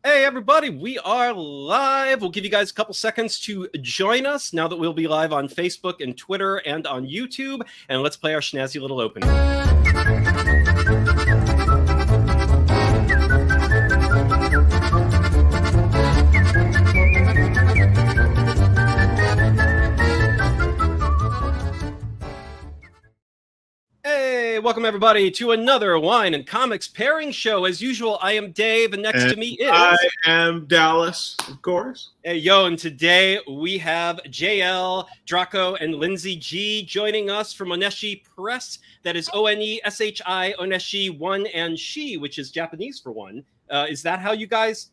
Hey everybody, we are live. We'll give you guys a couple seconds to join us now that we'll be live on Facebook and Twitter and on YouTube. And let's play our snazzy little opening. Hey, welcome everybody to another Wine and Comics pairing show. As usual, I am Dave, and next to me is... I am Dallas, of course. Hey, yo, and today we have Jayel, Draco, and Lynsey G joining us from Oneshi Press. That is O-N-E-S-H-I, Oneshi, one, and she, which is Japanese for one. Is that how you guys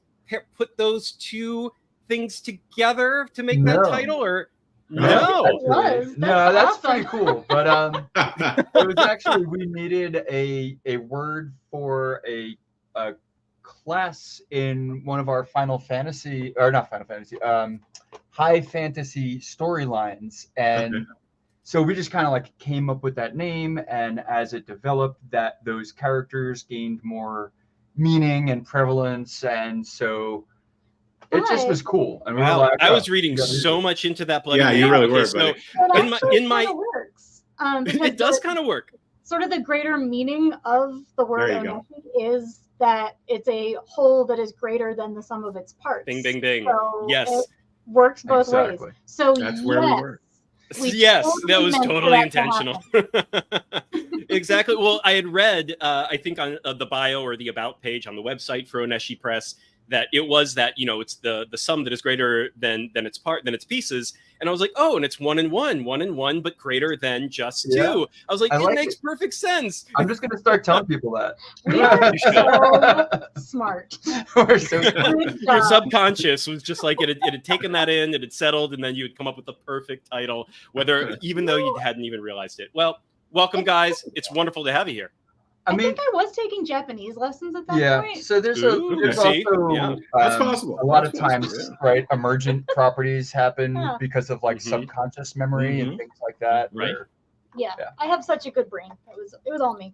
put those two things together to make that title, or... No, that's pretty cool. But it was actually, we needed a word for a class in one of our Final Fantasy, or not Final Fantasy, high fantasy storylines, and so we just kind of like came up with that name, and as it developed, that those characters gained more meaning and prevalence, and so. It just was cool. And wow, like, I was reading so much into that bloody name. You really were. So in my works. It does kind of work. Sort of the greater meaning of the word is that it's a whole that is greater than the sum of its parts. Bing, bing, bing. So yes. It works both ways. So that's where we were. Yes, that was totally intentional. Exactly. Well, I had read, I think on the bio or the about page on the website for Oneshi Press, that it was that, you know, it's the sum that is greater than its pieces. And I was like, oh, and it's one and one, but greater than just two. Yeah. I was like, it makes perfect sense. I'm just gonna start telling people that. We are so smart. We're so smart. Your subconscious was just like it had taken that in, it had settled, and then you would come up with the perfect title, even though you hadn't even realized it. Well, welcome guys. It's wonderful to have you here. I think I was taking Japanese lessons at that point. So there's also that's possible. A lot of times, right, emergent properties happen because of like subconscious memory and things like that. Right. Yeah, I have such a good brain. It was all me.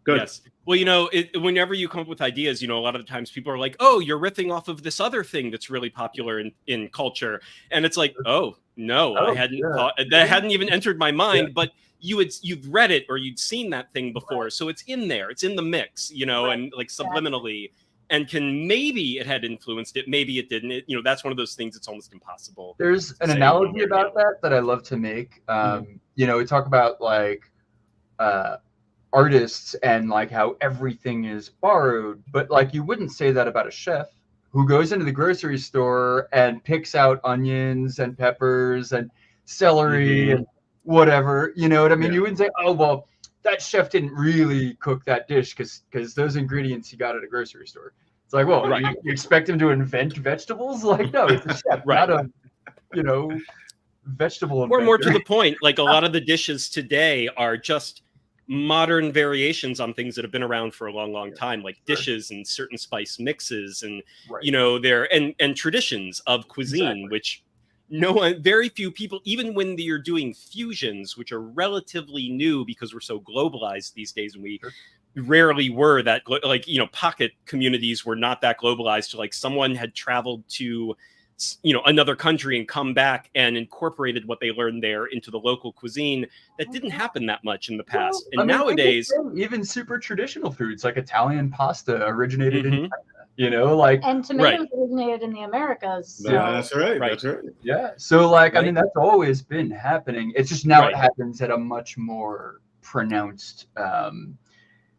Good. Yes. Well, you know, whenever you come up with ideas, you know, a lot of the times people are like, "Oh, you're riffing off of this other thing that's really popular in culture," and it's like, "Oh no, I hadn't thought that hadn't even entered my mind," but. You've read it or you'd seen that thing before, so it's in there, it's in the mix, you know, and like subliminally, and maybe it had influenced it, maybe it didn't. You know, that's one of those things it's almost impossible. There's an analogy about that I love to make. You know, we talk about like artists and like how everything is borrowed, but like you wouldn't say that about a chef who goes into the grocery store and picks out onions and peppers and celery and whatever, you know what I mean? You wouldn't say, oh, well, that chef didn't really cook that dish because those ingredients he got at a grocery store. It's like, well, you expect him to invent vegetables? Like, no, it's a chef, not a, you know, vegetable inventor. Or more to the point, like a lot of the dishes today are just modern variations on things that have been around for a long, long time, like dishes and certain spice mixes and, you know, and traditions of cuisine, which very few people, even when you're doing fusions, which are relatively new because we're so globalized these days, and we rarely were that, like, you know, pocket communities were not that globalized. So like someone had traveled to, you know, another country and come back and incorporated what they learned there into the local cuisine. That didn't happen that much in the past. And nowadays, even super traditional foods like Italian pasta originated in China. You know, like, and tomatoes originated in the Americas. So. Yeah, that's right. That's right. Yeah. So, like, I mean, that's always been happening. It's just now it happens at a much more pronounced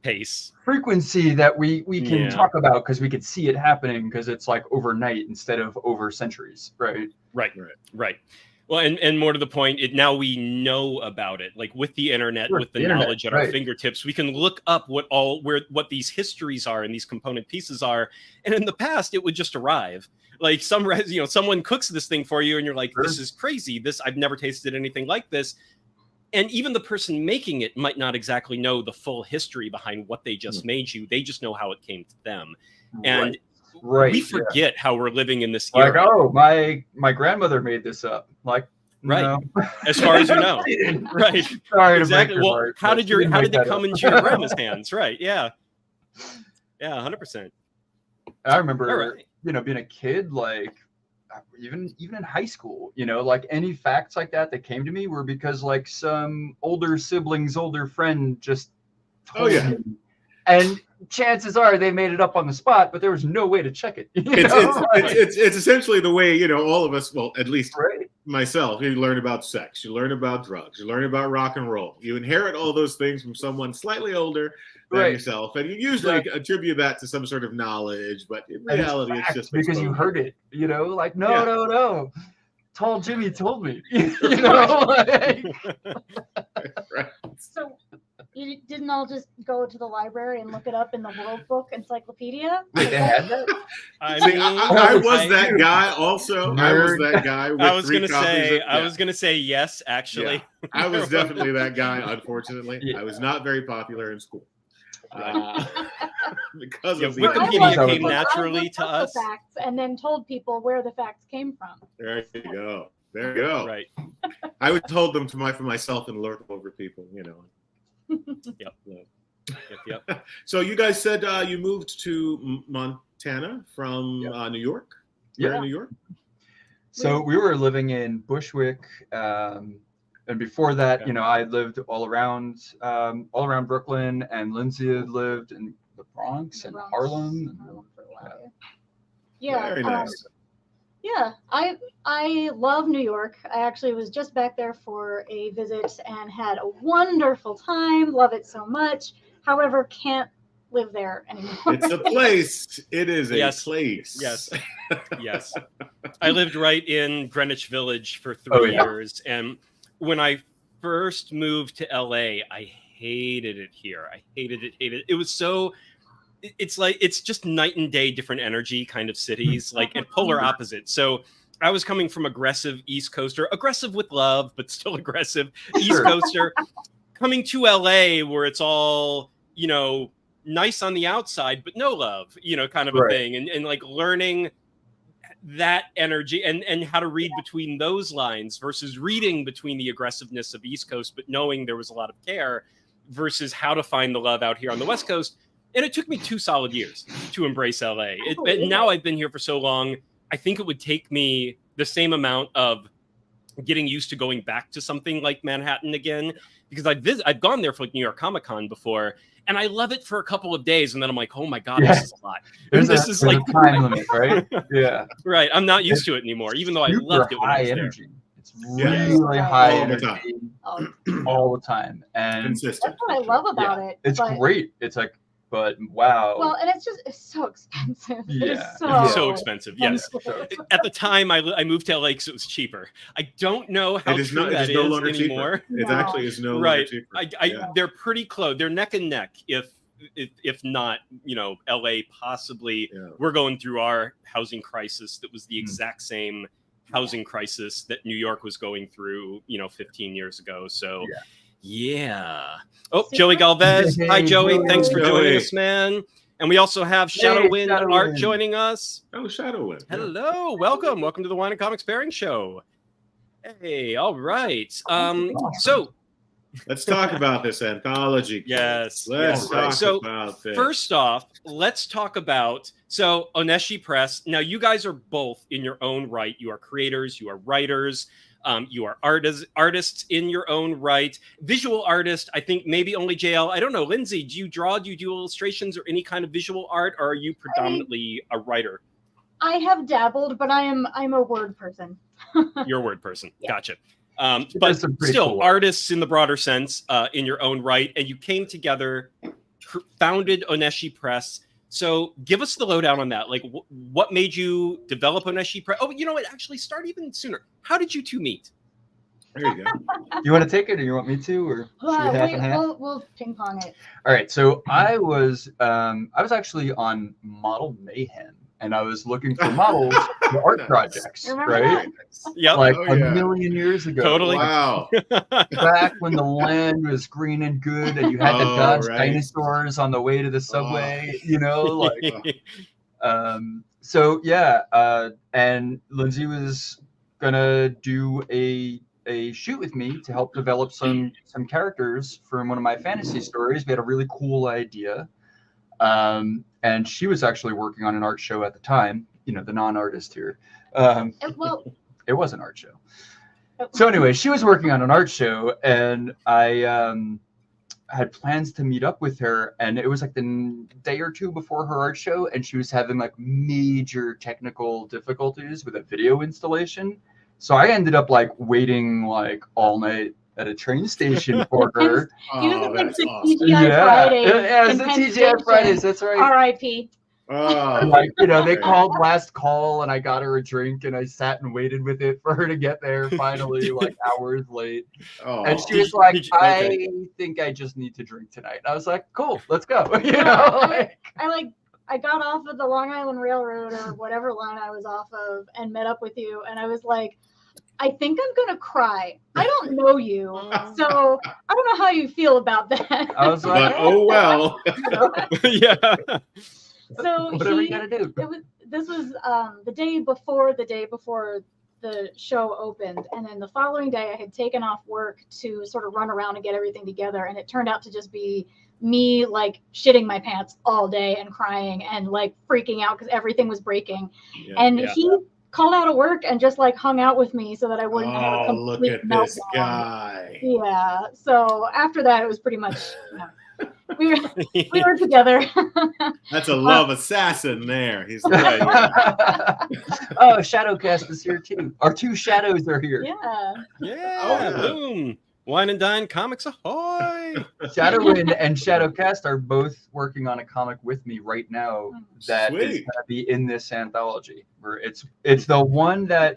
pace, frequency that we can talk about because we could see it happening because it's like overnight instead of over centuries. Right. Well, and more to the point, now we know about it. Like with the internet, with the knowledge at our fingertips, we can look up what these histories are and these component pieces are. And in the past, it would just arrive. Like someone cooks this thing for you, and you're like, "This is crazy. I've never tasted anything like this." And even the person making it might not exactly know the full history behind what they just made you. They just know how it came to them, and. We forget how we're living in this era. Like, oh, my grandmother made this up. Like, no. As far as you know, right? Sorry exactly. To break your heart, how did it come into your grandma's hands? Right? Yeah, 100%. I remember, All right. being a kid, like even in high school, like any facts like that came to me were because like some older friend just told me. And chances are they made it up on the spot, but there was no way to check it. It's essentially the way, all of us, well, at least myself, you learn about sex, you learn about drugs, you learn about rock and roll. You inherit all those things from someone slightly older than yourself, and you usually attribute that to some sort of knowledge, but in reality, it's just because you heard it, like, no. Tall Jimmy told me, Right. So you didn't all just go to the library and look it up in the World Book Encyclopedia? Wait, they had that? I was that guy also. I was that guy with I was three copies I was gonna say yes, actually. Yeah. I was definitely that guy, unfortunately. I was not very popular in school. Because of Wikipedia came naturally to us. Facts and then told people where the facts came from. There you go. There you go. Right. I would hold them for myself and lord over people, Yep. So you guys said you moved to Montana from New York? Where in New York? So we were living in Bushwick, and before that, I lived all around Brooklyn, and Lynsey had lived in the Bronx and Harlem. For a while. Yeah. Very nice. Yeah, I love New York. I actually was just back there for a visit and had a wonderful time. Love it so much. However, can't live there anymore. It's a place. It is a place. Yes. Yes. I lived right in Greenwich Village for 3 years. And when I first moved to LA, I hated it here. I hated it. It was so... It's just night and day different energy kind of cities, like and polar opposite. So I was coming from aggressive East Coaster, aggressive with love, but still aggressive East Coaster, coming to LA where it's all, nice on the outside, but no love, kind of a thing. And like learning that energy and how to read between those lines versus reading between the aggressiveness of East Coast, but knowing there was a lot of care versus how to find the love out here on the West Coast. And it took me 2 solid years to embrace LA. Now I've been here for so long, I think it would take me the same amount of getting used to going back to something like Manhattan again, because I've gone there for like New York Comic Con before, and I love it for a couple of days, and then I'm like, oh my god, this is a lot. This is like a time limit, right? Yeah, right. I'm not used to it anymore, even though I loved it when I was energy. There. It's really high energy all the time, and consistent. That's what I love about it. It's great. It's like. But wow. Well, and it's so expensive. Yeah. It is so expensive. Yes. At the time I moved to LA because it was cheaper. I don't know how true that is anymore. It actually is no longer cheaper. They're pretty close. They're neck and neck. If not, LA possibly. Yeah. We're going through our housing crisis that was the exact same housing crisis that New York was going through, 15 years ago. So. Yeah. Oh, Joey Galvez. Hi, Joey. Thanks for joining us, man. And we also have Shadowind Art joining us. Oh, Shadowind. Hello. Welcome. Welcome to the Wine and Comics Pairing Show. Hey, all right. So let's talk about this anthology. Yes. Let's talk about this. First off, let's talk about oh-nesh-ee Press. Now, you guys are both in your own right. You are creators, you are writers. You are artists in your own right. Visual artist, I think maybe only Jayel. I don't know. Lynsey, do you draw? Do you do illustrations or any kind of visual art? Or are you predominantly a writer? I have dabbled, but I'm a word person. You're a word person. Yeah. Gotcha. But still, cool artists in the broader sense in your own right. And you came together, founded oh-nesh-ee Press. So give us the lowdown on that. Like, what made you develop oh-nesh-ee Press? Oh, what? Actually, start even sooner. How did you two meet? There you go. You want to take it, or you want me to, or we'll ping pong it. All right. So I was actually on Model Mayhem, and I was looking for models for art projects, right? Yeah, like a million years ago. Totally. Wow. Back when the land was green and good, and you had to dodge dinosaurs on the way to the subway, So yeah, and Lynsey was gonna do a shoot with me to help develop some characters from one of my fantasy stories. We had a really cool idea. and she was actually working on an art show at the time. You know, the non-artist here. Well, it was an art show. So anyway, she was working on an art show, and I had plans to meet up with her, and it was like the day or two before her art show, and she was having like major technical difficulties with a video installation. So I ended up like waiting like all night at a train station for her. Oh, that's awesome. TGI Fridays. Yeah, it's the TGI Fridays. That's right. R.I.P. Oh, Like, you know, they called last call, and I got her a drink, and I sat and waited with it for her to get there finally, like hours late. oh. And she was like, I think I just need to drink tonight. And I was like, cool, let's go. You know, I got off of the Long Island Railroad or whatever line I was off of and met up with you, and I was like, I think I'm gonna cry. I don't know you, so I don't know how you feel about that. I was like, But oh well. Yeah. So whatever you gotta do. This was the day before the show opened, and then the following day I had taken off work to sort of run around and get everything together, and it turned out to just be me like shitting my pants all day and crying and like freaking out because everything was breaking. Yeah, and he called out of work and just like hung out with me so that I wouldn't have a complete look at meltdown. this guy. Yeah. So after that, it was pretty much we were together. That's a love assassin there. He's right. Oh, Shadowcast is here too. Our two shadows are here. Yeah. Yeah. Boom. Wine and Dine Comics Ahoy! Shadowwind and Shadowcast are both working on a comic with me right now that is going to be in this anthology. Where it's the one that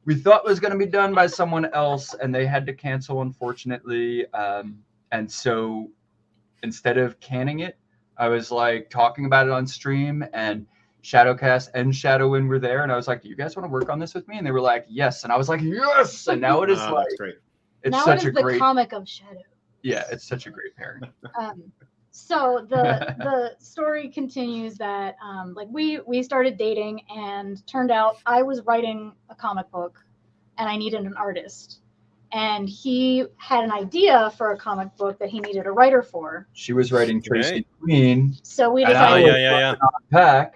we thought was going to be done by someone else, and they had to cancel, unfortunately. And so instead of canning it, I was like talking about it on stream, and Shadowcast and Shadowwind were there, and I was like, "Do you guys want to work on this with me?" And they were like, "Yes." And I was like, "Yes!" And now it is like. That's great. It's now such it is the comic of Shadow. Yeah, it's such a great pairing. So the story continues that like we started dating, and turned out I was writing a comic book and I needed an artist, and he had an idea for a comic book that he needed a writer for. She was writing Tracy Queen. So we and I decided was Pack,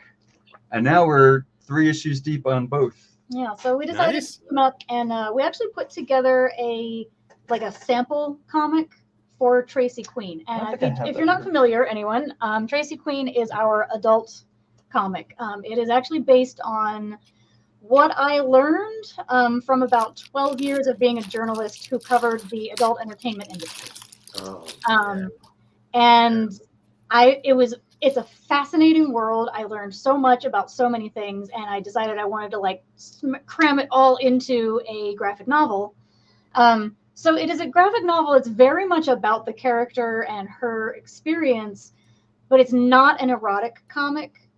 and now we're 3 issues deep on both. Yeah, so we decided to team up, and we actually put together a sample comic for Tracy Queen. And if you're not familiar, anyone, Tracy Queen is our adult comic. It is actually based on what I learned from about 12 years of being a journalist who covered the adult entertainment industry. And it's a fascinating world. I learned so much about so many things, and I decided I wanted to like cram it all into a graphic novel. So it is a graphic novel. It's very much about the character and her experience, but it's not an erotic comic,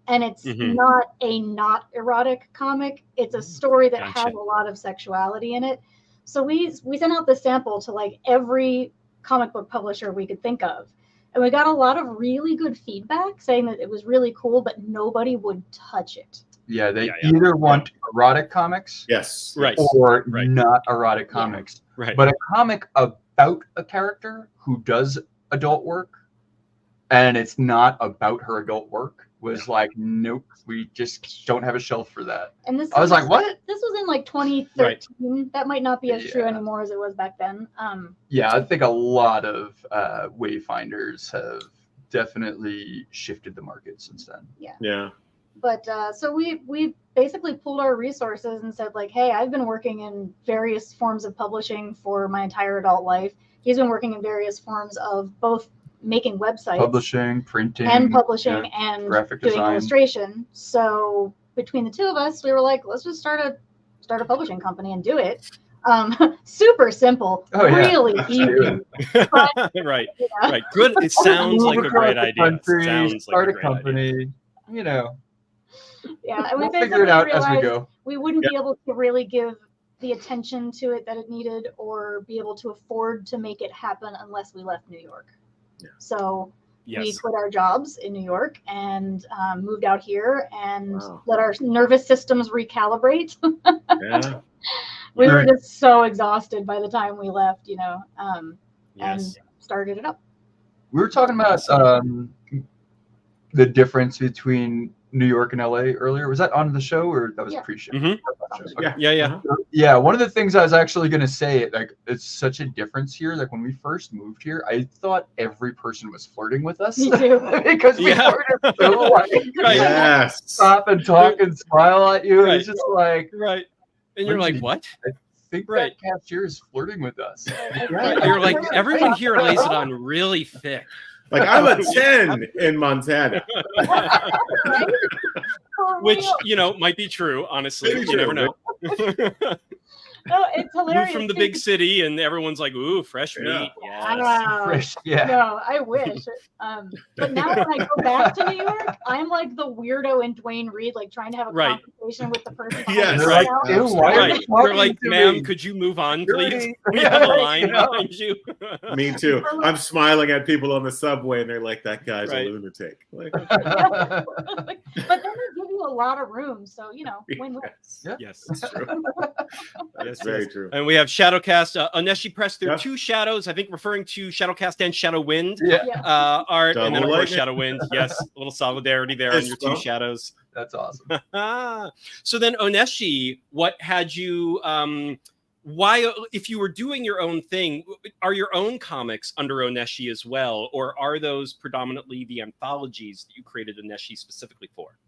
and it's not a not erotic comic. It's a story that has a lot of sexuality in it. So we sent out the sample to like every comic book publisher we could think of. And we got a lot of really good feedback saying that it was really cool, but nobody would touch it. Yeah, they either want erotic comics, or not erotic comics. Right. But a comic about a character who does adult work, and it's not about her adult work, was like, nope, we just don't have a shelf for that. And I was like, what? This was in like 2013. Right. That might not be as true anymore as it was back then. Yeah, I think a lot of wayfinders have definitely shifted the market since then. Yeah. But so we basically pulled our resources and said like, hey, I've been working in various forms of publishing for my entire adult life. He's been working in various forms of both making websites, publishing, printing, and graphic doing design, illustration. So between the two of us, we were like, let's just start a publishing company and do it. Super simple, really easy. But, right. Good. It sounds like a great idea. Start a company, you know. Yeah, and we'll figure it out as we go. We wouldn't be able to really give the attention to it that it needed, or be able to afford to make it happen unless we left New York. So we quit our jobs in New York and moved out here and let our nervous systems recalibrate. We were just so exhausted by the time we left, you know, and started it up. We were talking about the difference between New York and LA earlier. Was that on the show or that was pre-show? Yeah. Yeah, one of the things I was actually going to say, like, it's such a difference here. Like, when we first moved here, I thought every person was flirting with us. Me too. Because we were so like, stop and talk and smile at you. It's just like, and you're like, what? I think that cashier is flirting with us. You're like, everyone here lays it on really thick. Like, I'm a 10 in Montana. Which, you know, might be true, honestly. You never know. No, it's hilarious. Move from the big city and everyone's like, ooh, fresh meat. Yes. Fresh, No, I wish. But now when I go back to New York, I'm like the weirdo in Dwayne Reed, like trying to have a conversation with the person. You're like, ma'am, could you move on, please? We have a line behind you. Me too. I'm smiling at people on the subway and they're like, that guy's a lunatic. Like, but then they give you a lot of room. So, you know, win-win. Yes, that's true. That's very true. And we have Shadowcast. Oh-nesh-ee pressed their two shadows, I think referring to Shadowcast and Shadowind art. Double and then, of course, lightning. Shadowind. Yes, a little solidarity there on your two shadows. That's awesome. So then, oh-nesh-ee, what had you... why, if you were doing your own thing, are your own comics under oh-nesh-ee as well? Or are those predominantly the anthologies that you created oh-nesh-ee specifically for?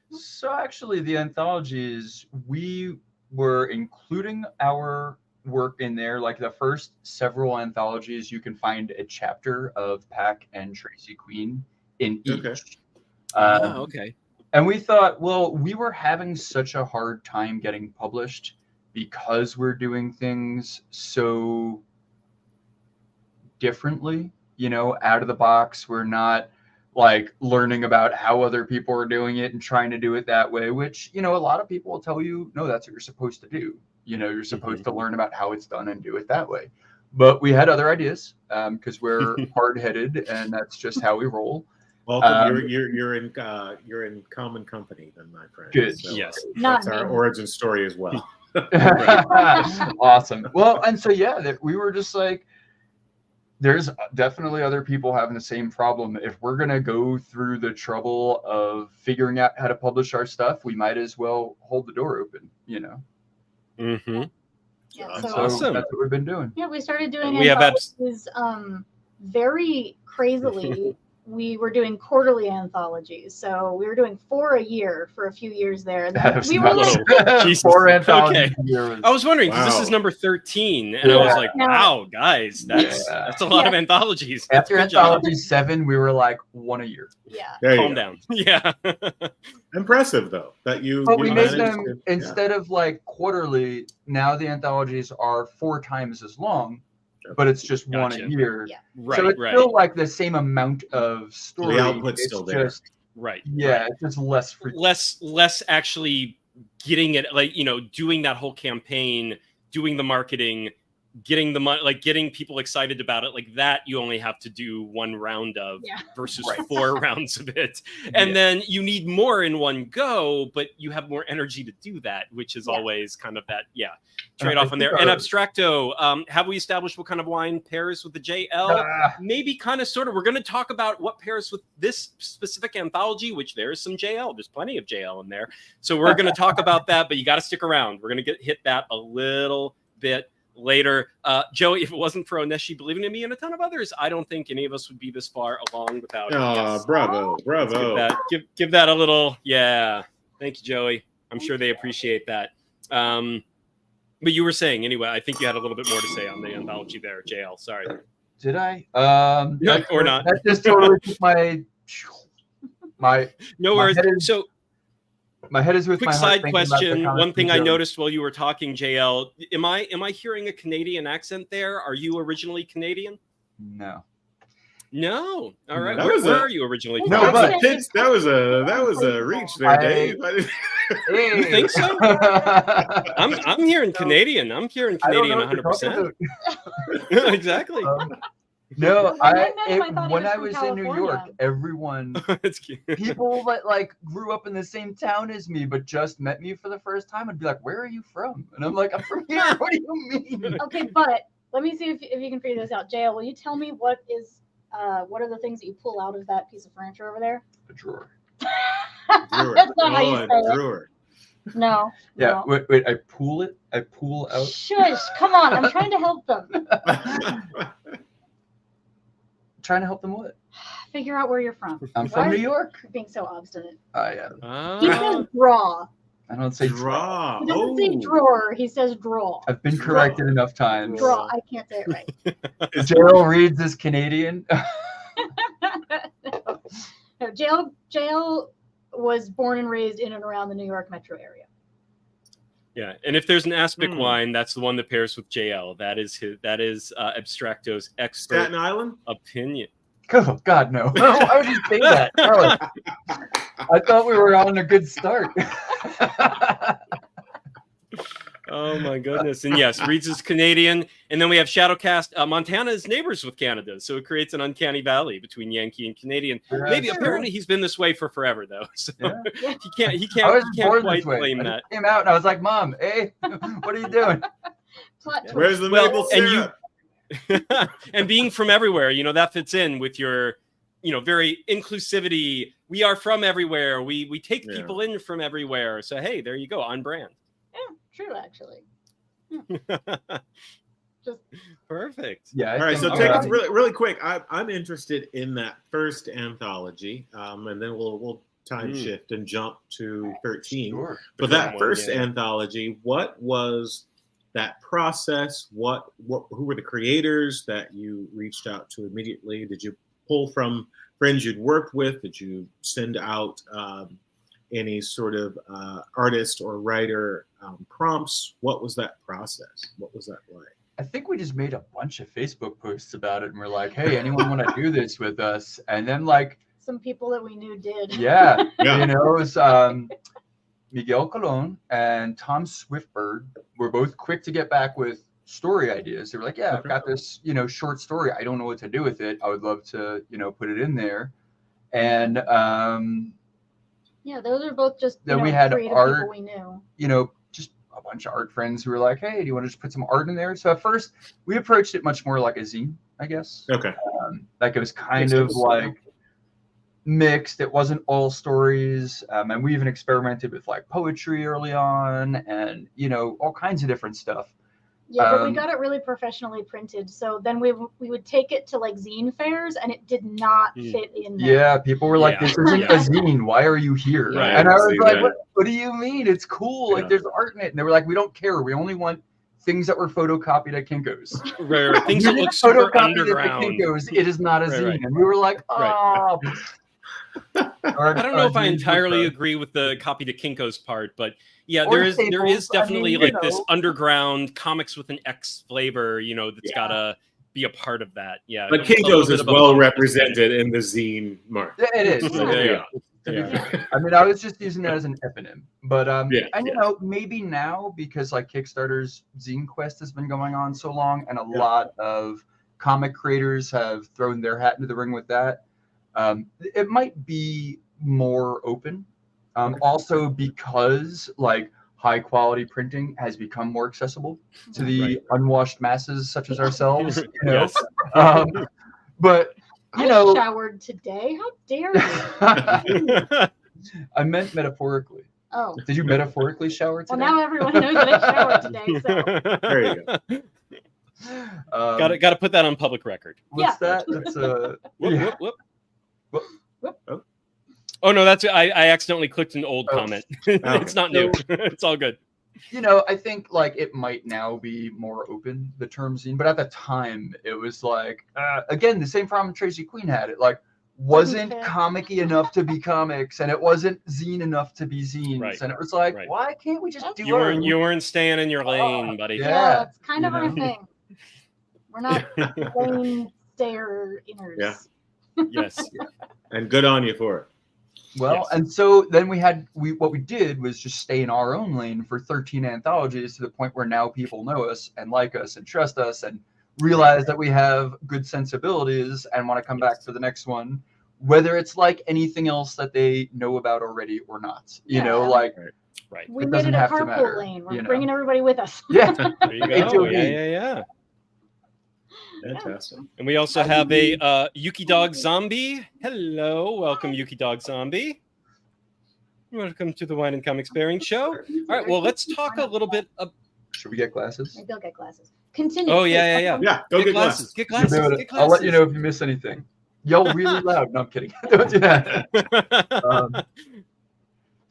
So actually, the anthologies, we were including our work in there. Like the first several anthologies, you can find a chapter of Pac and Tracy Queen in each. Okay. And we thought, well, we were having such a hard time getting published because we're doing things so differently, you know, out of the box. We're not like learning about how other people are doing it and trying to do it that way, which, you know, a lot of people will tell you, no, that's what you're supposed to do. You know, you're supposed to learn about how it's done and do it that way. But we had other ideas because we're hard-headed and that's just how we roll. Welcome. You're in common company, then, my friend. Good. So yes. That's our origin story as well. Awesome. Well, and so we were just like, there's definitely other people having the same problem. If we're going to go through the trouble of figuring out how to publish our stuff, we might as well hold the door open, you know? Mm-hmm. Yeah, so awesome. That's what we've been doing. Yeah, we started doing we have very crazily. We were doing quarterly anthologies. So we were doing 4 a year for a few years there. And then we were like, 4 anthologies a year. I was wondering because this is number 13, and I was like, wow, guys, that's a lot of anthologies. After anthology 7, we were like 1 a year. Yeah. Calm down. Yeah. Impressive though that you. But we made them instead of like quarterly. Now the anthologies are 4 times as long. But it's just 1 a year. Yeah. Right, so it's still like the same amount of story. The output's still there. Yeah, it's just less less actually getting it, like, you know, doing that whole campaign, doing the marketing, getting the money, like getting people excited about it, like that you only have to do 1 round of versus 4 rounds of it. And then you need more in one go, but you have more energy to do that, which is always kind of that trade-off on there. And Abstracto, have we established what kind of wine pairs with the JL? Maybe kind of sort of. We're going to talk about what pairs with this specific anthology, which there's some JL. There's plenty of JL in there. So we're going to talk about that, but you got to stick around. We're going to hit that a little bit later. Joey, if it wasn't for oh-nesh-ee believing in me and a ton of others, I don't think any of us would be this far along without it. Bravo. Give that a little, thank you, Joey. I'm sure they appreciate that. But you were saying, anyway, I think you had a little bit more to say on the anthology there, JL. Sorry. Did I? Or not. That just totally took my no worries. So my head is with quick my side question. One thing I noticed while you were talking, JL, am I hearing a Canadian accent there? Are you originally Canadian? No. No. All right. Where are you originally? No, but that was a reach there, Dave. You think so? I'm hearing Canadian. I'm hearing Canadian 100%. Exactly. No, when I was in New York, everyone, people that like grew up in the same town as me, but just met me for the first time, would be like, "Where are you from?" And I'm like, "I'm from here." What do you mean? Okay, but let me see if you can figure this out. JL, will you tell me what is what are the things that you pull out of that piece of furniture over there? A drawer. Drawer. That's not how you Oh, say it. drawer. No. Yeah. No. Wait. I pull it. I pull out. Shush! Come on, I'm trying to help them. Trying to help them what? Figure out where you're from. I'm from Why New York. are you being so obstinate? I am. He says draw. I don't say Draw. He doesn't say drawer. He says draw. I've been corrected enough times. Draw. I can't say it right. Jayel reads is Canadian. No, Jayel was born and raised in and around the New York metro area. Yeah, and if there's an Aspic wine, that's the one that pairs with Jayel. That is Abstracto's expert Staten Island? opinion. Oh God, no! Why would you say that? Charley? I thought we were on a good start. Oh my goodness! And yes, Reed's is Canadian, and then we have Shadowcast. Montana is neighbors with Canada, so it creates an uncanny valley between Yankee and Canadian. Maybe apparently he's been this way for forever though, so he can't quite claim that. Came out and I was like, "Mom, hey, what are you doing?" Plot twist. Where's the maple syrup? And being from everywhere, that fits in with your, very inclusivity. We are from everywhere. We take people in from everywhere. So hey, there you go, on brand. Yeah, true actually. Just perfect. Yeah. All right, so take us really quick. I'm interested in that first anthology, and then we'll time shift and jump to 13. Sure. But that first anthology, what was that process? Who were the creators that you reached out to immediately? Did you pull from friends you'd worked with? Did you send out any sort of artist or writer prompts? What was that process? What was that like? I think we just made a bunch of Facebook posts about it, and we're like, "Hey, anyone want to do this with us?" And then like some people that we knew did. Yeah. It was Miguel Colon and Tom Swiftbird were both quick to get back with story ideas. They were like, "Yeah, I've got this, short story. I don't know what to do with it. I would love to, put it in there." And yeah, those are both just then we had art, people we knew. Just a bunch of art friends who were like, "Hey, do you want to just put some art in there?" So at first we approached it much more like a zine, I guess. Okay. Like it was kind of like mixed. It wasn't all stories, and we even experimented with like poetry early on, and all kinds of different stuff. Yeah, but we got it really professionally printed. So then we would take it to like zine fairs, and it did not fit in there. Yeah, people were like, "This isn't a zine. Why are you here?" Right, and I was like, what do you mean? It's cool. Like there's art in it. And they were like, "We don't care. We only want things that were photocopied at Kinko's." Right. Things that look super underground. Kinko's, it is not a zine. And we were like, "Oh." I don't know if I entirely agree with the copy to Kinko's part, but yeah, there is definitely this underground comics with an X flavor, that's gotta be a part of that. Yeah. But Kinko's is well represented in the zine mark. Yeah, it is. Yeah. I mean, I was just using that as an eponym, but maybe now because like Kickstarter's Zine Quest has been going on so long, and a lot of comic creators have thrown their hat into the ring with that. It might be more open. Also because like high quality printing has become more accessible to the unwashed masses such as ourselves. But I showered today. How dare you? I meant metaphorically. Oh. Did you metaphorically shower today? Well, now everyone knows that I showered today. So there you go. Got to put that on public record. What's that? That's whoop. Oh no, that's I accidentally clicked an old comment. It's not new. It's all good. I think like it might now be more open, the term zine, but at the time it was like again the same problem Tracy Queen had. It like wasn't comic-y enough to be comics, and it wasn't zine enough to be zines, and it was like, why can't we just do you weren't staying in your lane, buddy. Yeah, it's kind of our thing. We're not lane stayer-inners. Yeah. Yes. And good on you for it. Well, and so then what we did was just stay in our own lane for 13 anthologies, to the point where now people know us and like us and trust us and realize that we have good sensibilities and want to come back for the next one, whether it's like anything else that they know about already or not. Right. We made it a carpool lane. We're bringing everybody with us. Yeah. There you go. Yeah. Fantastic. And we also have a Yuki Dog Zombie. Hello, welcome Yuki Dog Zombie. Welcome to the Wine and Comics Pairing Show. All right, well, let's talk a little bit. Should we get glasses? Maybe I'll get glasses. Continue. Oh yeah. Yeah, go get glasses. Get glasses. Get glasses. I'll let you know if you miss anything. Yell really loud. No, I'm kidding. Don't do that.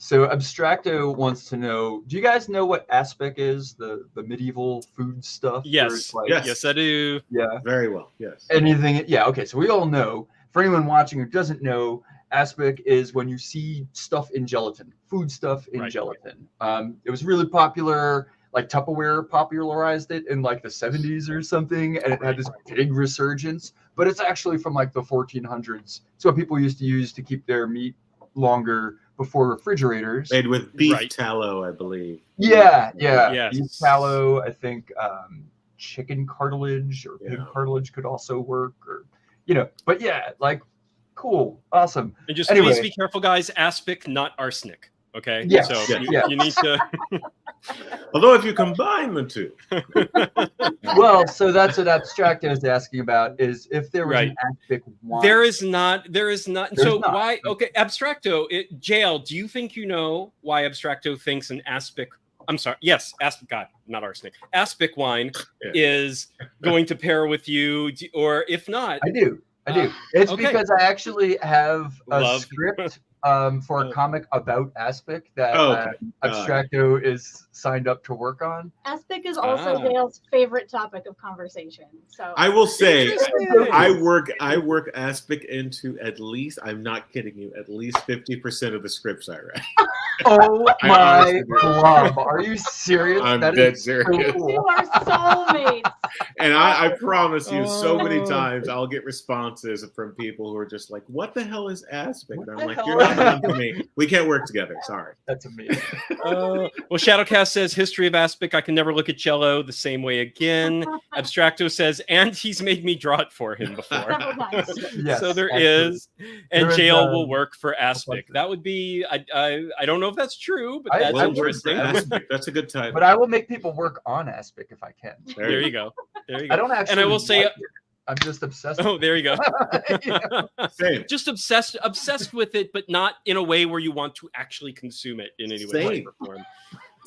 So Abstracto wants to know, do you guys know what aspic is? The medieval food stuff? Yes. Like, Yes, I do. Yeah. Very well. Yes. Anything? Yeah. Okay. So we all know. For anyone watching who doesn't know, aspic is when you see stuff in gelatin, food stuff in gelatin. It was really popular. Like Tupperware popularized it in like the 70s or something, and it had this big resurgence. But it's actually from like the 1400s. It's what people used to use to keep their meat longer before refrigerators. Made with beef tallow, I believe. Yeah. Yes. Beef tallow. I think chicken cartilage or pig cartilage could also work, or But yeah, like cool, awesome. And just anyway, please be careful, guys. Aspic, not arsenic. Okay. Yes. So you need to. Although if you combine the two. Well, so that's what Abstracto is asking about, is if there was an aspic wine. There is not. Why? Okay. Okay, Abstracto. Jayel, do you think you know why Abstracto thinks an aspic? I'm sorry. Yes, aspic. God, not arsenic. Aspic wine is going to pair with you, or if not, I do. It's because I actually have a script for a comic about aspic that Abstracto is signed up to work on. Aspic is also Dale's favorite topic of conversation. So I will say, I work aspic into at least, I'm not kidding you, at least 50% of the scripts I write. Oh my God! Are you serious? I'm dead serious. So cool. You are soulmates. And I promise you, so many times I'll get responses from people who are just like, "What the hell is aspic?" And I'm like, "You're not one for me. We can't work together. Sorry." That's amazing. Well, Shadowcast says history of aspic. I can never look at cello the same way again. Abstracto says, and he's made me draw it for him before. Yes, so there absolutely. Is, and Jayel will work for aspic. That would be. I don't know if that's true, but that's interesting. That's a good title. But I will make people work on aspic if I can. There you go. I don't actually. And I will say. I'm just obsessed. Oh, there you go. Same. Just obsessed with it, but not in a way where you want to actually consume it in any way, shape, or form.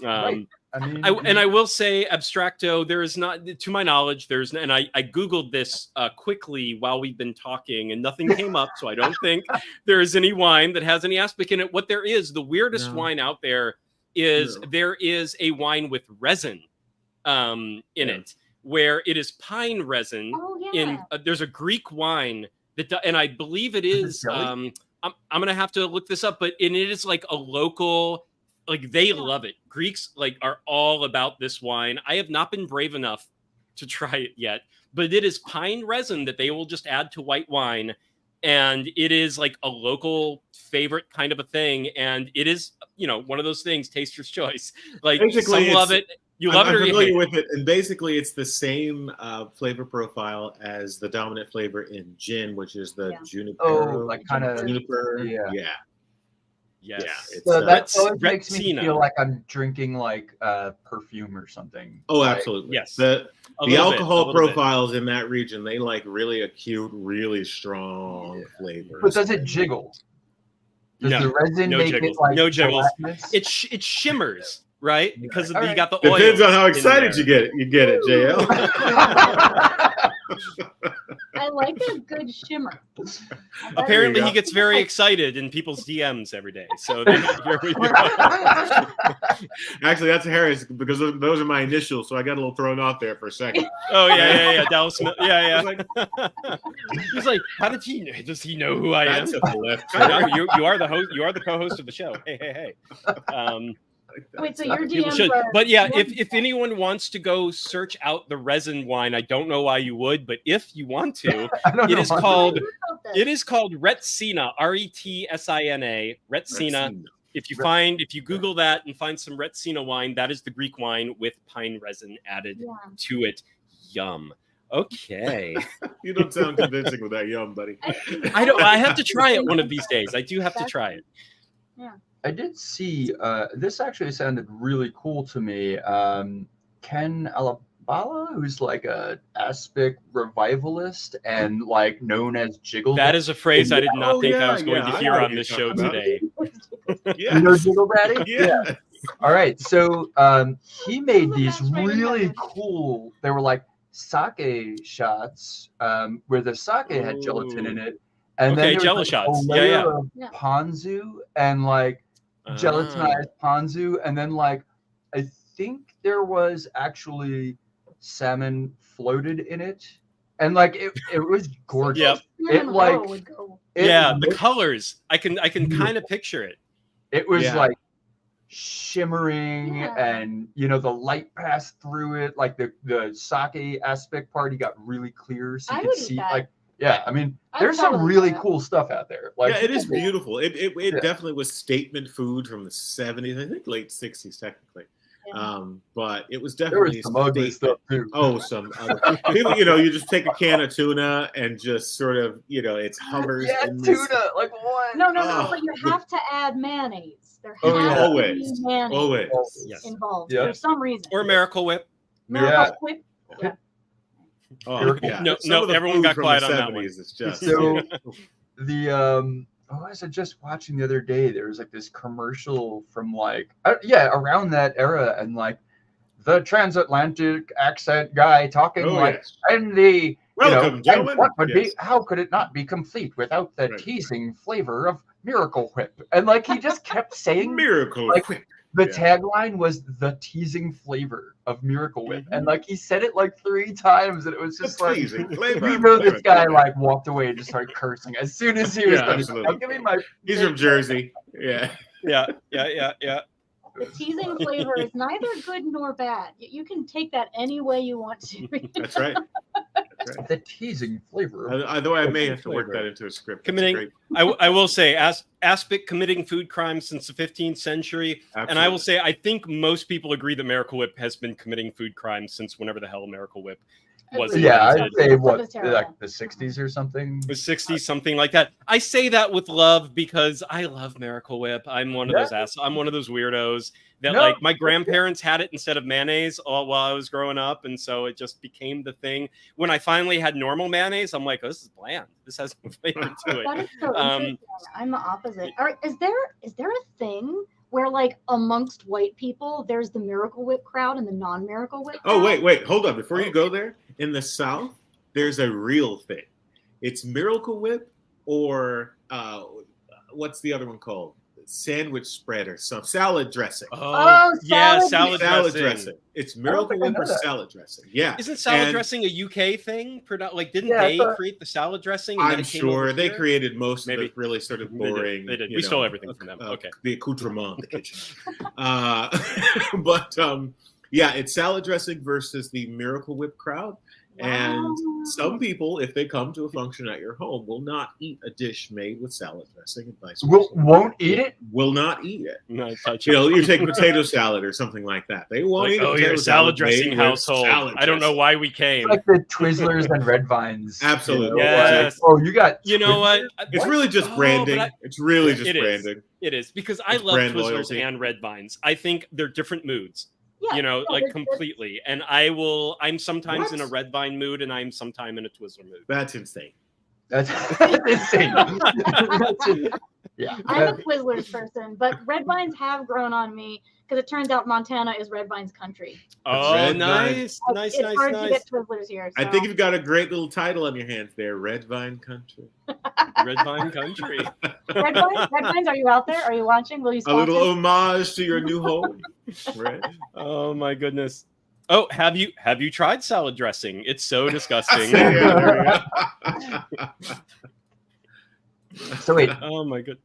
Right. I will say, Abstracto, there is not, to my knowledge, and I Googled this quickly while we've been talking, and nothing came up, so I don't think there is any wine that has any aspic in it. What there is, the weirdest wine out there is there is a wine with resin in it, where it is pine resin. There's a Greek wine that, and I believe it is. I'm gonna have to look this up, but it is like a local. Like they love it. Greeks are all about this wine. I have not been brave enough to try it yet, but it is pine resin that they will just add to white wine, and it is like a local favorite kind of a thing. And it is, one of those things, taster's choice. Like basically, some love it. You love it or you hate it. With it, and basically it's the same flavor profile as the dominant flavor in gin, which is the juniper. Oh, like kind of juniper. Yes. Yeah, so that always makes me feel like I'm drinking like perfume or something. Oh, absolutely. Yes. The alcohol profiles in that region, they like really acute, really strong flavors. But does it jiggle? Does the resin make jiggles. it like no jiggles? gelatinous? It shimmers, right? Because you got the oil. Depends on how excited you get it. You get it, Jayel. I like a good shimmer. Apparently, he gets very excited in people's DMs every day. So here we go. Actually, that's hilarious because those are my initials, so I got a little thrown off there for a second. Oh yeah. Dallas Smith. Yeah. He's like, how did he know? Does he know who I am? You are the host. You are the co-host of the show. Hey. Wait, so your DMs are... But yeah, if anyone wants to go search out the resin wine, I don't know why you would, but if you want to, it is called Retsina, Retsina. Retsina. If you Google that and find some Retsina wine, that is the Greek wine with pine resin added to it. Yum. Okay. You don't sound convincing with that yum, buddy. I have to try it one of these days. I do have to try it. Yeah. I did see this actually sounded really cool to me. Ken Bala, who's like a aspic revivalist and like known as Jiggle. That is a phrase I did not think I yeah, was going yeah, to I hear know what on you're this show talking about. today. Yes. You know Jiggle Daddy? Yeah. All right. So he made these Matchmaking really method. cool. They were like sake shots where the sake had gelatin in it, and Okay, then there Jello was like shots. a Yeah, layer yeah. of Yeah. ponzu and like gelatinized ponzu, and then like I think there was actually salmon floated in it, and like it was gorgeous. Yep. It like would go. it Yeah, the looked- colors. I can kind of picture it. It was Yeah. like shimmering, Yeah. and you know the light passed through it. Like the sake aspect part, he got really clear, so you I could would eat see. that. Like, yeah, I mean, I'd there's some totally really do that. cool stuff out there. Like, Yeah, it is beautiful. It Yeah. definitely was statement food from the 70s, I think late 60s technically. Yeah. But it was There definitely was some ugly statement. stuff too. Oh, some other people, you know, you just take a can of tuna and just sort of, you know, it hovers Yeah, in tuna. this. Like what? No, Oh, but you have to add mayonnaise. There Oh, has yeah. to Always. be mayonnaise Always. Yes. involved Yeah. for some reason. Or Miracle Whip. Miracle Whip. Oh, yeah. No, Some no, of the everyone food got from quiet the on that one. 70s is just So the I was just watching the other day. There was like this commercial from like around that era, and like the transatlantic accent guy talking Oh, like yes. and the Welcome, and gentlemen. what would Yes. be how could it not be complete without the Right. teasing flavor of Miracle Whip? And like he just kept saying Miracle like, Whip. the Yeah. tagline was the teasing flavor of Miracle Whip, Mm-hmm. and like he said it like 3 times, and it was The just like teasing flavor you of know this Miracle guy Whip. like walked away and just started cursing as soon as he was Yeah, done. absolutely. I'll give me my. He's from Jersey. Yeah. Yeah. The teasing flavor is neither good nor bad. You can take that any way you want to. That's right. That's right. The teasing flavor. Although I may have to work Flavor. that into a script. That's Committing- great. I will say, Aspic committing food crimes since the 15th century. And I will say, I think most people agree that Miracle Whip has been committing food crimes since whenever the hell Miracle Whip was Yeah, I'd invented. say That what was terrible. like the 60s or something. It was 60, something like that. I say that with love because I love Miracle Whip. I'm one of those I'm one of those weirdos that like my grandparents had it instead of mayonnaise all while I was growing up, and so it just became the thing. When I finally had normal mayonnaise, I'm like, oh, this is bland. This has no flavor to it. That is so Um, interesting. I'm the opposite. All right, is there a thing where like amongst white people there's the Miracle Whip crowd and the non-Miracle Whip crowd? Oh, wait. Hold on. Before you go there, in the South, there's a real thing. It's Miracle Whip or what's the other one called? Sandwich spread or some salad dressing. Oh, yeah, salad salad dressing. It's Miracle think I Whip know or that. salad dressing. Yeah. Isn't salad And dressing a UK thing? Like, didn't Yeah, I they thought- create the salad dressing? And then I'm it came over sure they here? created most Maybe. of the really sort of They did. boring. They did. you We stole know, everything from them. Okay. The accoutrement, the kitchen. But yeah, it's salad dressing versus the Miracle Whip crowd. And Wow. some people, if they come to a function at your home, will not eat a dish made with salad dressing and vice versa. Won't eat it. Will not eat it. No, touch You know, you take potato salad or something like that. They won't like, eat a oh, potato you're a salad made dressing with household. salad I don't know dressing. why we came. It's like the Twizzlers and Red Vines. Absolutely. You know, Yes. like, oh, you got. You know what? It's really just Oh, branding. but It's really just It is. branding. It is because I It's love brand Twizzlers loyalty. and Red Vines. I think they're different moods. Yeah, You know, yeah, like that's- completely. And I'm sometimes What? in a Red Vine mood and I'm sometime in a Twizzler mood. That's insane. That's insane. That's it. Yeah. I'm a Twizzlers person, but Red Vines have grown on me because it turns out Montana is Red Vines country. Oh, Red nice. Nice, it's nice, hard to nice. get Twizzlers here. I so- think you've got a great little title on your hands there, Red Vine Country. Red Vine country. Red Vines, are you out there? Are you watching? Will you A sponsor? little homage to your new home. Right? Oh my goodness. Oh, have you tried salad dressing? It's so disgusting. Yeah, there we go. So wait, Oh my god.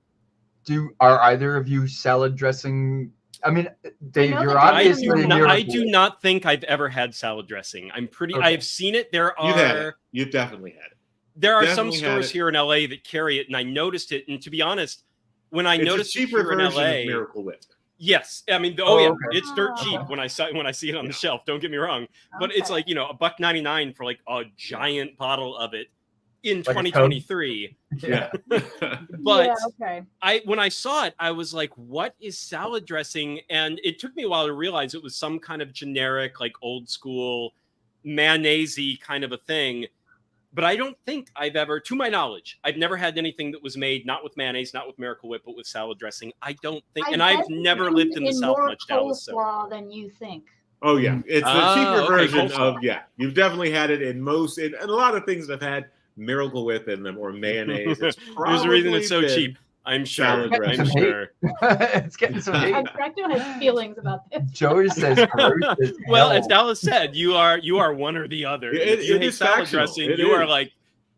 are either of you salad dressing? I mean, Dave, know you're that I obviously do, the not, I Miracle do Whip. not think I've ever had salad dressing. I'm pretty. Okay. I've seen it. There You've had are it. You've definitely had it. there are some definitely had stores it. here in LA that carry it, and I noticed it. And to be honest, when I It's a noticed it cheaper here in version LA, of Miracle Whip. yes, I mean, Oh, yeah, okay. it's dirt cheap Okay. when I see it on the shelf. Don't get me wrong, but it's Okay. like $1.99 for like a giant bottle of it in Like a tub? 2023. Yeah. But yeah, okay. when I saw it, I was like, what is salad dressing? And it took me a while to realize it was some kind of generic, like old school mayonnaise-y kind of a thing. But I don't think I've ever, to my knowledge, I've never had anything that was made not with mayonnaise, not with Miracle Whip, but with salad dressing. I don't think, and I've never lived in the South much, Dallas. So than you think. Oh yeah, it's the cheaper version coleslaw. of You've definitely had it in most, and a lot of things that have had Miracle Whip in them or mayonnaise. It's There's a reason it's so cheap. I'm sure. I'm sure. It's getting some hate. Draco has feelings about this. Joey says, well, as Dallas said, you are one or the other. If you hate salad dressing, you are like,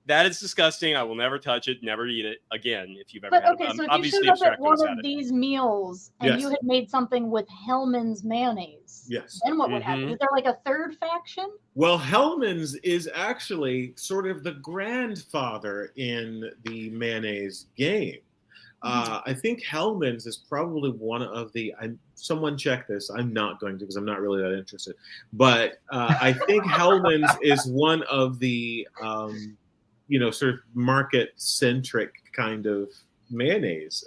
that is disgusting. I will never touch it, never eat it again. If you've ever had okay, it. so if Obviously, you showed up at one of these meals and you had made something with Hellman's mayonnaise, then what would happen? Is there like a third faction? Well, Hellman's is actually sort of the grandfather in the mayonnaise game. I think Hellman's is probably one of the. Someone check this. I'm not going to because I'm not really that interested. But I think Hellman's is one of the, sort of market-centric kind of mayonnaise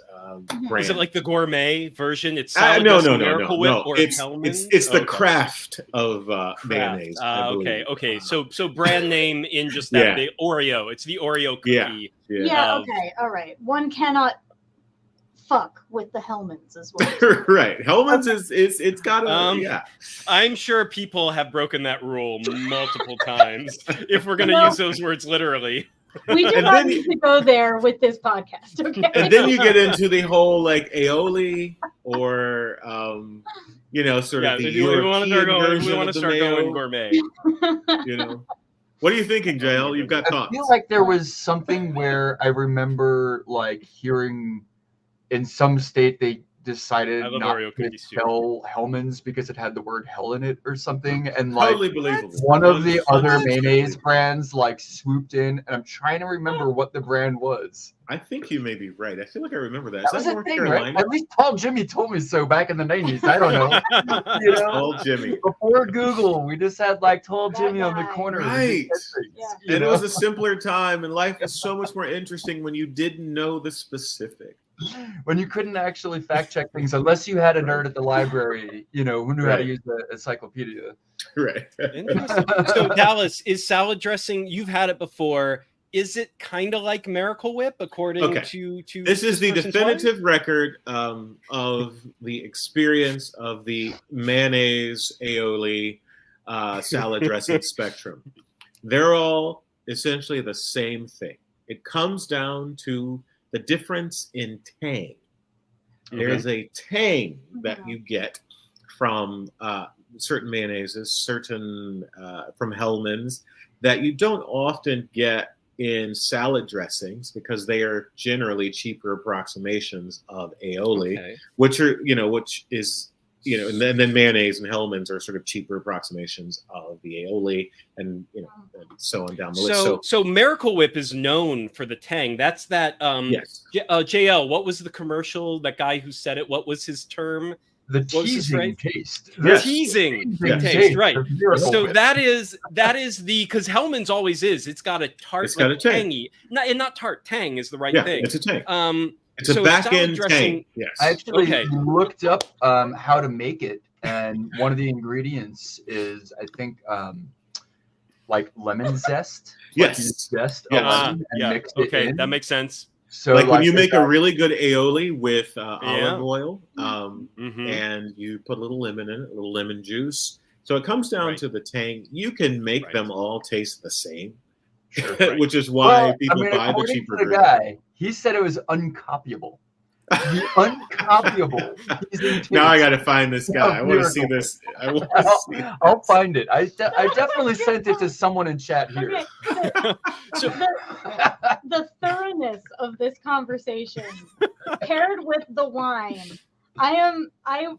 brand. Is it like the gourmet version? It's no. Or it's the craft of mayonnaise. Okay. So brand name in just that big Oreo. It's the Oreo cookie. Yeah. Okay. All right. One cannot fuck with the Hellman's as well. Right. Hellman's it's got a I'm sure people have broken that rule multiple times if we're going to use those words literally. We do not need to go there with this podcast, okay? And then you get into the whole like aioli or sort of the European version we want to start going gourmet. What are you thinking, Jayel? You've got thoughts. I feel like there was something where I remember like hearing in some state they decided not to sell Hellman's because it had the word hell in it or something, and like totally believable. One of the other mayonnaise brands like swooped in, and I'm trying to remember what the brand was. I think you may be right. I feel like I remember that. That was a thing, right? At least Tall Jimmy told me so back in the 90s. I don't know. Tall Jimmy. Before Google, we just had like Tall Jimmy on the corner. Right. And it was a simpler time, and life was so much more interesting when you didn't know the specific. When you couldn't actually fact check things unless you had a nerd at the library, who knew how to use the encyclopedia. Right. So Dallas, is salad dressing, you've had it before, is it kind of like Miracle Whip according to this is the definitive record of the experience of the mayonnaise aioli salad dressing spectrum. They're all essentially the same thing. It comes down to the difference in tang. There's a tang that you get from certain mayonnaises, from Hellman's, that you don't often get in salad dressings because they are generally cheaper approximations of aioli, which is and then mayonnaise and Hellman's are sort of cheaper approximations of the aioli, and and so on down the list. So Miracle Whip is known for the tang. That's that. JL, what was the commercial? That guy who said it. What was his term? The teasing taste. The teasing taste, right? So that is the, because Hellman's always is. It's got a tart, it's got a tangy. Not tart. Tang is the right thing. It's a tang. It's a back end tang. Yes. I actually looked up how to make it, and one of the ingredients is, I think, like lemon zest. Yes. Zest. And mix it in. That makes sense. So like when you make a really good aioli with olive oil, and you put a little lemon in it, a little lemon juice. So it comes down to the tang. You can make them all taste the same, which is why people buy the cheaper version. Guy, he said it was uncopyable. Uncopyable. Now I got to find this guy. I want to see this. I'll find it. I definitely sent it to someone in chat here. Okay. So the thoroughness of this conversation paired with the wine, I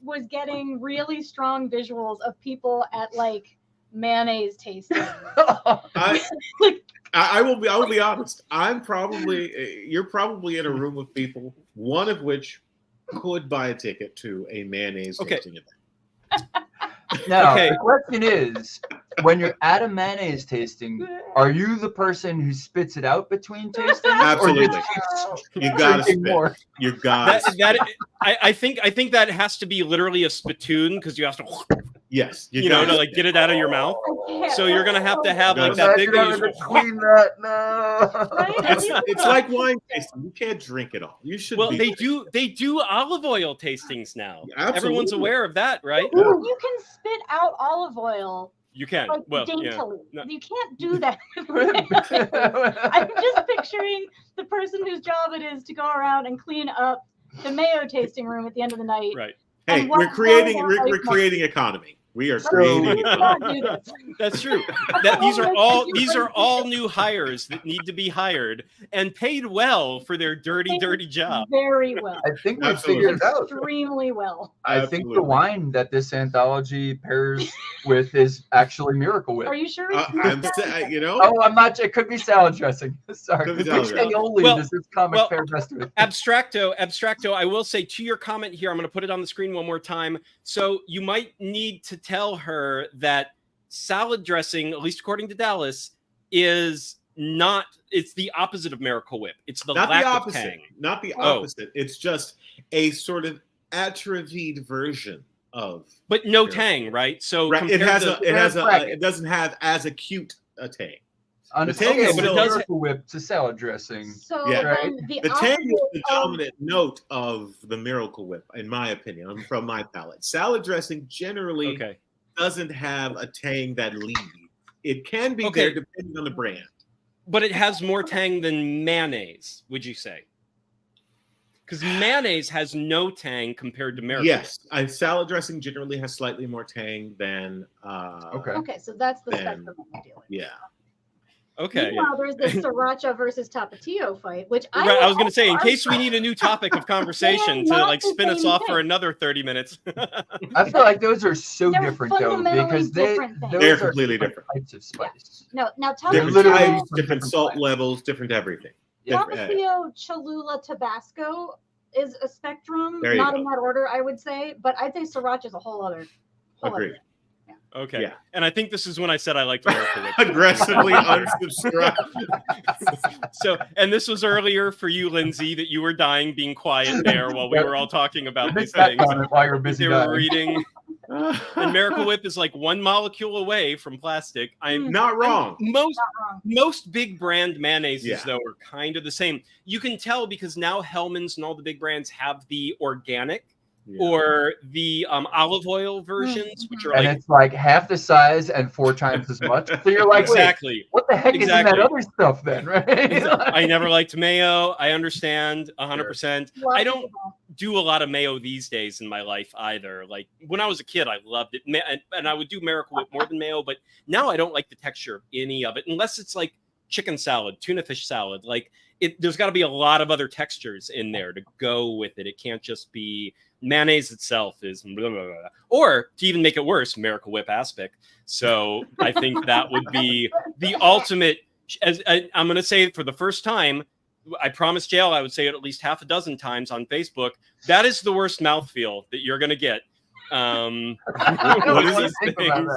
was getting really strong visuals of people at like mayonnaise tasting. I will be honest. You're probably in a room with people, one of which could buy a ticket to a mayonnaise tasting event. Now, the question is, when you're at a mayonnaise tasting, are you the person who spits it out between tastings? Absolutely. You gotta spit. More? You gotta I think that has to be literally a spittoon, because you have to Yes, you know, to like get it out of your mouth. So you're gonna have to have like that big one. Clean that now. It's like wine tasting. You can't drink it all. You should. Well, they do olive oil tastings now. Absolutely. Everyone's aware of that, right? You can spit out olive oil. You can. Like, well, daintily. yeah. No. You can't do that. I'm just picturing the person whose job it is to go around and clean up the mayo tasting room at the end of the night. Right. Hey, we're creating economy. We are creating economy. That's true. These are all new hires that need to be hired and paid well for their dirty job. Very well. I think we figured it out. Extremely well. I think the wine that this anthology pairs with is actually Miracle Whip. Are you sure? You know? Oh, I'm not. It could be salad dressing. Sorry. Could be salad dressing. Does this comic pair best with? Abstracto, I will say to your comment here, I'm going to put it on the screen one more time. So you might need to tell her that salad dressing, at least according to Dallas, is not, it's the opposite of Miracle Whip. It's the lack of tang. Not the opposite. It's just a sort of atrophied version of. But no tang, right? So right. It doesn't have as acute a tang. On the tang is still Miracle Whip to salad dressing. So right? The tang is the dominant note of the Miracle Whip, in my opinion, from my palate. Salad dressing generally doesn't have a tang that leads. It can be there depending on the brand. But it has more tang than mayonnaise, would you say? Because mayonnaise has no tang compared to Miracle Whip. Salad dressing generally has slightly more tang than. Okay, so that's the spectrum I'm dealing with. Yeah. Okay. Meanwhile, there's the Sriracha versus Tapatio fight, which I was going to say, in case we need a new topic of conversation to like spin us off for another 30 minutes. I feel like those are so different though, because they're completely different types of spice. Yeah. No, now different types, different salt levels, different everything. Tapatio, Cholula, Tabasco is a spectrum, not in that order, I would say, but I'd say Sriracha is a whole other. Agreed. Okay. Yeah. And I think this is when I said I liked Miracle Whip. Aggressively unsubscribe. So, and this was earlier for you, Lynsey, that you were dying being quiet there while we were all talking about these things. While you're busy, they were reading. And Miracle Whip is like one molecule away from plastic. I'm not wrong. Most big brand mayonnaises, though, are kind of the same. You can tell because now Hellmann's and all the big brands have the organic. Or the olive oil versions, which are it's like half the size and 4 times as much. So you're like, exactly. What the heck is in that other stuff then, right? I never liked mayo. I understand 100%. I don't do a lot of mayo these days in my life either. Like when I was a kid, I loved it, and I would do Miracle Whip more than mayo. But now I don't like the texture of any of it, unless it's like chicken salad, tuna fish salad, like. There's got to be a lot of other textures in there to go with it. It can't just be mayonnaise itself is blah, blah, blah. Or to even make it worse, Miracle Whip Aspic. So I think that would be the ultimate. As I'm going to say it for the first time, I promised Jayel I would say it at least half a dozen times on Facebook. That is the worst mouthfeel that you're going to get. What is these things?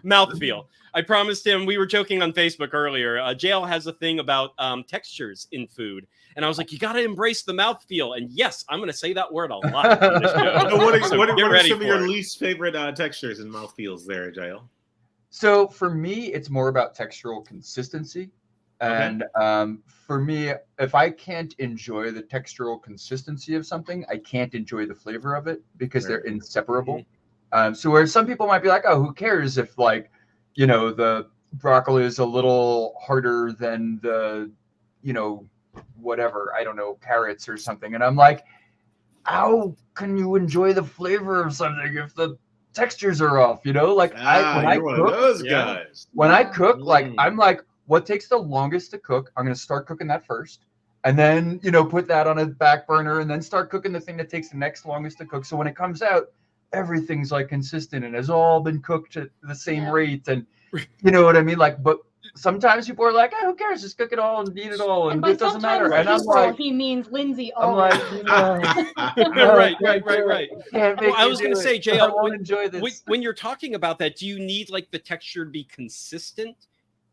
Mouthfeel. I promised him, we were joking on Facebook earlier. Jayel has a thing about textures in food. And I was like, you got to embrace the mouthfeel. And yes, I'm going to say that word a lot on this show. What are some of your least favorite textures and mouthfeels there, Jayel? So for me, it's more about textural consistency. And for me, if I can't enjoy the textural consistency of something, I can't enjoy the flavor of it because they're inseparable. So where some people might be like, oh, who cares if like, you know, the broccoli is a little harder than the, you know, whatever, I don't know, carrots or something. And I'm like, how can you enjoy the flavor of something if the textures are off, you know? Like when I cook, like I'm like, what takes the longest to cook? I'm going to start cooking that first. And then, you know, put that on a back burner and then start cooking the thing that takes the next longest to cook. So when it comes out, everything's like consistent and has all been cooked at the same rate. And you know what I mean? Like, but sometimes people are like, oh, who cares? Just cook it all and eat it all. And it doesn't matter. And I'm like, he means Lynsey. I'm like, right. Well, I was going to say, Jayel, enjoy this. When you're talking about that, do you need like the texture to be consistent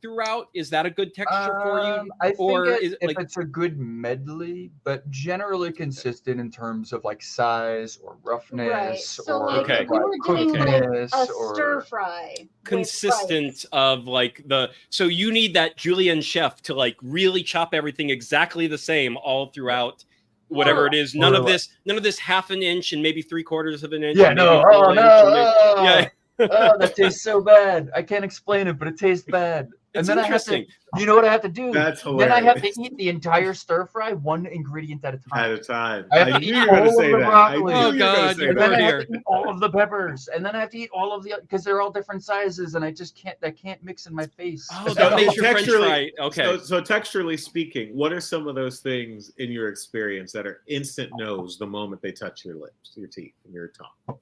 throughout? Is that a good texture for you? I think is if it's a good medley, but generally consistent in terms of like size or roughness Right. So or like if you were doing like cookness a or stir fry, consistent of like so you need that julienne chef to like really chop everything exactly the same all throughout whatever it is. None of this half an inch and maybe 3/4 of an inch. Yeah, no. Oh no. Yeah. Oh, that tastes so bad. I can't explain it, but it tastes bad. It's and then interesting. You know what I have to do? That's hilarious. Then I have to eat the entire stir fry one ingredient at a time. At a time. I have to eat all of the broccoli. Oh God! And then I have to eat all of the peppers, and then I have to eat all of the because they're all different sizes, and I just can't. I can't mix in my face. Oh, that makes your French fry. Okay. So texturally speaking, what are some of those things in your experience that are instant no's the moment they touch your lips, your teeth, and your tongue?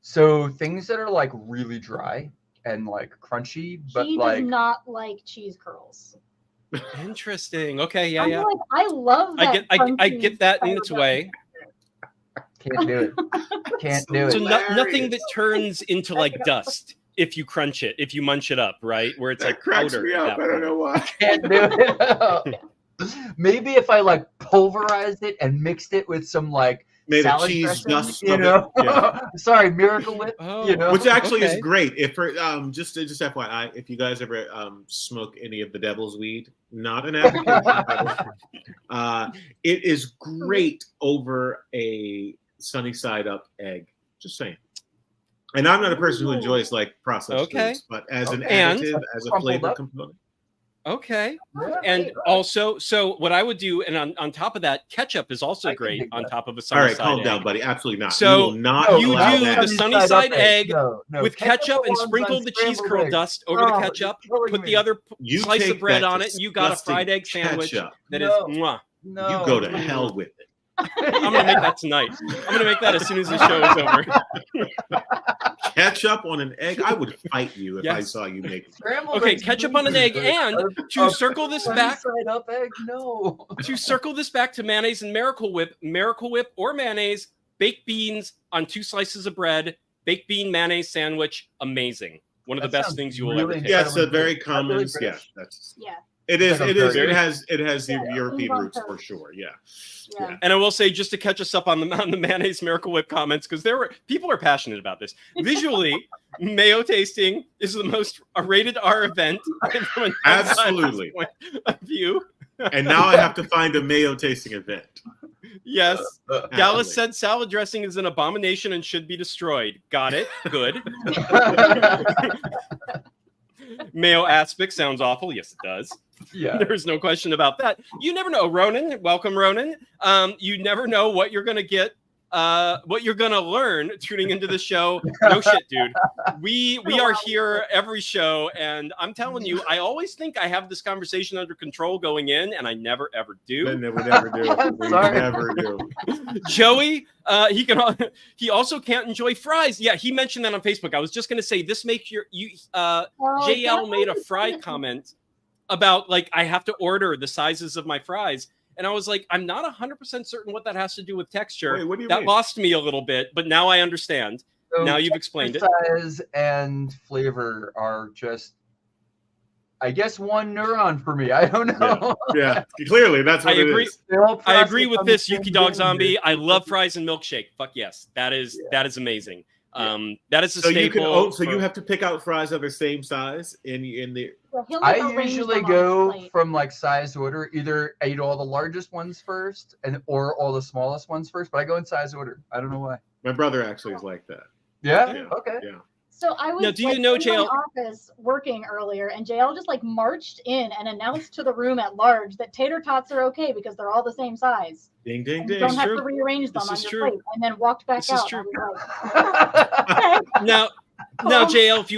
So things that are like really dry and like crunchy, but he does not like cheese curls. Interesting. Okay. Yeah. I'm Yeah. like, I love that. I get that in its way. Can't do it. Can't do it. So nothing that turns into like dust if you crunch it, if you munch it up, right? Where it's that like cracks powder. Me up. I don't know why. Can't do it. Maybe if I like pulverized it and mixed it with some like made a cheese dressing, dust, you know. Sorry, Miracle Whip. You know, which actually is great. If for just FYI, if you guys ever smoke any of the devil's weed, not an advocate, it is great over a sunny side up egg. Just saying. And I'm not a person who enjoys like processed foods, but as an additive, as a flavor component. Okay. And also, so what I would do, and on top of that, ketchup is also great on top of a sunny side egg. All right, calm down, buddy. Absolutely not. So you do the sunny side egg with ketchup and sprinkle the cheese curl dust over the ketchup, put the other slice of bread on it, and you got a fried egg sandwich that is mwah. No. You go to hell with it. I'm going to make that tonight. I'm going to make that as soon as the show is over. Ketchup on an egg? I would fight you if I saw you make it. Okay, ketchup on an egg, and to circle this back, up egg, no. To circle this back to mayonnaise and Miracle Whip or mayonnaise, baked beans on 2 slices of bread, baked bean mayonnaise sandwich, amazing. One of the best things you will ever taste. Yeah, it's a very common. It is. It has the European roots for sure. Yeah. And I will say, just to catch us up on the mayonnaise Miracle Whip comments, because people are passionate about this. Visually, mayo tasting is the most rated R event. Absolutely. Point of view. And now I have to find a mayo tasting event. Yes. Dallas said salad dressing is an abomination and should be destroyed. Got it. Good. Mayo Aspic sounds awful. Yes, it does. Yeah. There's no question about that. You never know, Ronan. Welcome, Ronan. You never know what you're going to get, what you're going to learn tuning into the show. No shit, dude. We are here every show, and I'm telling you, I always think I have this conversation under control going in, and I never, ever do. We never do. We never do. Joey, he also can't enjoy fries. Yeah, he mentioned that on Facebook. I was just going to say, this makes Jayel made a fry comment about like I have to order the sizes of my fries, and I was like, I'm not 100% certain what that has to do with texture. Wait, what do you that mean? Lost me a little bit, but now I understand. So now you've explained it. Size and flavor are just, I guess, one neuron for me. I don't know. Yeah. Clearly that's what it is. I agree with this, Yuki Dog Zombie. I love fries and milkshake. Fuck yes, that is amazing. That is a staple. So you have to pick out fries of the same size in the. I usually go from like size order. Either I eat all the largest ones first, or all the smallest ones first. But I go in size order. I don't know why. My brother actually is like that. Yeah. Okay. Yeah. So I was in my office working earlier, and Jayel just like marched in and announced to the room at large that tater tots are okay because they're all the same size. Ding ding ding! You don't have to rearrange them on your plate, and then walked back out. This is true. Now, Jayel, if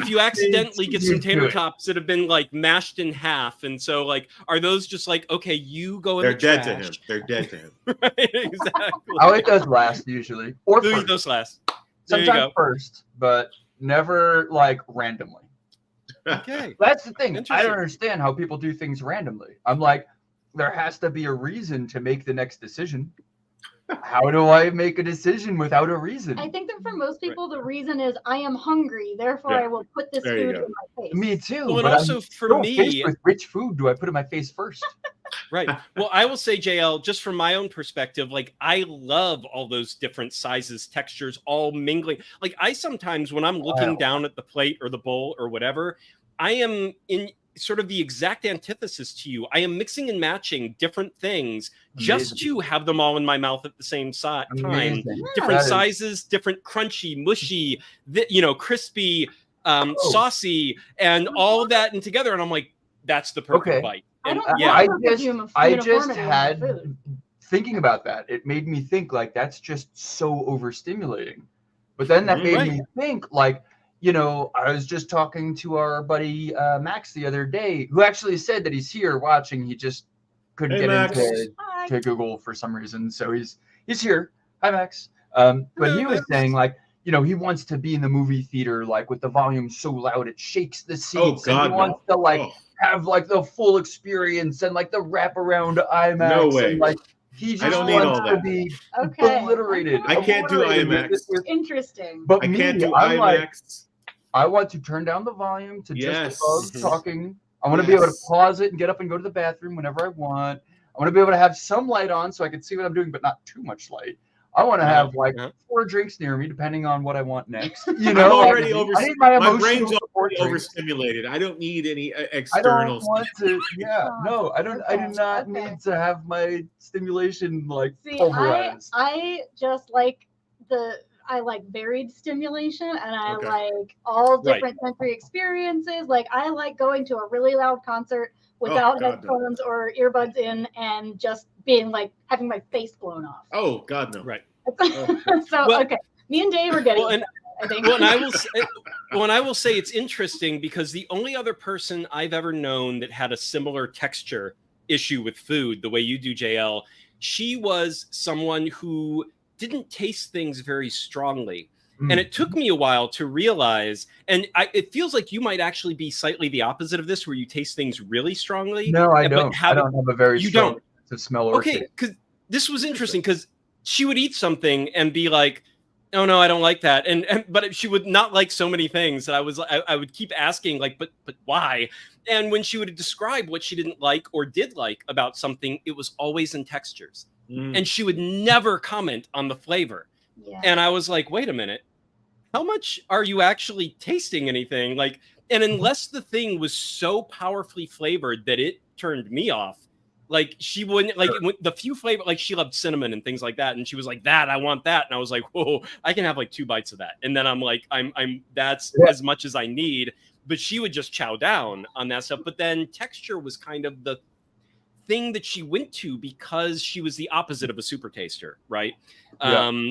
you accidentally get some tater tots that have been like mashed in half, and so like, are those just like, okay, you go in the trash? They're dead to him. They're dead to him. Right, exactly. I'll eat those last usually, or eat those last. Sometimes first, but never like randomly. Okay, that's the thing. I don't understand how people do things randomly. I'm like, there has to be a reason to make the next decision. how do I make a decision without a reason? I think that for most people, the reason is I am hungry, therefore I will put this food in my face. Me too. Well, and but also I'm for so me, faced with which food do I put in my face first? Right. Well, I will say, Jayel, just from my own perspective, like I love all those different sizes, textures, all mingling. Like I sometimes, when I'm looking down at the plate or the bowl or whatever, I am in sort of the exact antithesis to you. I am mixing and matching different things just to have them all in my mouth at the same time. Different sizes, different crunchy, mushy, crispy, saucy, and all that and together. And I'm like, that's the perfect bite. And, I just had thinking about that. It made me think like that's just so overstimulating. But then that made me think like, I was just talking to our buddy Max the other day, who actually said that he's here watching. He just couldn't get into Google for some reason, so he's here. Hi, Max. But he was saying like, he wants to be in the movie theater like with the volume so loud it shakes the seats, and he wants to like have like the full experience and like the wraparound IMAX. No way. And, like he just wants to be obliterated. I can't do IMAX. Interesting. But I can't do I'm IMAX. Like, I want to turn down the volume to just above talking. I want to be able to pause it and get up and go to the bathroom whenever I want. I want to be able to have some light on so I can see what I'm doing, but not too much light. I want to have like 4 drinks near me, depending on what I want next. I'm already my brain's already overstimulated. I don't need any external. I don't want to. Yeah, no, I don't. I do not need to have my stimulation like pulverized. I just like I like varied stimulation, and I like all different sensory experiences. Like I like going to a really loud concert without headphones or earbuds in, and just being like having my face blown off. Oh God, no! Right. Okay, me and Dave are getting. I think. Well, and I will say it's interesting because the only other person I've ever known that had a similar texture issue with food, the way you do, Jayel, she was someone who didn't taste things very strongly. And it took me a while to realize, and it feels like you might actually be slightly the opposite of this, where you taste things really strongly. No, I don't. I don't have a very strong sense of smell or taste. Because this was interesting, because she would eat something and be like, "Oh no, I don't like that," but she would not like so many things that I would keep asking like, "But why?" And when she would describe what she didn't like or did like about something, it was always in textures, and she would never comment on the flavor. Yeah. And I was like, "Wait a minute. How much are you actually tasting anything?" Like, and unless the thing was so powerfully flavored that it turned me off, like she wouldn't like the few flavor, like she loved cinnamon and things like that. And she was like, I want that. And I was like, whoa, I can have like 2 bites of that. And then I'm like, that's as much as I need. But she would just chow down on that stuff. But then texture was kind of the thing that she went to because she was the opposite of a super taster, right?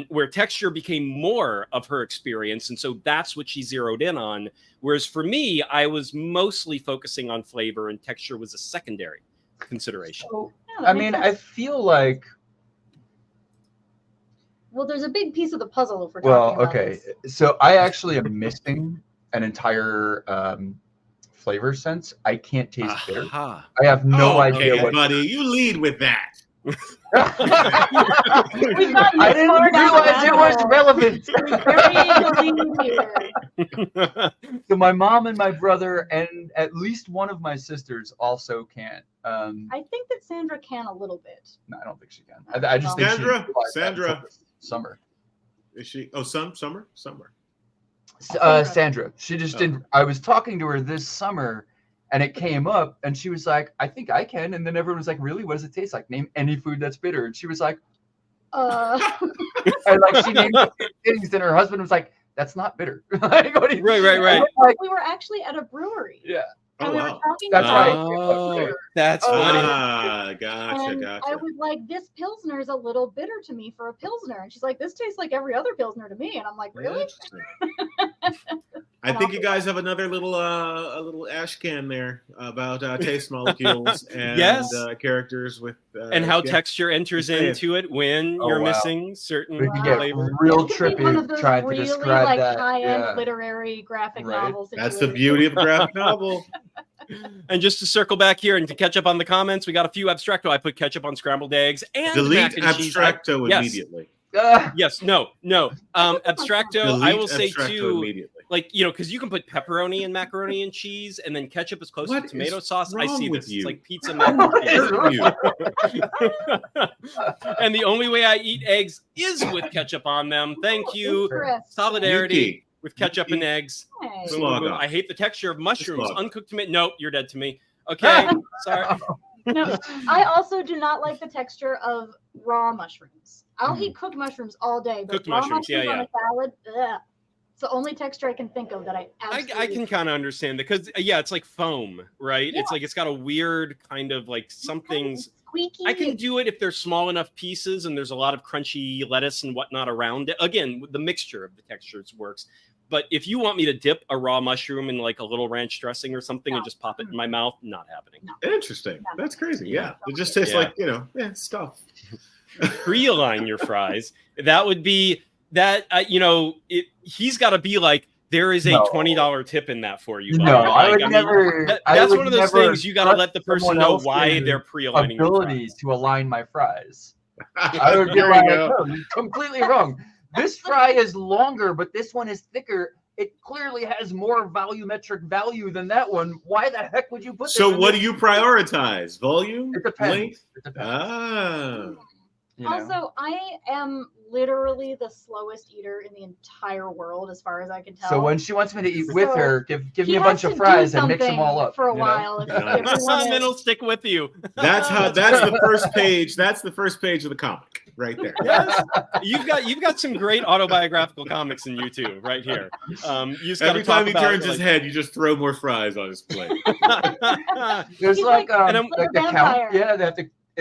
Where texture became more of her experience. And so that's what she zeroed in on. Whereas for me, I was mostly focusing on flavor and texture was a secondary consideration. So, I mean, I feel like... Well, there's a big piece of the puzzle if we're talking about this. So I actually am missing an entire... flavor sense. I can't taste bitter. I have no idea what. Buddy, you lead with that. I didn't realize it was relevant. So my mom and my brother and at least one of my sisters also can't. I think that Sandra can a little bit. No, I don't think she can. I just think Sandra. Summer. Is she? Oh, Summer. Sandra. She just didn't. I was talking to her this summer, and it came up, and she was like, "I think I can." And then everyone was like, "Really? What does it taste like? Name any food that's bitter." And she was like, and like she named things, and her husband was like, "That's not bitter." Right. Like, we were actually at a brewery. Yeah. And we were talking that's about right. That's funny. Gotcha. I was like, this Pilsner is a little bitter to me for a Pilsner. And she's like, this tastes like every other Pilsner to me. And I'm like, really? I think you guys have another little a little ash can there about taste molecules and characters with and how texture enters into it when you're missing certain flavors. Real trippy trying to describe like that. High-end literary graphic novel situation. That's the beauty of a graphic novel. And just to circle back here and to catch up on the comments, we got a few Abstracto. I put ketchup on scrambled eggs and delete mac and cheese. Abstracto immediately. Yes, no. Abstracto, I will say Abstracto too, immediately. like, you know, because you can put pepperoni and macaroni and cheese, and then ketchup is close to tomato sauce. I see this. It's like pizza mac and cheese. And the only way I eat eggs is with ketchup on them. Thank you. Solidarity with ketchup and eggs. I hate the texture of mushrooms. Uncooked tomato. Nope, you're dead to me. Okay, sorry. No, I also do not like the texture of raw mushrooms. I'll eat cooked mushrooms all day, but Cooked raw mushrooms, on a salad, ugh. It's the only texture I can think of that I absolutely I can kind of understand that because it's like foam, right? Yeah. It's like it's got a weird kind of like something's squeaky. I can do it if they're small enough pieces and there's a lot of crunchy lettuce and whatnot around it. Again, the mixture of the textures works. But if you want me to dip a raw mushroom in like a little ranch dressing or something and just pop it in my mouth, not happening. No. Interesting. That's crazy. Yeah. It just tastes like, stuff. Pre-align your fries. That would be that, he's got to be like, there is a $20 tip in that for you. No, I would mean, never. That's one of those things you got to let the person know why they're pre-aligning your abilities to align my fries. I would be like, no, you're completely wrong. This fry is longer, but this one is thicker. It clearly has more volumetric value than that one. Why the heck would you put this? So what do you prioritize? Volume? It depends. Length? It depends. Also, I am literally the slowest eater in the entire world, as far as I can tell. So when she wants me to eat with her, give me a bunch of fries and mix them all up for a while. And then it'll stick with you. That's the first page. That's the first page of the comic right there. Yes. You've got some great autobiographical comics in you too, right here. Every time he turns his head, you just throw more fries on his plate. There's like the count. Yeah, they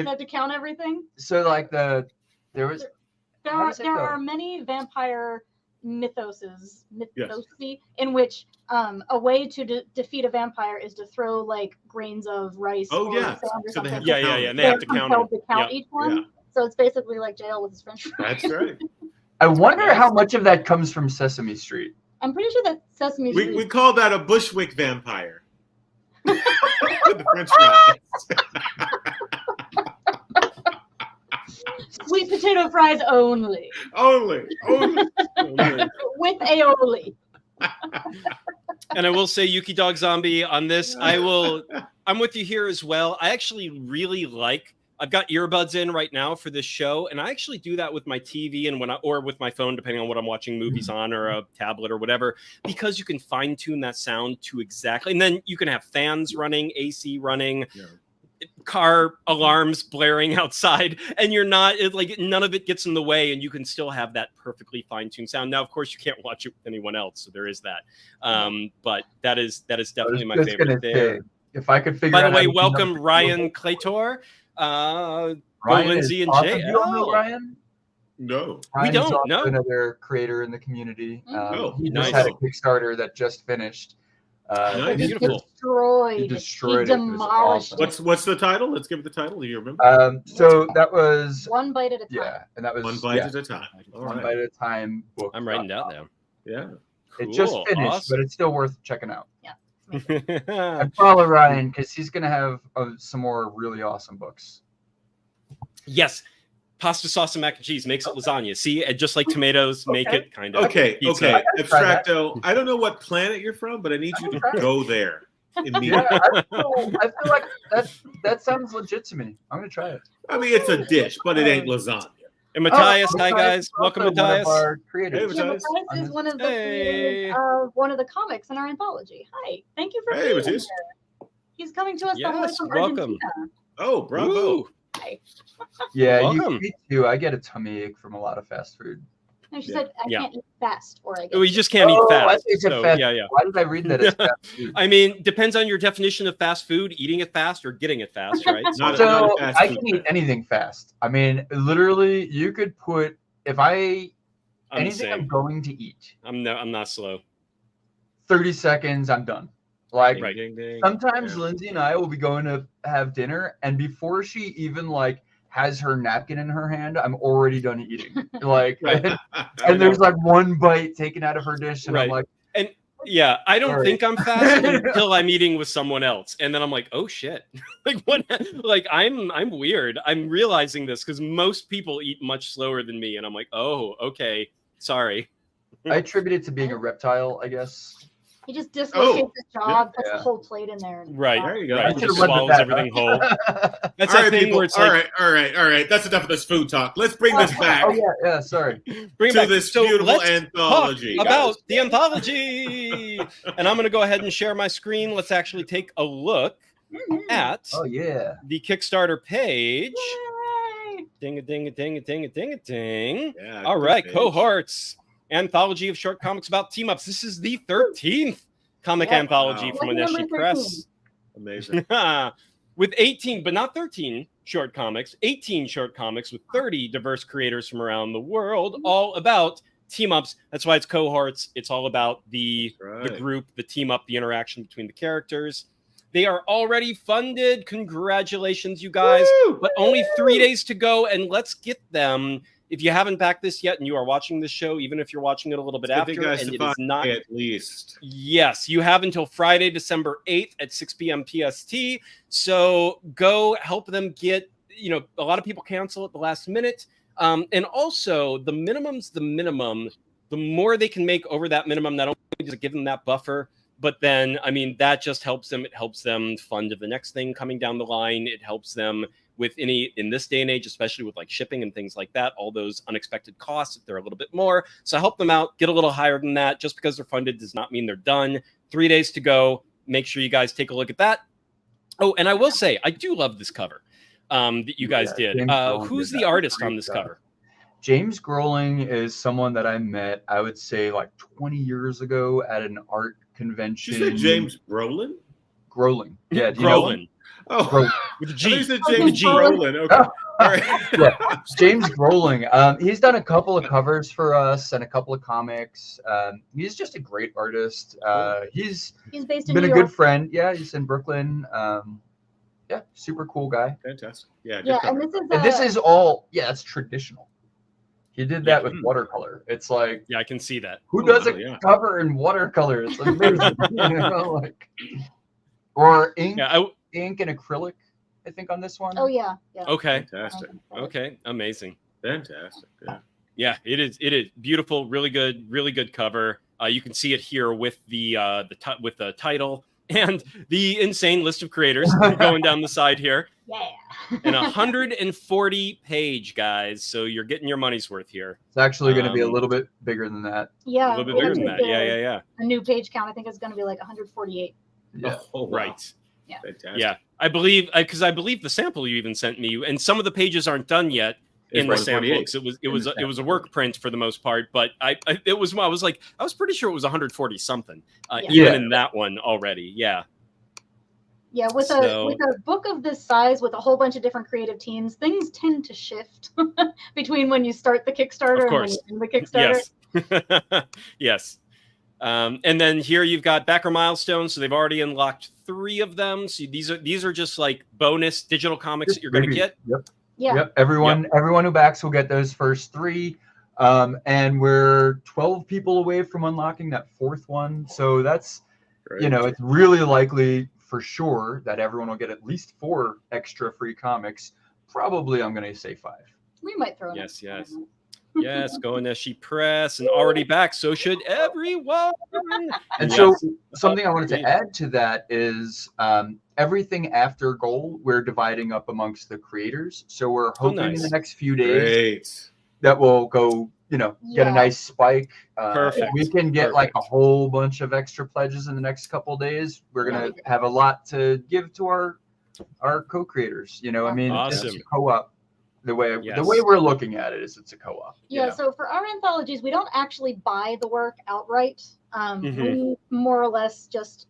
have to count everything. So like there are many vampire mythoses in which a way to defeat a vampire is to throw like grains of rice or sand or something. And they have to count each one. Yeah. So it's basically like Jayel with his French fries. That's right. I wonder how much of that comes from Sesame Street. I'm pretty sure that Sesame Street. We call that a Bushwick vampire. The French fries. Sweet potato fries only. Only. With aioli. And I will say, Yuki Dog Zombie, on this, I'm with you here as well. I actually really I've got earbuds in right now for this show, and I actually do that with my TV and or with my phone, depending on what I'm watching movies on or a tablet or whatever, because you can fine tune that sound to exactly, and then you can have fans running, AC running, car alarms blaring outside, and you're not none of it gets in the way, and you can still have that perfectly fine-tuned sound. Now, of course, you can't watch it with anyone else, so there is that. But that is definitely my favorite there. If I could figure By out. the way, welcome Ryan Claytor, Lynsey and Jayel. You don't know Ryan? No, we don't know. Another creator in the community. He just nice. had a Kickstarter that just finished. Beautiful. He destroyed it. Demolished. Awesome. What's the title? Let's give it the title. Do you remember? So that was One Bite at a Time. Yeah, and that was One Bite at a Time. All One right. Bite at a Time book. I'm writing that down. Yeah. It just Cool. finished, Awesome. but it's still worth checking out. Yeah. And follow Ryan because he's gonna have some more really awesome books. Yes. Pasta sauce and mac and cheese makes it lasagna. See, and just like tomatoes make it kind of. Okay. pizza. Abstracto. I don't know what planet you're from, but I need you to go there immediately. Yeah, I feel like that sounds legit to me. I'm gonna try it. I mean, it's a dish, but it ain't lasagna. And Matthias, hi Matthias guys, is welcome also Matthias. One of our creators. Hey, Matthias is one of the creators of one of the comics in our anthology. Hi, thank you for being Matthias. here. He's coming to us all the way Yes, from welcome. Argentina. Oh, bravo. Ooh. Hi. Yeah, Welcome. me too. I get a tummy ache from a lot of fast food. No, she said I can't eat fast, or I get We just can't eat I fast. think it's So, fast. yeah. Why did I read that as fast food? I mean, depends on your definition of fast food, eating it fast or getting it fast, right? Not So a fast I food can eat fan. anything fast. I mean, literally, you could put I'm the anything I'm same. going to eat. I'm not slow. 30 seconds, I'm done. Like Right. sometimes Yeah. Lynsey and I will be going to have dinner, and before she even has her napkin in her hand, I'm already done eating. Right. And there's one bite taken out of her dish, and I'm Right. like, Yeah, I don't Sorry. think I'm fast until I'm eating with someone else, and then I'm like, oh shit, like what? Like I'm weird. I'm realizing this because most people eat much slower than me, and I'm like, oh, okay, sorry. I attribute it to being a reptile, I guess. He just dislocates his jaw, puts yeah. the whole plate in there. Right, there you go. right. I Just should've went with swallows that, everything whole. That's All that right, thing people. where it's all like, right. That's enough of this food talk. Let's bring this back Oh yeah, sorry. bring it to back. this So beautiful let's anthology. talk about the anthology. And I'm going to go ahead and share my screen. Let's actually take a look at Oh yeah. the Kickstarter page. Yay! Ding a ding a ding a ding a ding a ding. Yeah, All good right, page. Cohorts Anthology of short comics about team ups. This is the 13th comic Yep. anthology Wow. from Lucky Oneshi number Press. Amazing. With 18, but not 13 short comics, 18 short comics with 30 diverse creators from around the world, all about team ups. That's why it's Cohorts. It's all about the group, the team up, the interaction between the characters. They are already funded. Congratulations, you guys. Woo! But only 3 days to go, and let's get them. If you haven't backed this yet and you are watching this show, even if you're watching it a little bit after, and it is not at least. Yes, you have until Friday, December 8th at 6 p.m. PST. So go help them get, a lot of people cancel at the last minute. And also, the minimum's the minimum. The more they can make over that minimum, not only does it give them that buffer, but then, that just helps them. It helps them fund the next thing coming down the line. It helps them with in this day and age, especially with like shipping and things like that, all those unexpected costs, if they're a little bit more. So help them out, get a little higher than that. Just because they're funded does not mean they're done. 3 days to go. Make sure you guys take a look at that. Oh, and I will say, I do love this cover that you guys did. Who's the artist on this cover? James Groening is someone that I met, I would say, like 20 years ago at an art convention. Did you say James Brolin? Groening. Yeah, do you Groeling. know? Oh, With a I G. thought you said James G. Brolin. Okay. Oh. All right. Yeah, James Groening. He's done a couple of covers for us and a couple of comics. He's just a great artist. He's based in been New a York. good friend. Yeah, he's in Brooklyn. Yeah, super cool guy. Fantastic. Yeah. Yeah, good and cover. this is It's all, it's traditional. He did that with Mhm. watercolor. It's like, Yeah, I can see that. who Oh, does wow, a yeah. cover in watercolor? It's amazing. Or ink, Yeah. ink and acrylic, I think, on this one. Oh yeah. Okay. Fantastic. Okay. Amazing. Fantastic. Yeah. Yeah, it is. It is beautiful. Really good cover. You can see it here with the title and the insane list of creators going down the side here. Yeah. And 140 page, guys. So you're getting your money's worth here. It's actually going to be a little bit bigger than that. Yeah. A little bit bigger than that. Yeah. A new page count, I think, is going to be like 148. Yeah. Oh, wow. Right. Yeah. Fantastic. Yeah. I believe because I believe the sample you even sent me, and some of the pages aren't done yet in the sample. It was a work print for the most part, but I was pretty sure it was 140 something, even in that one already. Yeah. Yeah, with a book of this size with a whole bunch of different creative teams, things tend to shift between when you start the Kickstarter and when you end the Kickstarter. Yes. Yes. And then here you've got backer milestones. So they've already unlocked 3 of them. So these are just like bonus digital comics that you're going to get. Yep. Yeah. Yep. Everyone who backs will get those first 3. And we're 12 people away from unlocking that 4th one. So that's, Great. it's really likely for sure that everyone will get at least 4 extra free comics. Probably, I'm going to say 5. We might throw it. Yes. Yes, go Oneshi Press and already back. So should everyone. And so something I wanted to add to that is everything after goal, we're dividing up amongst the creators. So we're hoping in the next few days that we'll go, get a nice spike. Perfect. If we can get like a whole bunch of extra pledges in the next couple of days, we're going to have a lot to give to our co-creators. Awesome. It's a co-op. The way we're looking at it is it's a co-op. Yeah, so for our anthologies, we don't actually buy the work outright. We more or less just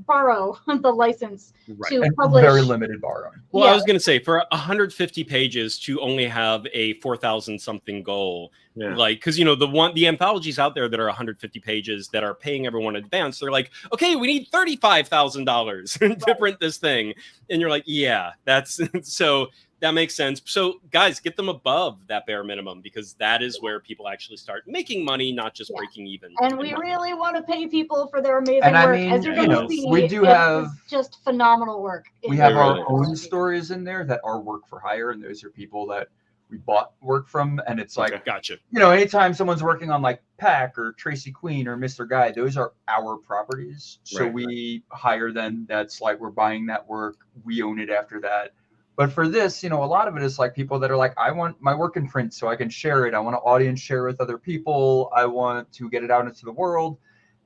borrow the license to publish. Very limited borrowing. Well, I was going to say for 150 pages to only have a 4,000 something goal, because the anthologies out there that are 150 pages that are paying everyone in advance, they're like, okay, we need $35,000 to print this thing, and you're like, yeah, that's so. That makes sense. So, guys, get them above that bare minimum, because that is where people actually start making money, not just breaking even. And we really want to pay people for their amazing And work. I mean, As you're going to see, we do it have is just phenomenal work. We have our own stories in there that are work for hire, and those are people that we bought work from. And it's like, gotcha. You know, anytime someone's working on like Pack or Tracy Queen or Mr. Guy, those are our properties. So we hire them. That's like we're buying that work. We own it after that. But for this, you know, a lot of it is like people that are like, I want my work in print so I can share it. I want to audience share with other people. I want to get it out into the world,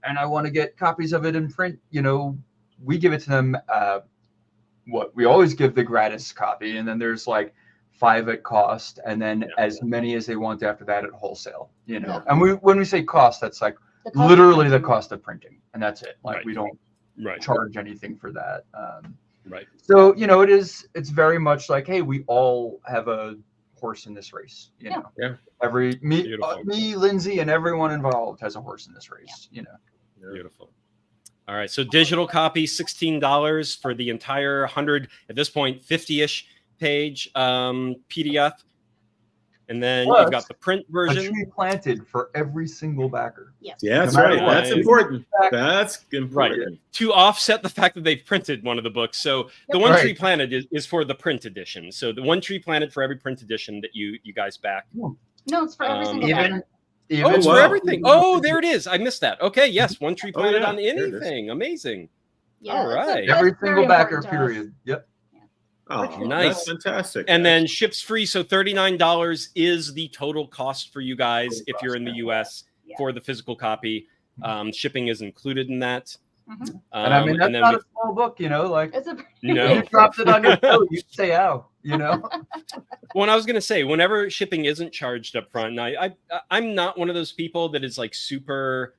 and I want to get copies of it in print. You know, we give it to them. We always give the gratis copy, and then there's like 5 at cost, and then as many as they want after that at wholesale. You know, and when we say cost, that's like literally the cost of printing, and that's it. Like we don't charge anything for that. Right. So, you know, it's very much like, hey, we all have a horse in this race. You know, me, Lynsey, and everyone involved has a horse in this race. You know, beautiful. All right. So digital copy, $16 for the entire 100 at this point, 50-ish page PDF. And then you've got the print version. A tree planted for every single backer. Yes. Yeah, that's right. That's important. That's important. Right. To offset the fact that they've printed one of the books. So the one tree planted is for the print edition. So the one tree planted for every print edition that you guys back. No, it's for every single backer. It's for everything. Oh, there it is. I missed that. Okay, yes. One tree planted on anything. Amazing. Yeah, all right. Every single backer, period. Yep. Oh, nice. That's fantastic. And then ships free. So $39 is the total cost for you guys if you're in the US for the physical copy. Shipping is included in that. And I mean, that's not a small book, you know, like no. You dropped it on your toe, you'd say, ow, you know? Well, I was going to say, whenever shipping isn't charged up front, and I'm not one of those people that is like super...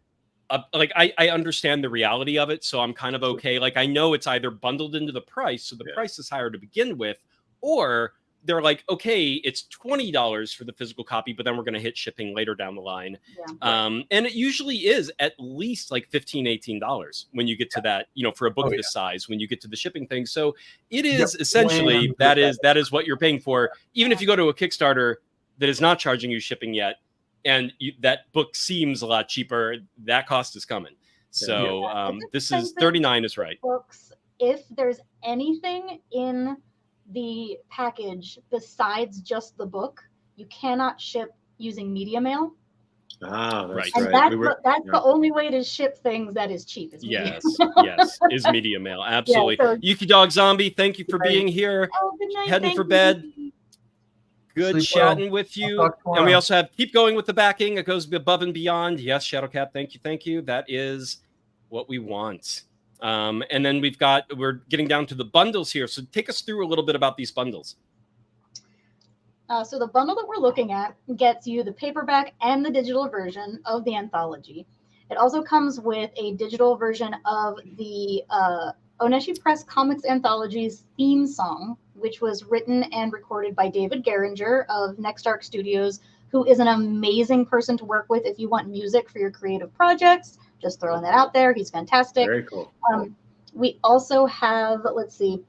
like I understand the reality of it, so I'm kind of okay. Like I know it's either bundled into the price, so the price is higher to begin with, or they're like, okay, it's $20 for the physical copy, but then we're going to hit shipping later down the line. And it usually is at least like $15, $18 when you get to that, you know, for a book this size, when you get to the shipping thing. So it is essentially that is what you're paying for, even if you go to a Kickstarter that is not charging you shipping yet. And that book seems a lot cheaper. That cost is coming. So this is $39 is right. Books, if there's anything in the package besides just the book, you cannot ship using media mail. Ah, that's and right. That's the only way to ship things that is cheap. Is yes, is media mail. Absolutely. So, Yuki Dog Zombie, thank you for being here. Oh, good night. Heading for bed. Good chatting with you. And we also have keep going with the backing. It goes above and beyond. Yes, Shadowcat, thank you. That is what we want. And then we're getting down to the bundles here. So take us through a little bit about these bundles. So the bundle that we're looking at gets you the paperback and the digital version of the anthology. It also comes with a digital version of the oh-nesh-ee Press Comics Anthology's theme song, which was written and recorded by David Geringer of Next Arc Studios, who is an amazing person to work with if you want music for your creative projects. Just throwing that out there. He's fantastic. Very cool. We also have, let's see,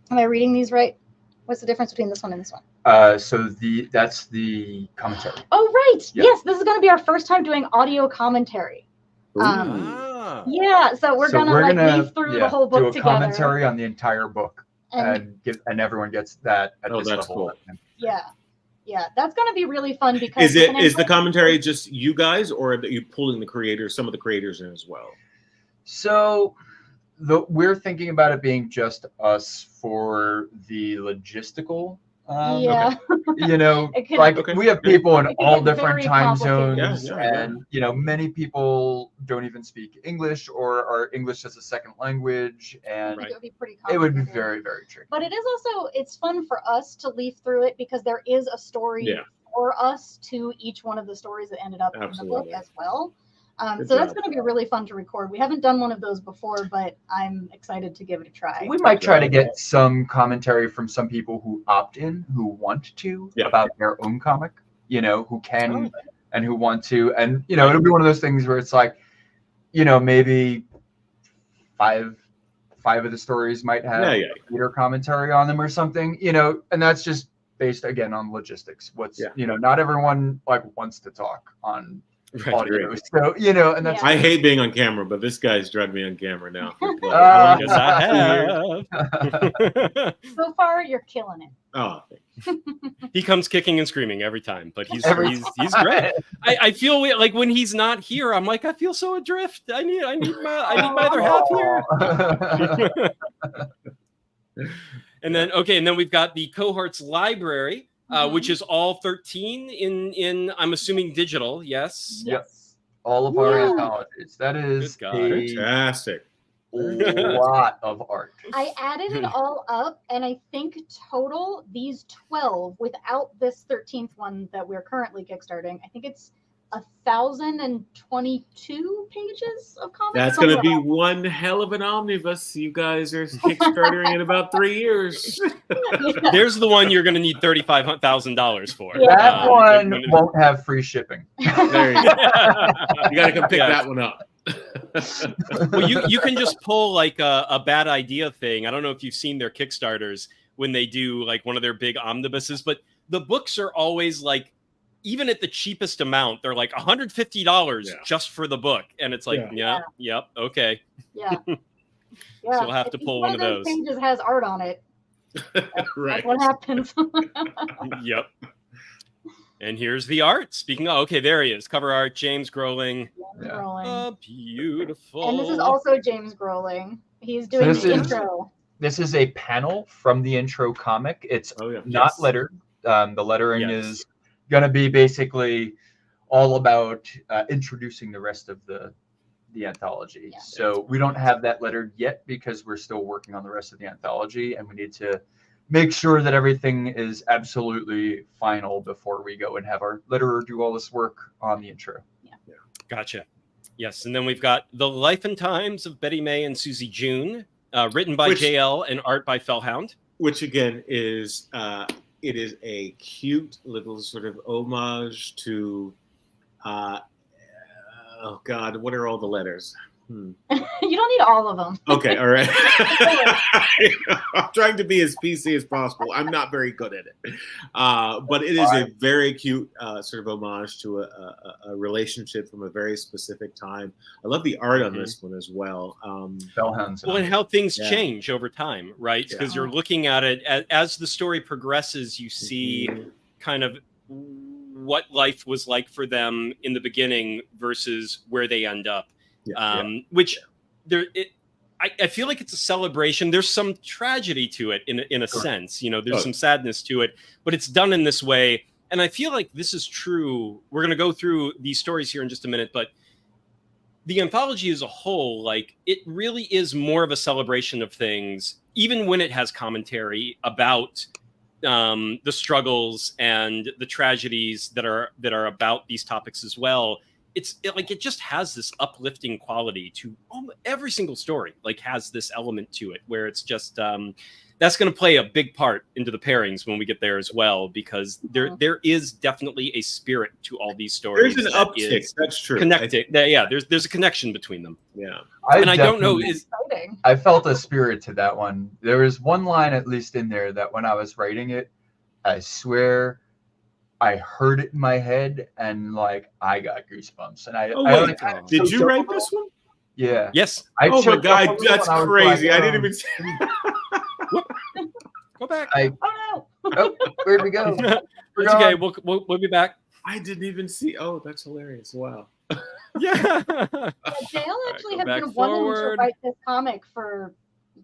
am I reading these right? What's the difference between this one and this one? So that's the commentary. Oh, right. Yep. Yes, this is going to be our first time doing audio commentary. Yeah, so we're gonna leaf through the whole book do a together. Commentary on the entire book. And everyone gets that at this that's level. Cool. Yeah, that's going to be really fun because is the commentary just you guys, or are you pulling some of the creators in as well? So we're thinking about it being just us for the logistical. You know, we have people in all different time zones, and you know, many people don't even speak English or are English as a second language, and it would be pretty it would be very, very tricky. But it's fun for us to leaf through it because there is a story for us to each one of the stories that ended up in the book as well. So that's going to be really fun to record. We haven't done one of those before, but I'm excited to give it a try. We might try to get some commentary from some people who opt in, who want to, about their own comic, you know, who can and who want to. And, you know, it'll be one of those things where it's like, you know, maybe 5 5 of the stories might have theater commentary on them or something, you know, and that's just based again on logistics. What's you know, not everyone like wants to talk on audio, so you know, and that's I hate being on camera, but this guy's drugged me on camera now. Yes, I have. So far, you're killing it. Oh, he comes kicking and screaming every time, but he's great. I feel like when he's not here, I'm like, I feel so adrift. I need my other half here. And then we've got the Cohorts library, which is all 13 in I'm assuming digital. Yes. Yes. All of our anthologies. That is fantastic. Lot of art. I added it all up, and I think total these 12 without this 13th one that we're currently kickstarting. I think it's 1,022 pages of comics. That's going to be one hell of an omnibus. You guys are kickstartering in about 3 years. There's the one you're going to need $35,000 for. That one won't have free shipping. There you go. You got to come pick that one up. Well, you can just pull like a bad idea thing. I don't know if you've seen their Kickstarters when they do like one of their big omnibuses, but the books are always like, even at the cheapest amount, they're like $150 just for the book, and it's like, okay, yeah. So we'll have to pull one of those. Pages has art on it. That's what happens. Yep. And here's the art. Speaking of, there he is. Cover art, James Groening. Beautiful. And this is also James Groening. He's doing the intro. This is a panel from the intro comic. It's not lettered. The lettering is going to be basically all about introducing the rest of the anthology. So we don't have that lettered yet because we're still working on the rest of the anthology, and we need to make sure that everything is absolutely final before we go and have our letterer do all this work on the intro. Gotcha. Yes, and then we've got The Life and Times of Bettie May and Suzie Joon, written by Jayel and art by Hound. Which again is it is a cute little sort of homage to oh God, what are all the letters? You don't need all of them. Okay, all right. I'm trying to be as PC as possible. I'm not very good at it. But it is a very cute sort of homage to a relationship from a very specific time. I love the art on this one as well. Well, and how things change over time, right? Because you're looking at it as the story progresses, you see kind of what life was like for them in the beginning versus where they end up. Which I feel like it's a celebration. There's some tragedy to it in a sense, you know, there's some sadness to it, but it's done in this way. And I feel like this is true. We're going to go through these stories here in just a minute, but the anthology as a whole, like it really is more of a celebration of things, even when it has commentary about the struggles and the tragedies that are about these topics as well. It just has this uplifting quality to every single story, like has this element to it where it's just that's going to play a big part into the pairings when we get there as well, because there is definitely a spirit to all these stories. There's an uptick. That's true. Connected. There's a connection between them. Yeah. I don't know. I felt a spirit to that one. There was one line at least in there that when I was writing it, I swear I heard it in my head and like I got goosebumps. And did you write this one? Yeah. Yes. Oh my God, that's crazy! I didn't even see. Go back. Oh where'd we go? It's okay. We'll be back. I didn't even see. Oh, that's hilarious! Wow. Jayel actually has been wanting to write this comic for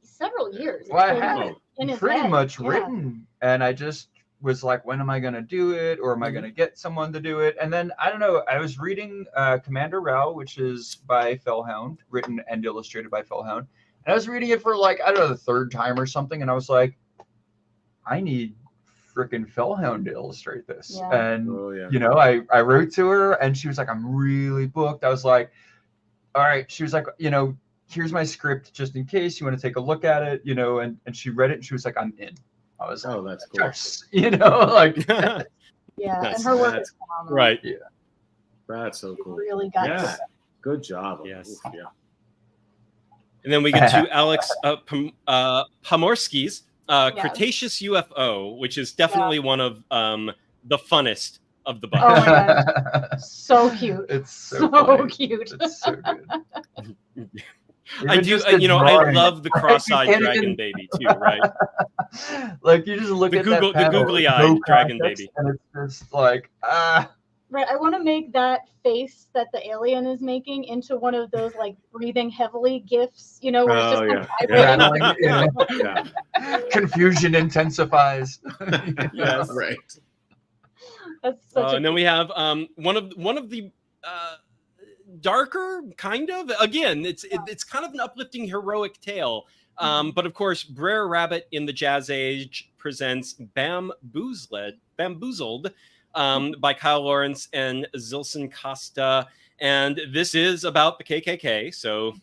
several years. Well, I had it pretty much written, and I just was like, when am I going to do it? Or am I going to get someone to do it? And then, I don't know, I was reading Commander Rao, which is by Hound, written and illustrated by Hound. And I was reading it for like, I don't know, the third time or something. And I was like, I need freaking Hound to illustrate this. Yeah. And, you know, I wrote to her and she was like, I'm really booked. I was like, all right. She was like, you know, here's my script just in case you want to take a look at it, you know, and she read it and she was like, I'm in. I was like, that's cool. Yes. You know, like and her work is phenomenal. Right. Yeah. That's so cool. Really got good job. Yes. And then we get to Alex Pomorski's Cretaceous UFO, which is definitely one of the funnest of the bunch. Oh my god, so cute! It's so cute. It's so good. I do, I love the cross-eyed dragon baby too, right? Like you just look at the that googly-eyed dragon baby, and it's just like Right, I want to make that face that the alien is making into one of those like breathing heavily gifs, where it's just vibrating. Confusion intensifies. Yes, right. That's such and then we have one of the darker kind of, again, it's kind of an uplifting heroic tale, but of course Br'er Rabbit in the Jazz Age presents Bamboozled by Kyle Lawrence and Zilson Costa, and this is about the KKK, so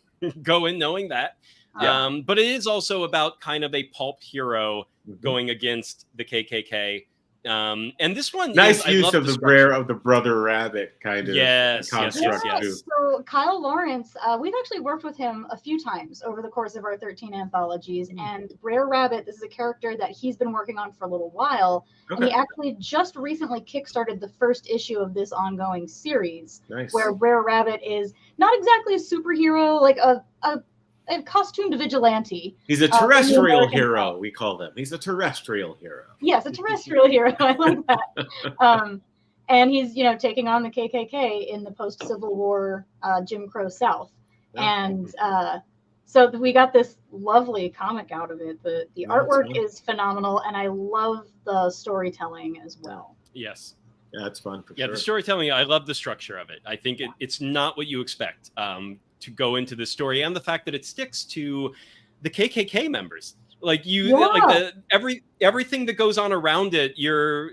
go in knowing that. But it is also about kind of a pulp hero going against the KKK. And this one, nice use of the Br'er of the brother rabbit kind of construct. Yes. So Kyle Lawrence, we've actually worked with him a few times over the course of our 13 anthologies, and Br'er Rabbit, this is a character that he's been working on for a little while, and he actually just recently kickstarted the first issue of this ongoing series, where Br'er Rabbit is not exactly a superhero, like a costumed vigilante. He's a terrestrial hero, we call them. He's a terrestrial hero. Yes, a terrestrial hero. I like that. And he's, taking on the KKK in the post-Civil War Jim Crow South. And so we got this lovely comic out of it. The artwork is phenomenal, and I love the storytelling as well. Yes. Yeah, that's fun for sure. The storytelling, I love the structure of it. I think it's not what you expect to go into the story, and the fact that it sticks to the KKK members. Like everything that goes on around it, you're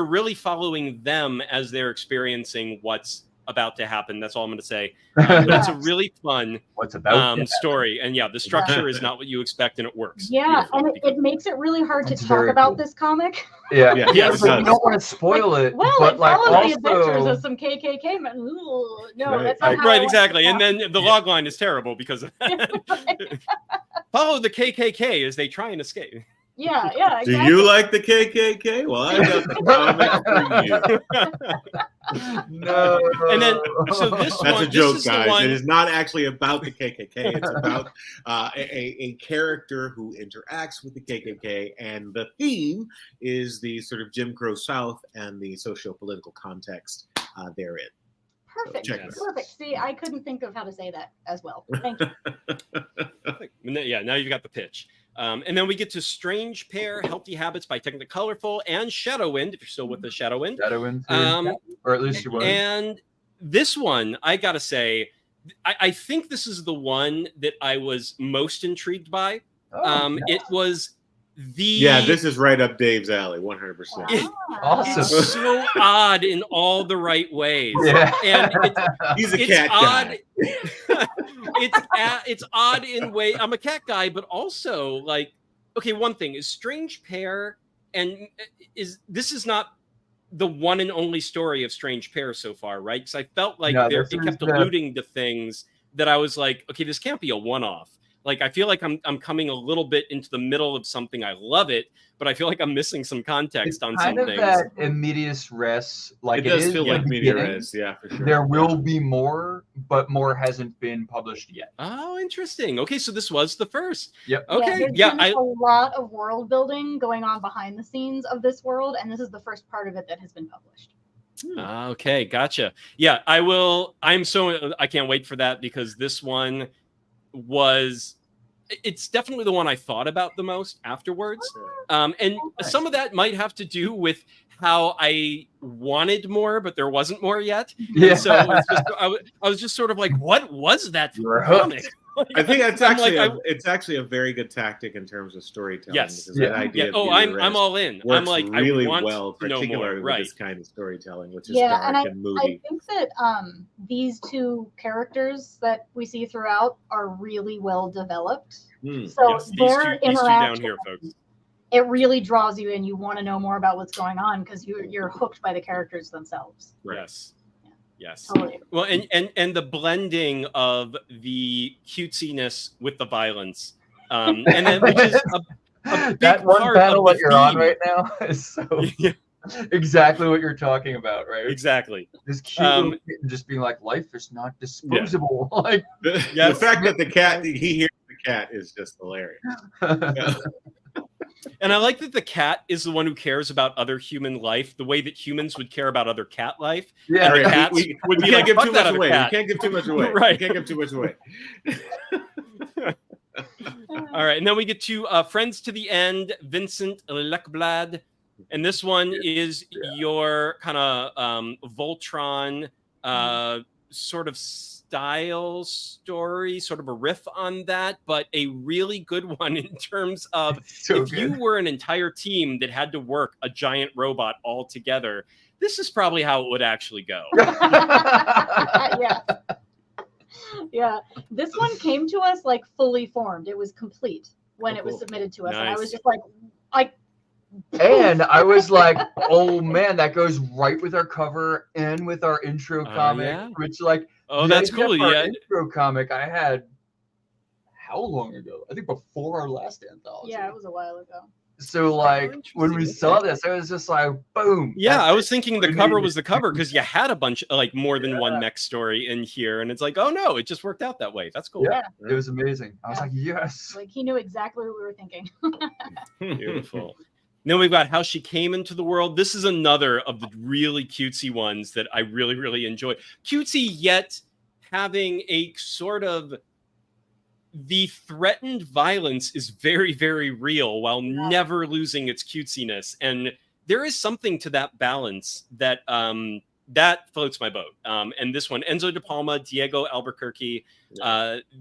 really following them as they're experiencing what's about to happen. That's all I'm going to say. But it's a really fun story, and the structure is not what you expect, and it works. Yeah, and it makes it really hard to talk about this comic. Yeah, yes, you don't want to spoil it. Well, but it follows the adventures of some KKK men. Ooh, no, that's not right, exactly. And then the log line is terrible because of that. Follow the KKK as they try and escape. Yeah, exactly. Do you like the KKK? Well, I got the comic for you. No. And then, so that's a joke, guys. It is not actually about the KKK. It's about a character who interacts with the KKK, and the theme is the sort of Jim Crow South and the socio-political context therein. Perfect. So perfect. See, I couldn't think of how to say that as well. Thank you. Yeah, now you've got the pitch. And then we get to Strange Pair, Healthy Habits by Technicolourful, and Shadowind, if you're still with the Shadowind. Shadowind, or at least you were. And this one, I gotta say, I think this is the one that I was most intrigued by. It was this is right up Dave's alley, 100%. Awesome. It's so odd in all the right ways. Yeah. And he's a cat guy. It's odd in way. I'm a cat guy, but also like, okay, one thing is Strange Pair, and this is not the one and only story of Strange Pair so far, right? Because I felt like it kept alluding to things that I was like, okay, this can't be a one-off. Like, I feel like I'm coming a little bit into the middle of something. I love it, but I feel like I'm missing some context on some things. Kind of that in medias res, like it does feel like medias res, yeah, for sure. There will be more, but more hasn't been published yet. Oh, interesting. Okay, so this was the first. Yep. Okay. There's been a lot of world building going on behind the scenes of this world, and this is the first part of it that has been published. Okay, gotcha. Yeah, I can't wait for that, because this one it's definitely the one I thought about the most afterwards. And some of that might have to do with how I wanted more, but there wasn't more yet. Yeah. And so I was just sort of like, what was that comic? I think it's actually a very good tactic in terms of storytelling. Yes. That idea I'm all in. I'm like, really I want well, to know more. particularly with this kind of storytelling, which is dark and moody. I think that these two characters that we see throughout are really well developed. So their interaction, these two down here, folks, it really draws you in. You want to know more about what's going on because you're hooked by the characters themselves. Yes. Yes. Totally. Well, and the blending of the cutesiness with the violence, and then which is a big that one part panel of that the you're on theme. right now is so Yeah. exactly what you're talking about, right? Exactly. This cute little kitten just being like, life is not disposable. Like, The fact that the cat, he hears the cat is just hilarious. And I like that the cat is the one who cares about other human life, the way that humans would care about other cat life. Yeah, and the Right. cats would be can't like, give "Fuck too that much other away. cat." We can't give too much away. Right. We can't give too much away. All right, and then we get to Friends to the End, Vincent, Lekblad. And this one is your kind of Voltron sort of style story, sort of a riff on that, but a really good one in terms of if you were an entire team that had to work a giant robot all together, this is probably how it would actually go. Yeah. Yeah. This one came to us like fully formed. It was complete when it was submitted to us. Nice. And I was just like, and I was like, oh man, that goes right with our cover and with our intro comic, yeah? which like, Oh, that's cool. Yeah. Intro comic I had how long ago? I think before our last anthology. yeah, it was a while ago. So like when we saw this, I was just like, boom. Yeah, I was thinking the cover was the cover because you had a bunch like more than one mech story in here, and it's like, oh no, it just worked out that way. That's cool. Yeah, it was amazing. I was like, yes. Like he knew exactly what we were thinking. Beautiful. Then we've got How She Came Into the World. This is another of the really cutesy ones that I really, really enjoy. Cutesy, yet having a sort of the threatened violence is very, very real while never losing its cutesiness. And there is something to that balance that that floats my boat. And this one, Enzo de Palma, Diego Albuquerque,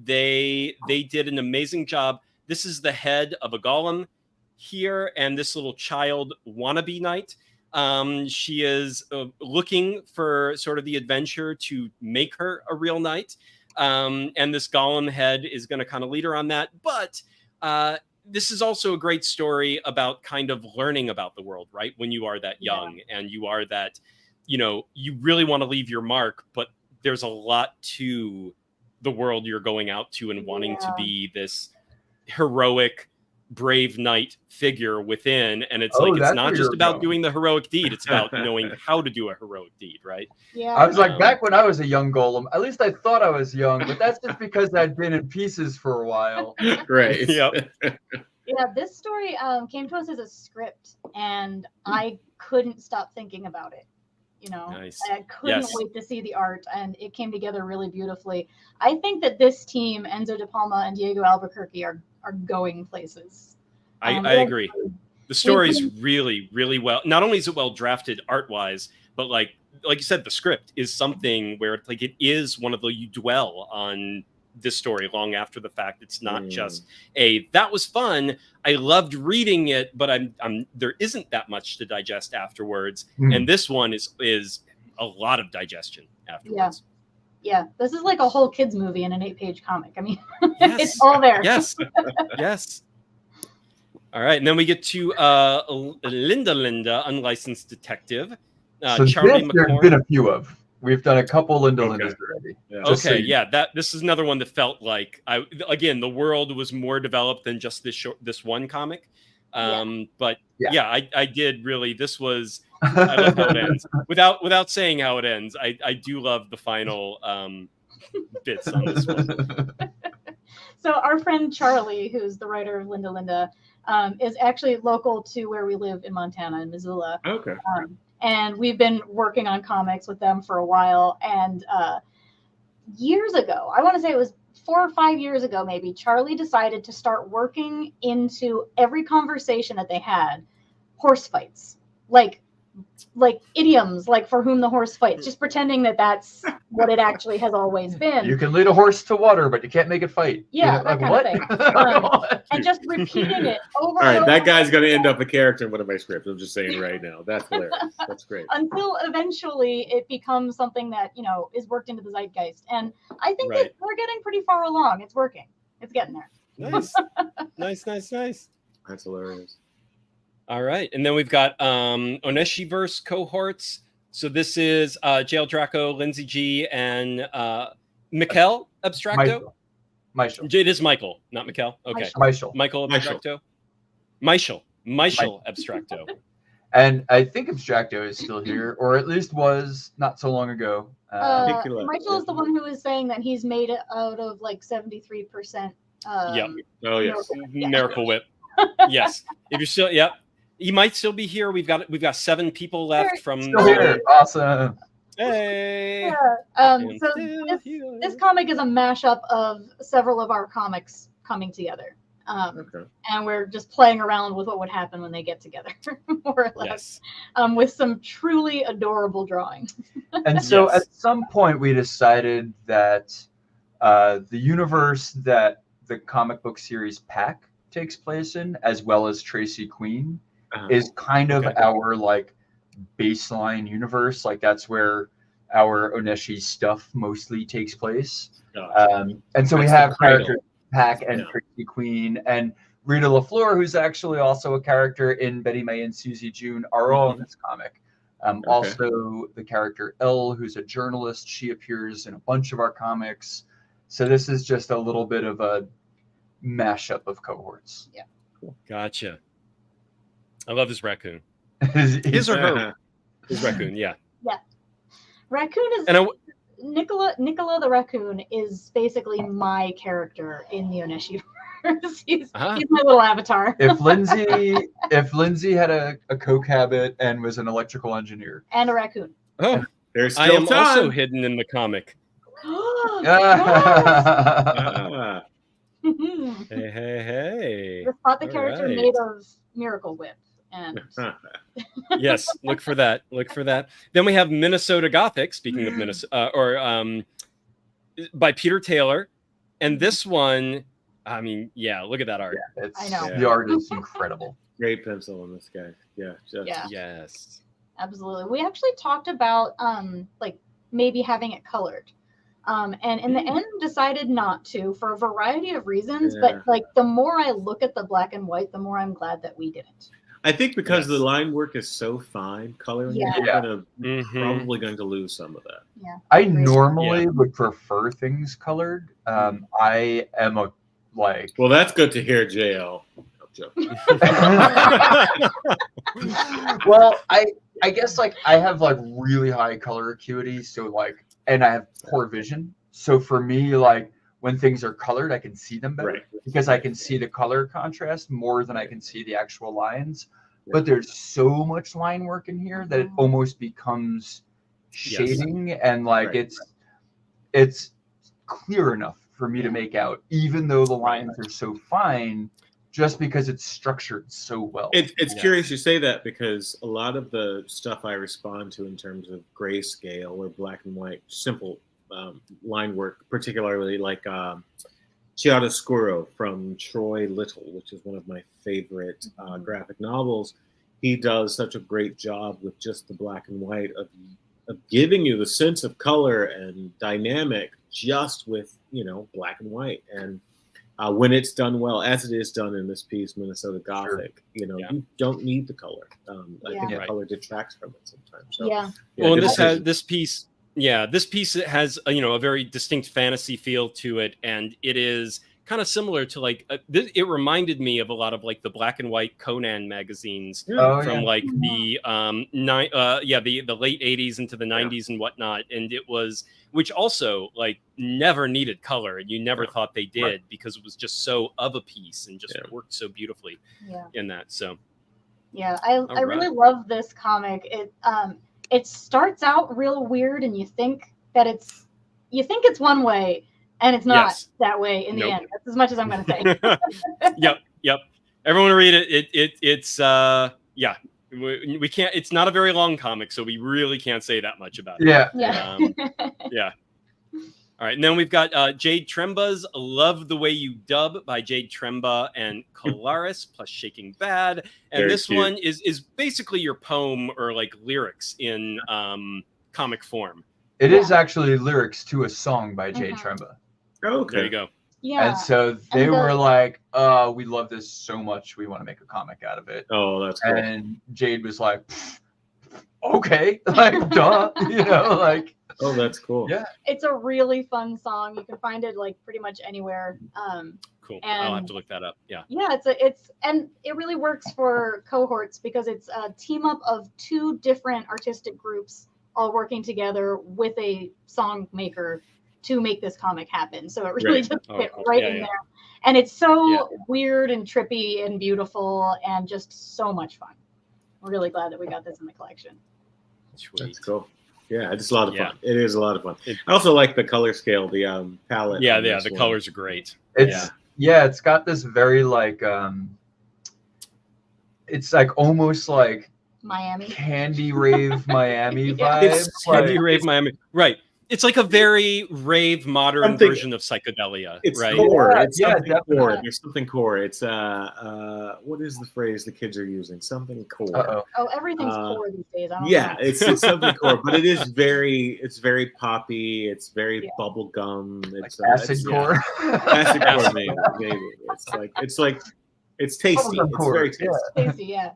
they did an amazing job. This is the head of a golem here, and this little child wannabe knight. She is looking for sort of the adventure to make her a real knight. And this golem head is going to kind of lead her on that. But this is also a great story about kind of learning about the world, right? When you are that young and you are that, you know, you really want to leave your mark, but there's a lot to the world you're going out to and wanting to be this heroic, brave knight figure within. And it's like, it's not just about doing the heroic deed. It's about knowing how to do a heroic deed, right? Yeah. I was like, back when I was a young golem, at least I thought I was young, but that's just because I'd been in pieces for a while. Right. Yep. Yeah, this story came to us as a script, and I couldn't stop thinking about it. You know, Nice. I couldn't wait to see the art, and it came together really beautifully. I think that this team, Enzo de Palma and Diego Albuquerque, are going places. I agree. The story's really, really well. Not only is it well drafted art-wise, but like you said, the script is something where it's like it is one of the, you dwell on this story long after the fact. It's not just that was fun, I loved reading it, but I'm there isn't that much to digest afterwards. And this one is a lot of digestion afterwards. Yeah, this is like a whole kids movie in an 8-page comic. I mean, it's all there. Yes. All right, and then we get to Lynda, unlicensed detective. So Charley there's Macorn. been a few of. We've done a couple Lindas already. Yeah. This is another one that felt like the world was more developed than just this one comic. But I did really. This was. I love how it ends. Without saying how it ends, I do love the final bits on this one. So our friend Charley, who's the writer of Lynda, is actually local to where we live in Montana, in Missoula. Okay. And we've been working on comics with them for a while. And years ago, I want to say it was 4 or 5 years ago, maybe, Charley decided to start working into every conversation that they had horse fights, like idioms, like for whom the horse fights, just pretending that that's what it actually has always been. You can lead a horse to water, but you can't make it fight. Yeah, that kind of thing. And just repeating it over All right, and over. that guy's going to end up a character in one of my scripts. I'm just saying right now. That's hilarious. That's great. Until eventually it becomes something that, you know, is worked into the zeitgeist. And I think that we're getting pretty far along. It's working. It's getting there. Nice. That's hilarious. All right, and then we've got oh-nesh-ee verse cohorts. So this is Jayel Draco, Lynsey G, and Mikel Abstracto. Michael. It is Michael, not Mikel. Okay. Michael Abstracto. Michael Abstracto. And I think Abstracto is still here, or at least was not so long ago. Michael is the one who is saying that he's made it out of like 73%. Yep. Oh yes. Miracle Whip. Yes. If you're still, yep. You might still be here. We've got 7 people left from. Still here. Awesome. Hey. So this comic is a mashup of several of our comics coming together. And we're just playing around with what would happen when they get together, more or less, with some truly adorable drawings. And so at some point we decided that the universe that the comic book series Pack takes place in, as well as Tracy Queen, is kind of our like baseline universe. Like that's where our oh-nesh-ee stuff mostly takes place. And so we have characters Pack and Tracy Queen and Rita LaFleur, who's actually also a character in Bettie, May, and Suzie, Joon, are all in this comic. Also, the character Elle, who's a journalist, she appears in a bunch of our comics. So this is just a little bit of a mashup of cohorts. Yeah. Cool. Gotcha. I love his raccoon. His or her. His raccoon, yeah. Yeah. Raccoon is... Nicola the raccoon is basically my character in the oh-nesh-ee universe. He's my little avatar. If Lynsey had a coke habit and was an electrical engineer. And a raccoon. Oh, there's still I am time. also hidden in the comic. Hey. Just thought the character made of Miracle Whip. And yes, look for that. Then we have Minnesota Gothic, speaking of Minnesota, by Peter Taylor. And this one, I mean, look at that art. Yeah, I know. The art is incredible. Great pencil on this guy. Yes. Absolutely. We actually talked about like maybe having it colored. And in the end decided not to for a variety of reasons. But like the more I look at the black and white, the more I'm glad that we didn't. I think because the line work is so fine, coloring is probably going to lose some of that. Yeah. I normally would prefer things colored. I am a like. Well, that's good to hear, JL. Well, I guess like I have like really high color acuity, so like, and I have poor vision. So for me, like when things are colored, I can see them better because I can see the color contrast more than I can see the actual lines. But there's so much line work in here that it almost becomes shading, and like it's clear enough for me to make out, even though the lines are so fine, just because it's structured so well. It's curious you say that, because a lot of the stuff I respond to in terms of grayscale or black and white, simple line work, particularly like Chiaroscuro from Troy Little, which is one of my favorite graphic novels. He does such a great job with just the black and white of giving you the sense of color and dynamic just with, black and white. And when it's done well, as it is done in this piece, Minnesota Gothic, you don't need the color. I think the color detracts from it sometimes. So, well, this piece has a very distinct fantasy feel to it, and it is kind of similar to like it reminded me of a lot of like the black and white Conan magazines from like the the late 80s into the 90s and whatnot, and it was, which also like never needed color, and you never thought they did because it was just so of a piece and just worked so beautifully in that. So I really love this comic. It starts out real weird, and you think it's one way, and it's not that way in the end. That's as much as I'm going to say. Yep. Everyone read it. It's we can't. It's not a very long comic, so we really can't say that much about it. Yeah. All right, and then we've got Jade Tremba's "Love the Way You Dub" by Jade Tremba and KHLOARIS+Shaking Bad, and Very this cute. one is basically your poem or like lyrics in comic form. It is actually lyrics to a song by Jade Tremba. Oh, okay. There you go. Yeah. And so they were like, we love this so much, we want to make a comic out of it. Oh, that's cool. And Jade was like, okay, like duh, you know, like. Oh, that's cool. Yeah, It's a really fun song. You can find it like pretty much anywhere. Cool. And I'll have to look that up. Yeah. Yeah, and it really works for Cohorts because it's a team up of 2 different artistic groups all working together with a song maker to make this comic happen. So it really just fit right in there. And it's so weird and trippy and beautiful and just so much fun. We're really glad that we got this in the collection. Sweet. That's cool. Yeah, it's a lot of fun. It is a lot of fun. I also like the color scale, the palette. Yeah, the colors are great. It's got this very like it's like almost like Miami candy rave Miami vibe. Candy rave Miami, right? It's like a very rave modern version of psychedelia, it's right? Core. It's something definitely. core. There's something core. It's what is the phrase the kids are using? Something core. Oh, everything's core these days. I don't know. It's something core, but it is it's very poppy. It's very bubble gum. It's acid core. Acid core, maybe. It's tasty. It's very tasty. Tasty, yeah.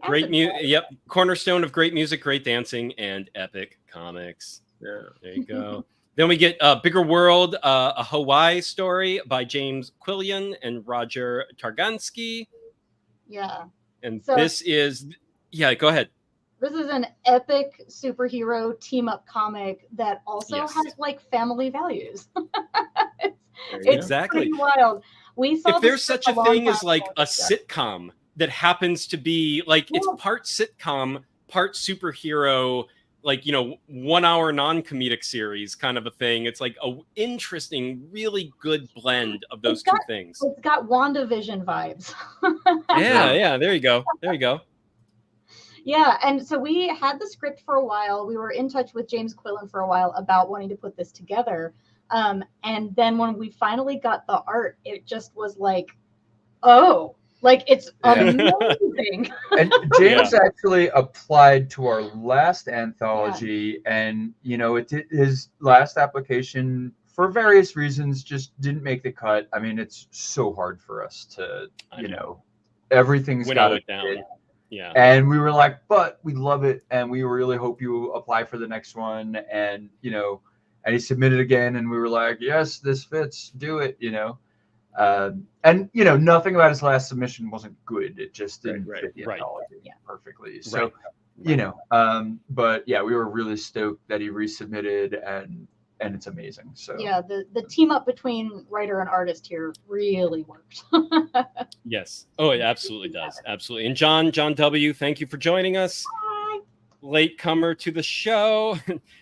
Great music. Yep. Cornerstone of great music, great dancing, and epic comics. Yeah. There you go. Then we get Bigger World, a Hawaii story by James Quillian and Roger Targansky. Yeah. And this is, go ahead. This is an epic superhero team-up comic that also has like family values. it's pretty wild. We saw if there's such a thing as like a sitcom that happens to be like it's part sitcom, part superhero, like 1 hour non-comedic series kind of a thing. It's like a interesting, really good blend of those two things. It's got WandaVision vibes. yeah. There you go. Yeah, and so we had the script for a while. We were in touch with James Quillen for a while about wanting to put this together. And then when we finally got the art, it just was like, it's amazing. And James actually applied to our last anthology, and his last application for various reasons just didn't make the cut. I mean, it's so hard for us to, everything's got to down. Yeah. And we were like, but we love it, and we really hope you apply for the next one. And and he submitted again, and we were like, yes, this fits, do it, and nothing about his last submission wasn't good. It just didn't fit the anthology perfectly. So but yeah, we were really stoked that he resubmitted, and it's amazing. So yeah, the team up between writer and artist here really worked. Yes. Oh, it absolutely does. Absolutely. And John W., thank you for joining us. Hi. Late comer to the show.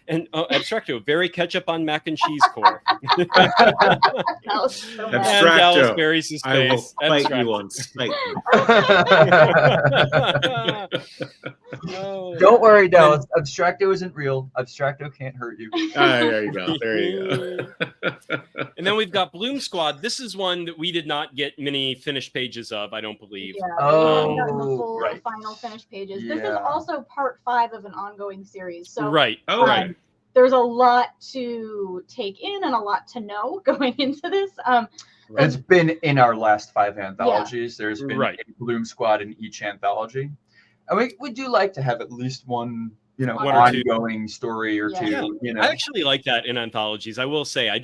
And Abstracto, very ketchup on mac and cheese core. So and Dallas buries his I will face. fight you on spite. Don't worry, Dallas. Abstracto isn't real. Abstracto can't hurt you. There you go. There you go. And then we've got Bloom Squad. This is one that we did not get many finished pages of, I don't believe. Yeah, we haven't gotten the full final finished pages. This is also part 5 of an ongoing series. So there's a lot to take in and a lot to know going into this. It's been in our last 5 anthologies. There's been a Bloom Squad in each anthology. And we do like to have at least one, ongoing story or two. I actually like that in anthologies. I will say, I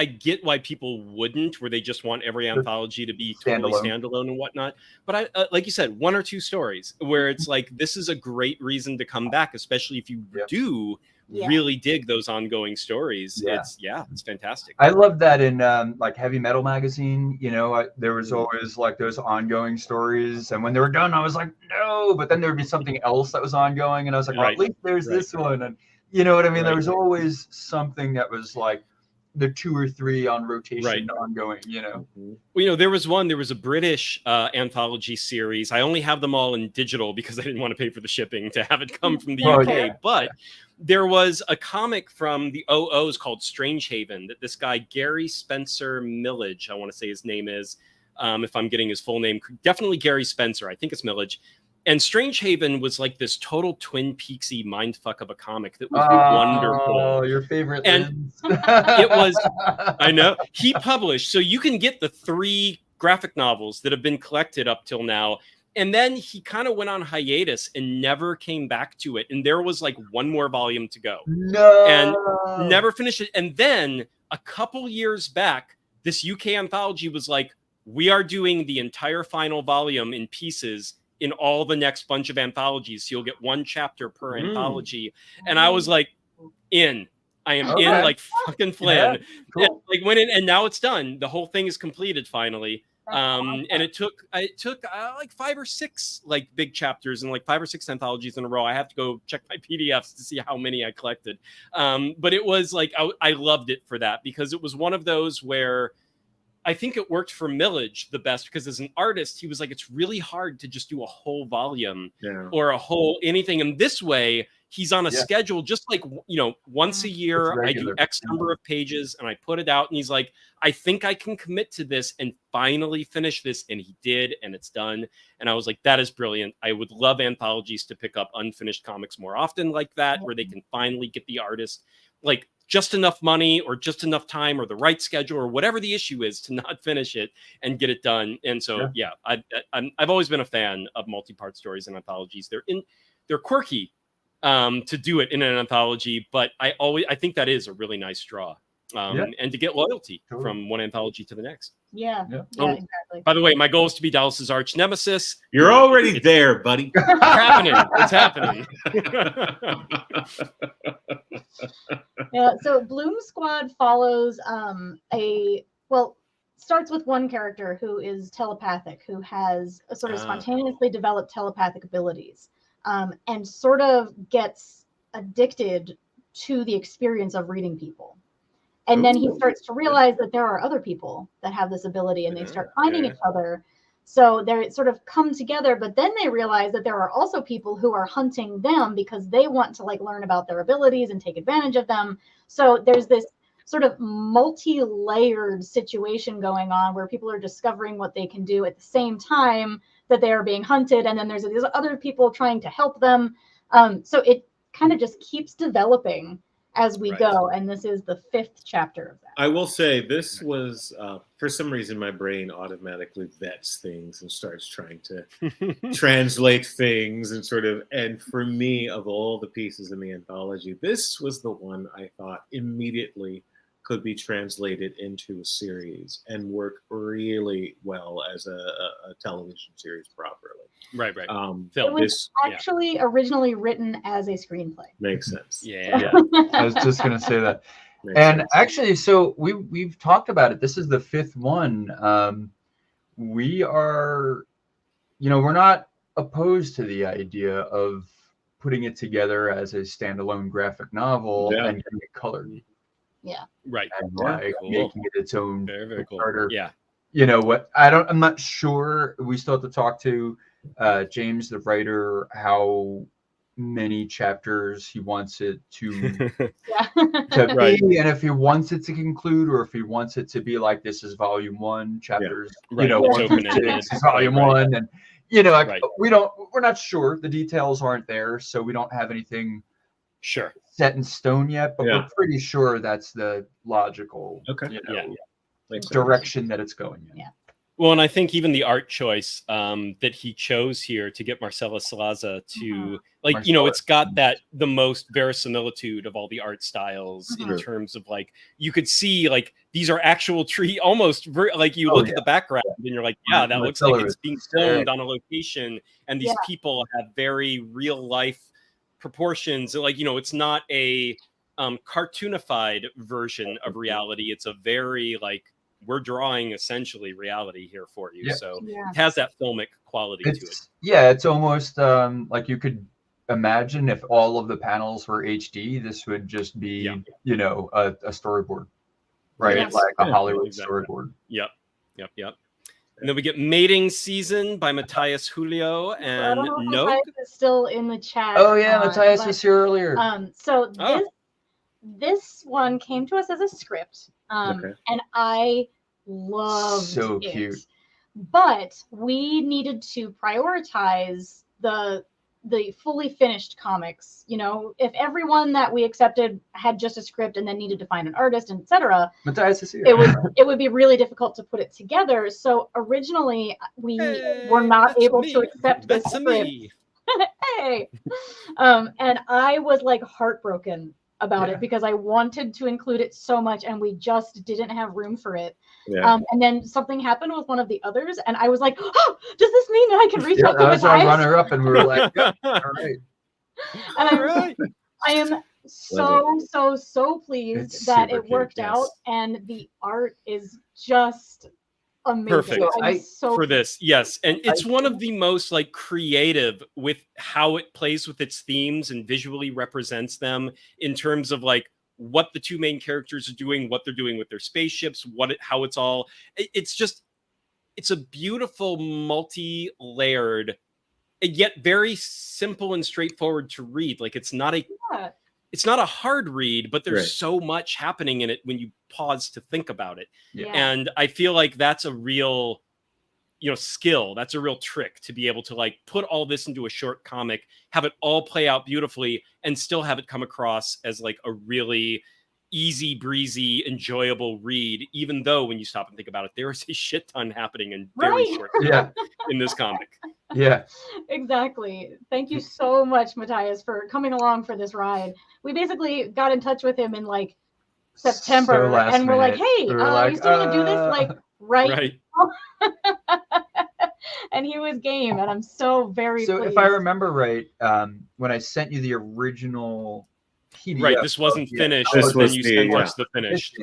get why people wouldn't, where they just want every anthology to be totally standalone and whatnot. But I, like you said, 1 or 2 stories where it's like, this is a great reason to come back, especially if you do really dig those ongoing stories. It's fantastic. I love that in like Heavy Metal magazine. There was always like those ongoing stories, and when they were done, I was like, no. But then there would be something else that was ongoing, and I was like, at least there's this one, and you know what I mean. There was always something that was like the 2 or 3 on rotation ongoing. Well, there was a British anthology series. I only have them all in digital because I didn't want to pay for the shipping to have it come from the UK. But there was a comic from the OOs called Strange Haven that this guy, Gary Spencer Millage, I want to say his name is, if I'm getting his full name, definitely Gary Spencer. I think it's Millage. And Strange Haven was like this total Twin Peaksy mindfuck of a comic that was wonderful. Oh, your favorite. And it was, I know, he published, so you can get the 3 graphic novels that have been collected up till now. And then he kind of went on hiatus and never came back to it. And there was like one more volume to go. No. And never finished it. And then a couple years back, this UK anthology was like, we are doing the entire final volume in pieces in all the next bunch of anthologies. So you'll get one chapter per anthology. And I was like, I am in like fucking Flynn. Yeah, cool. And, like went in, and now it's done. The whole thing is completed finally. And it took like 5 or 6 like big chapters and like 5 or 6 anthologies in a row. I have to go check my PDFs to see how many I collected. But it was like I loved it for that, because it was one of those where I think it worked for Millage the best, because as an artist, he was like, it's really hard to just do a whole volume or a whole anything. And this way, he's on a schedule, just like, you know, once a year, I do X number of pages and I put it out. And he's like, I think I can commit to this and finally finish this. And he did, and it's done. And I was like, that is brilliant. I would love anthologies to pick up unfinished comics more often like that, where they can finally get the artist like just enough money or just enough time or the right schedule or whatever the issue is to not finish it and get it done. And so, I've always been a fan of multi-part stories and anthologies. They're quirky to do it in an anthology, but I think that is a really nice draw. And to get loyalty from one anthology to the next. Yeah, exactly. By the way, my goal is to be Dallas's arch nemesis. You're already there, buddy. It's happening. It's happening. Yeah, so Bloom Squad follows starts with one character who is telepathic, who has a sort of spontaneously developed telepathic abilities, and sort of gets addicted to the experience of reading people. And then he starts to realize that there are other people that have this ability, and they start finding each other. So they sort of come together, but then they realize that there are also people who are hunting them because they want to like learn about their abilities and take advantage of them. So there's this sort of multi-layered situation going on where people are discovering what they can do at the same time that they are being hunted. And then there's these other people trying to help them. So it kind of just keeps developing as we go, and this is the 5th chapter of that. I will say this was, for some reason, my brain automatically vets things and starts trying to translate things and and for me, of all the pieces in the anthology, this was the one I thought immediately could be translated into a series and work really well as a television series properly. Right. It was actually originally written as a screenplay. Makes sense. Yeah. I was just gonna say that. And actually, so we've talked about it. This is the 5th one. We are, we're not opposed to the idea of putting it together as a standalone graphic novel and getting it colored. Yeah. Right. And making it its own very cool. Kickstarter. Yeah. You know what? I'm not sure. We still have to talk to James, the writer, how many chapters he wants it to be, and if he wants it to conclude, or if he wants it to be like this is volume 1, chapters, 1 through 6 is volume 1, and we're not sure. The details aren't there, so we don't have anything set in stone yet, but we're pretty sure that's the logical direction that it's going in. Well, and I think even the art choice that he chose here to get Marcela Salaza to, it's got the most verisimilitude of all the art styles in terms of you could see these are actual tree, almost you look at the background and you're like, that looks like it's being filmed on a location, and these people have very real life proportions. It's not a cartoonified version of reality. It's a very we're drawing essentially reality here for you. So it has that filmic quality to it. Yeah, it's almost like you could imagine if all of the panels were HD, this would just be, a storyboard, right? Yes. Like a Hollywood storyboard. Yep. And then we get Mating Season by Matthias Julio and Nogue. Matthias is still in the chat. Oh yeah, Matthias was here earlier. So this one came to us as a script, and I loved it. Cute. But we needed to prioritize the the fully finished comics. You know, if everyone that we accepted had just a script and then needed to find an artist and etc., Matthias is here. it would be really difficult to put it together. So originally we were not able to accept this script. Hey, and I was like heartbroken about it because I wanted to include it so much and we just didn't have room for it. And then something happened with one of the others and I was like, oh, does this mean that I can reach out to Matthias? I was our runner up and we were like, all right. And I am so pleased that it worked out, and the art is just amazing. Perfect for this. Yes, and it's one of the most like creative with how it plays with its themes and visually represents them in terms of like what the two main characters are doing, what they're doing with their spaceships, how it's all. It's a beautiful, multi-layered, and yet very simple and straightforward to read. Like it's not a hard read, but there's so much happening in it when you pause to think about it. And I feel like that's a real, skill. That's a real trick to be able to like put all this into a short comic, have it all play out beautifully, and still have it come across as like a really easy breezy, enjoyable read, even though when you stop and think about it, there is a shit ton happening in very short time in this comic. Exactly. Thank you so much, Matthias, for coming along for this ride. We basically got in touch with him in like September and we're like, hey, you still want to do this? Like right. And he was game, and I'm so very pleased. If I remember right, when I sent you the original PDF, this wasn't finished. Then you sent us the finished.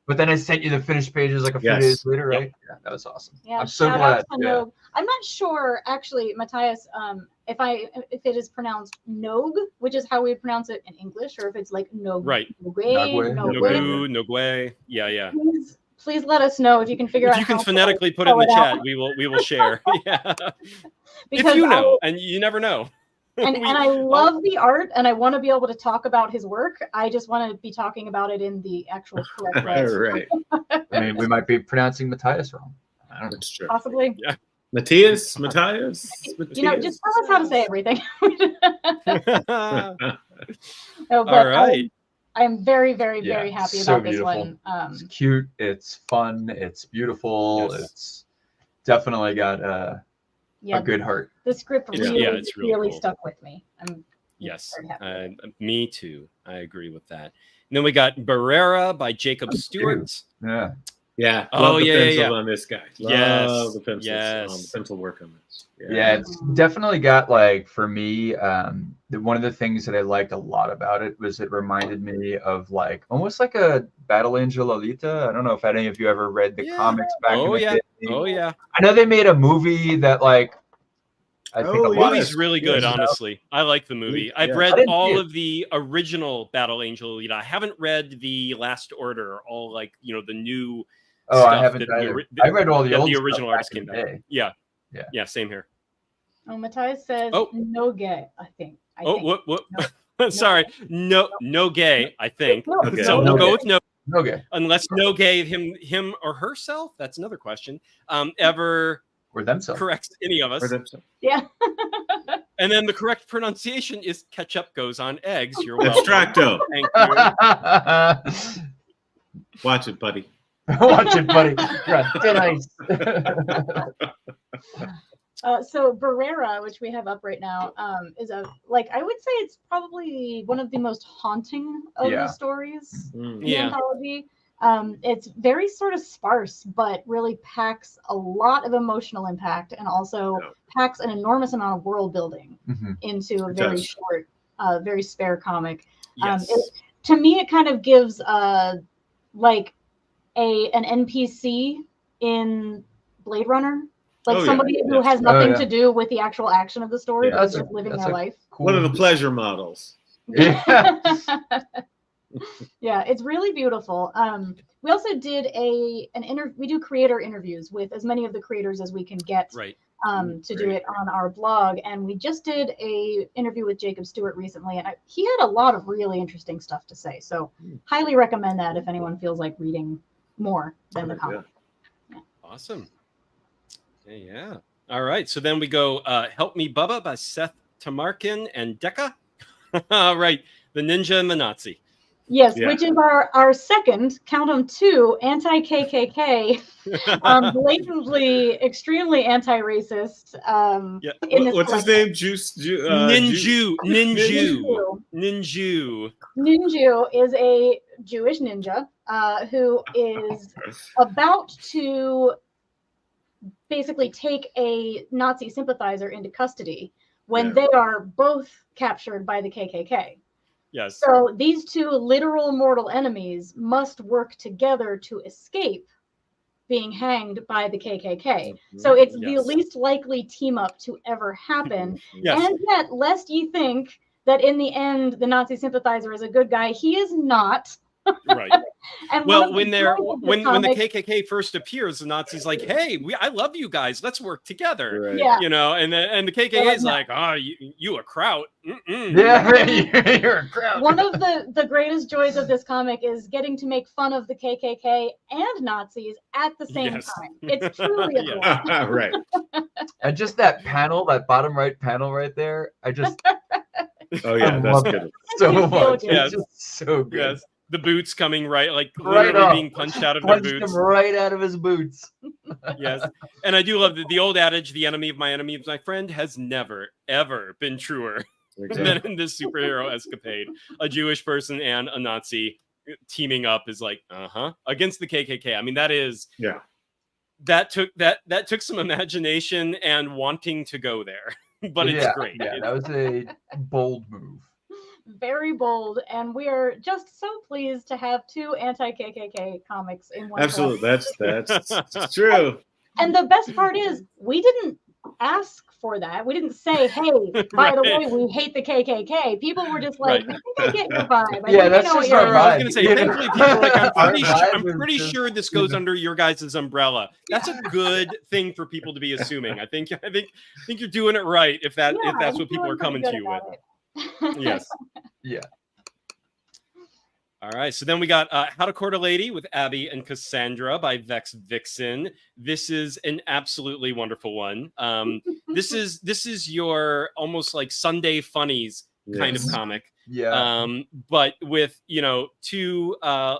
But then I sent you the finished pages like a few days later, right? Yeah, that was awesome. Yeah, I'm so glad. I'm not sure, actually, Matthias, if it is pronounced Nog, which is how we pronounce it in English, or if it's like Nog. Right. Nogwe. Yeah. Please let us know if you can figure out. If you can phonetically put it in the chat, we will share. If you know, and you never know. And I love the art, and I want to be able to talk about his work. I just want to be talking about it in the actual correct way. Right. I mean, we might be pronouncing Matthias wrong. I don't know. That's true. Possibly. Yeah. Matthias. Just tell us how to say everything. All right. I'm very, very, very happy about this one. It's cute. It's fun. It's beautiful. It's definitely got a good heart. The script really cool. Stuck with me. I'm very happy. Me too. I agree with that. And then we got Br'er by Jacob Stewart. Yeah. Love the pencil on this guy. Love the pencils on the pencil work on this. Yeah, it's definitely got like, for me, one of the things that I liked a lot about it was it reminded me of like almost like a Battle Angel Alita. I don't know if any of you ever read the comics back in the day. Oh yeah. I know they made a movie that like I think the movie's really good, honestly. I like the movie. I've read all of the original Battle Angel Alita. I haven't read the Last Order, all like, the new stuff. I haven't I read all the old the original artists came back. Yeah, same here. Oh, Matthias says no gay, I think. What? No. Sorry. No gay, I think. Okay. So we'll go with no. No gay. Unless no gay him or herself, that's another question. Ever or themselves corrects any of us. Yeah. And then the correct pronunciation is ketchup goes on eggs. You're welcome. Abstracto. Thank you. Watch it, buddy. Watch it, buddy. Nice. So Br'er, which we have up right now, is I would say it's probably one of the most haunting of the stories in the anthology. It's very sort of sparse, but really packs a lot of emotional impact and also packs an enormous amount of world building into a very short, very spare comic. Yes. To me, it kind of gives like an NPC in Blade Runner. Like somebody who has nothing to do with the actual action of the story, but just living their life. One of the pleasure models. Yeah, it's really beautiful. We also did we do creator interviews with as many of the creators as we can get to do it on our blog. And we just did a interview with Jacob Stewart recently, and he had a lot of really interesting stuff to say. So highly recommend that if anyone feels like reading more than the comic. Awesome. Yeah. All right. So then we go Help Me Bubba by Seth Tamarkin and Deka. Right, the ninja and the Nazi. Yes, which is our second, count them, 2 anti-KKK, blatantly, extremely anti-racist. What's his name? Ninju is a Jewish ninja who is about to basically take a Nazi sympathizer into custody when they are both captured by the KKK. Yes. So these 2 literal mortal enemies must work together to escape being hanged by the KKK. So it's the least likely team up to ever happen. And yet, lest you think that in the end the Nazi sympathizer is a good guy, he is not. Right. And well, when the KKK first appears, the Nazis like, "Hey, I love you guys. Let's work together." Right. Yeah. You know, and the KKK is like, "Oh, you a kraut." Yeah, you're a kraut. One of the greatest joys of this comic is getting to make fun of the KKK and Nazis at the same time. It's truly adorable. Right. And just that panel, that bottom right panel right there, that's good. So much. It's just so good. Yes. The boots coming literally being punched out of their boots. Him right out of his boots. Yes. And I do love the old adage, the enemy of my enemy is my friend, has never, ever been truer than in this superhero escapade. A Jewish person and a Nazi teaming up is like, against the KKK. I mean, that is... Yeah. That took some imagination and wanting to go there. But it's great. Yeah, that was a bold move. Very bold, and we are just so pleased to have 2 anti-KKK comics in one. Absolutely, that's true. And the best part is, we didn't ask for that. We didn't say, "Hey, by the way, we hate the KKK." People were just like, "I think I get your vibe." That's just our vibe. I was going to say, thankfully, people are like, I'm pretty sure this goes under your guys' umbrella. That's a good thing for people to be assuming. I think you're doing it right if that's what people are coming to you with. Yes. Yeah. All right. So then we got How to Court a Lady with Abby and Cassandra by Vex Vixen. This is an absolutely wonderful one. This is your almost like Sunday funnies kind of comic. Yeah. But with 2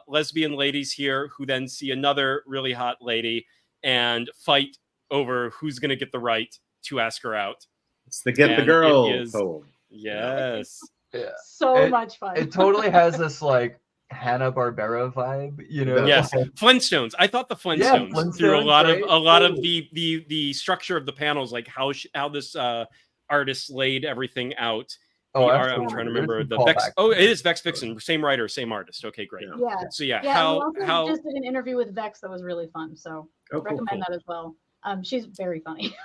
lesbian ladies here who then see another really hot lady and fight over who's going to get the right to ask her out. It's the Get the Girl poem. Yes. Yeah. So much fun. It totally has this like Hanna-Barbera vibe, Yes. Flintstones. I thought the Flintstones through a lot of the structure of the panels, like how this artist laid everything out. I'm trying to remember the Vex. Oh, it is Vex Vixen, same writer, same artist. Okay, great. Yeah. So how we just did an interview with Vex that was really fun. So recommend that as well. She's very funny.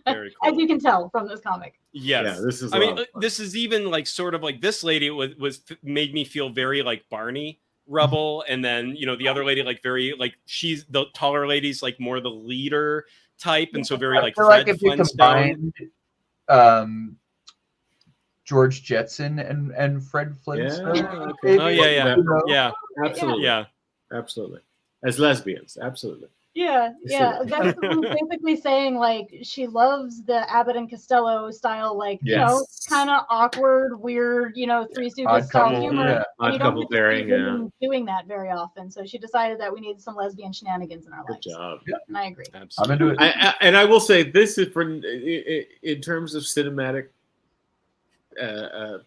Very cool. As you can tell from this comic. Yes. Yeah, this is. This is even like sort of like this lady was made me feel very like Barney Rubble, and then the other lady like very like she's the taller lady's like more the leader type, and so very like Fred Flintstone. George Jetson and Fred Flintstone. Yeah, okay. Yeah. Absolutely. Yeah. Absolutely. As lesbians, absolutely. Yeah. That's basically saying like she loves the Abbott and Costello style, like kind of awkward, weird, Three Stooges style humor. Yeah. Odd couple pairing, doing that very often. So she decided that we needed some lesbian shenanigans in our lives. Good job. Yeah. And I agree. Absolutely. I'm into it. And I will say this is in terms of cinematic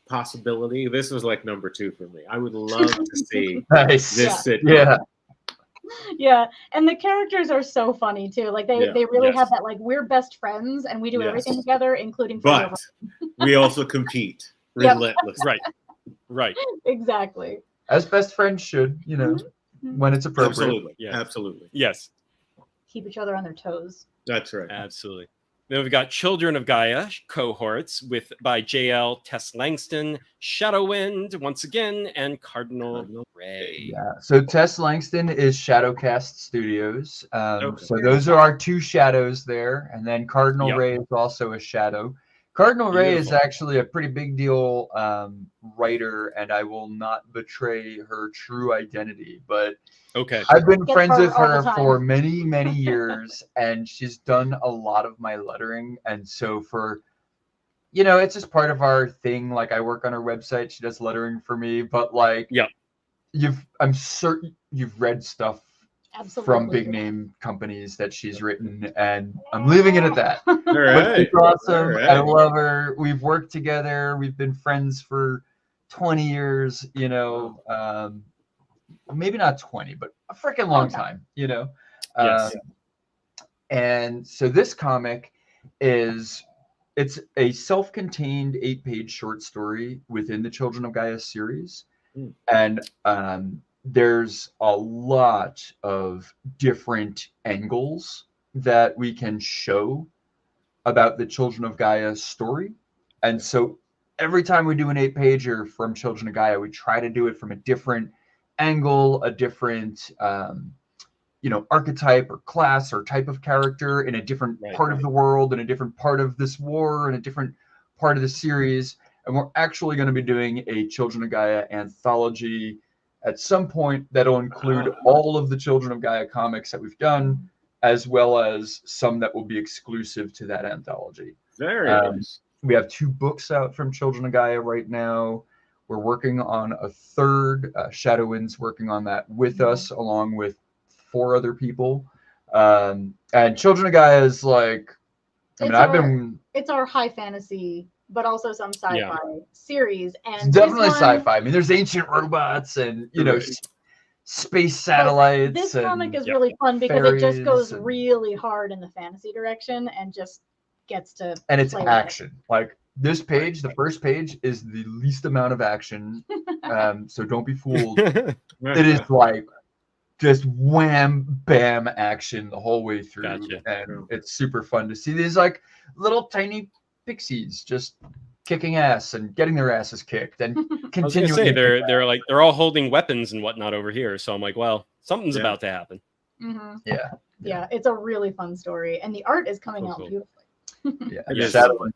possibility. This was like number 2 for me. I would love to see this sitcom. Yeah, and the characters are so funny too. Like they really have that like we're best friends and we do everything together, including. But we also compete relentlessly. Right. Exactly. As best friends should, when it's appropriate. Absolutely. Yeah. Absolutely. Yes. Keep each other on their toes. That's right. Absolutely. Then we've got Children of Gaia Cohorts by Jayel Tess Langston, Shadowind once again, and Cardinal Ray. Yeah. So Tess Langston is Shadowcast Studios. So those are our 2 shadows there, and then Cardinal Ray is also a shadow. Cardinal Ray is actually a pretty big deal writer, and I will not betray her true identity, but I've been friends with her for many, many years, and she's done a lot of my lettering. And so for, you know, it's just part of our thing. Like, I work on her website. She does lettering for me, but like, Yeah. I'm certain you've read stuff Absolutely. from big name companies that she's written, and I'm leaving it at that. All right. It's awesome. All right. I love her. We've worked together. We've been friends for 20 years, you know, maybe not 20, but a freaking long time, you know? Yes. And so this comic it's a self-contained 8-page short story within the Children of Gaia series. And there's a lot of different angles that we can show about the Children of Gaia story. And so every time we do an 8-pager from Children of Gaia, we try to do it from a different angle, a different you know, archetype or class or type of character in a different part of the world, in a different part of this war, in a different part of the series. And we're actually going to be doing a Children of Gaia anthology at some point that'll include all of the Children of Gaia comics that we've done, as well as some that will be exclusive to that anthology. Very nice. We have 2 books out from Children of Gaia right now. We're working on a third. Shadowwind's working on that with us, along with 4 other people. And Children of Gaia is like, it's our high fantasy, but also some sci-fi series. And it's definitely sci-fi. I mean, there's ancient robots and, you know, space satellites. This comic is really fun because it just goes really hard in the fantasy direction and just gets to and it's action. Like, this page, the first page, is the least amount of action. So don't be fooled. It is like just wham bam action the whole way through. Gotcha. And it's super fun to see these like little tiny pixies just kicking ass and getting their asses kicked and continuing. I was gonna say they're all holding weapons and whatnot over here, so I'm like, well, something's about to happen. Yeah, it's a really fun story, and the art is coming out beautifully. Shadowind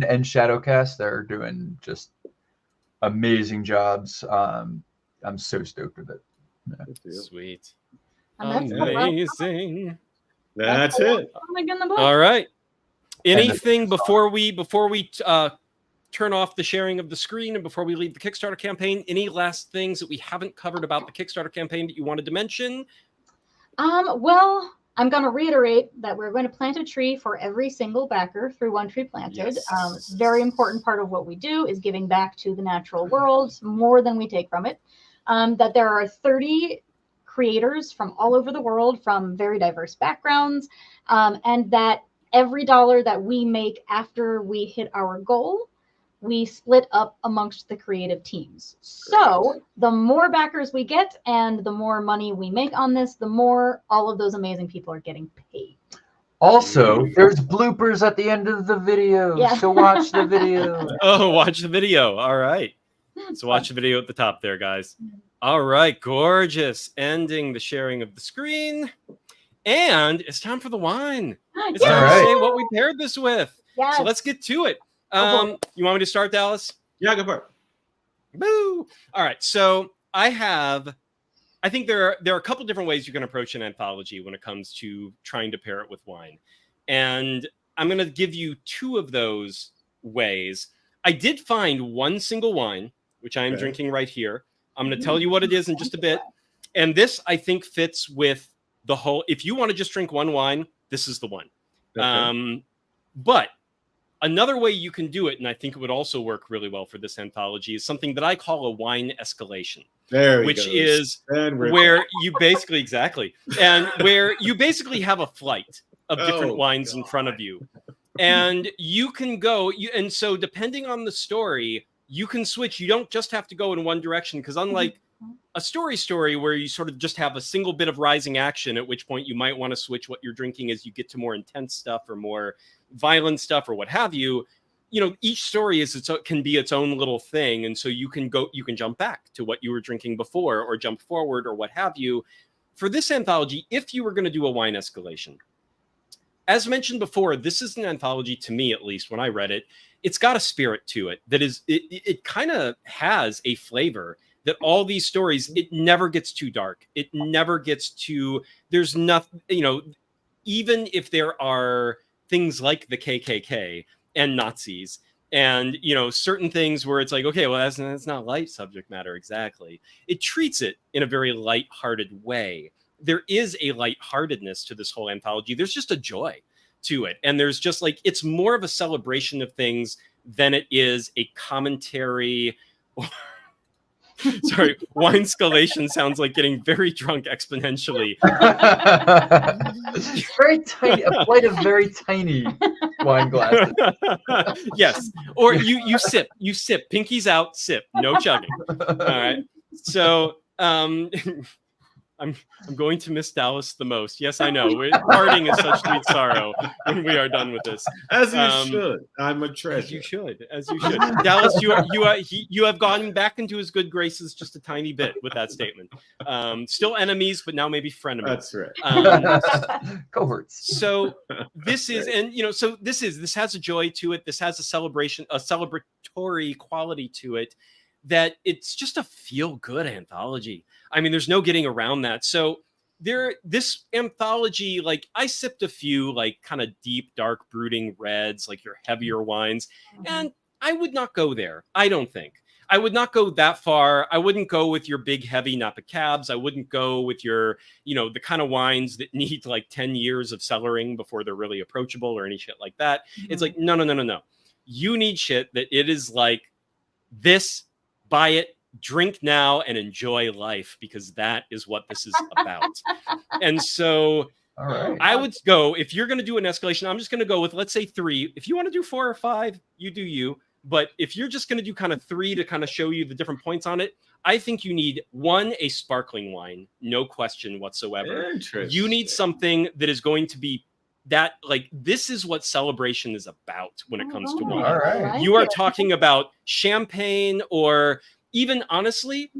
and Shadowcast, they're doing just amazing jobs. I'm so stoked with it. Sweet. Amazing. That's it. All right. Anything before we turn off the sharing of the screen and before we leave the Kickstarter campaign? Any last things that we haven't covered about the Kickstarter campaign that you wanted to mention? Well, I'm going to reiterate that we're going to plant a tree for every single backer through One Tree Planted. It's a very important part of what we do is giving back to the natural world more than we take from it. That there are 30 creators from all over the world from very diverse backgrounds, and that every dollar that we make after we hit our goal, we split up amongst the creative teams. So the more backers we get and the more money we make on this, the more all of those amazing people are getting paid. Also, there's bloopers at the end of the video, so watch the video. Oh, watch the video. All right. So watch the video at the top there, guys. All right, gorgeous. Ending the sharing of the screen. And it's time for the wine. It's time to say what we paired this with. So let's get to it. You want me to start, Dallas? Yeah, go for it. Boo! All right, so I think there are a couple different ways you can approach an anthology when it comes to trying to pair it with wine. And I'm going to give you 2 of those ways. I did find one single wine, which I am drinking right here. I'm going to tell you what it is in just a bit. And this, I think, fits with the whole, if you want to just drink one wine, this is the one. But another way you can do it, and I think it would also work really well for this anthology, is something that I call a wine escalation. Which is where you basically, and where you basically have a flight of different wines in front of you. And you can go, and so depending on the story, you can switch. You don't just have to go in one direction, because unlike a story where you sort of just have a single bit of rising action, at which point you might want to switch what you're drinking as you get to more intense stuff or more violent stuff or what have you. You know, each story can be its own little thing, and so you can jump back to what you were drinking before or jump forward or what have you. For this anthology, if you were going to do a wine escalation, as mentioned before, this is an anthology, to me at least, when I read it, it's got a spirit to it that is, it kind of has a flavor that all these stories, it never gets too dark. It never gets too, there's nothing, you know, even if there are things like the KKK and Nazis. And, you know, certain things where it's like, okay, well, that's not light subject matter exactly. It treats it in a very lighthearted way. There is a lightheartedness to this whole anthology. There's just a joy to it. And there's just like, it's more of a celebration of things than it is a commentary. Sorry, wine scalation sounds like getting very drunk exponentially. Very tiny, a plate of very tiny wine glasses. Yes, or you sip, pinkies out, sip, no chugging. All right, so I'm going to miss Dallas the most. Yes, I know. Parting is such sweet sorrow when we are done with this. As you should. I'm a treasure. As you should. As you should. Dallas, you have gone back into his good graces just a tiny bit with that statement. Still enemies, but now maybe frenemies. That's right. Cohorts. So this is, and you know, so this has a joy to it. This has a celebratory quality to it. That it's just a feel-good anthology. I mean, there's no getting around that. So this anthology, like I sipped a few like kind of deep, dark, brooding reds, like your heavier wines, and I would not go there. I don't think. I would not go that far. I wouldn't go with your big, heavy Napa cabs. I wouldn't go with your, you know, the kind of wines that need like 10 years of cellaring before they're really approachable or any shit like that. It's like, no. You need shit that it is like this. Buy it, drink now, and enjoy life, because that is what this is about. And so all right. I would go, if you're going to do an escalation, I'm just going to go with, let's say 3. If you want to do 4 or 5, you do you. But if you're just going to do kind of 3 to kind of show you the different points on it, I think you need 1, a sparkling wine, no question whatsoever. You need something that is going to be that, like, this is what celebration is about when it comes to wine. All right. You are talking about champagne, or even honestly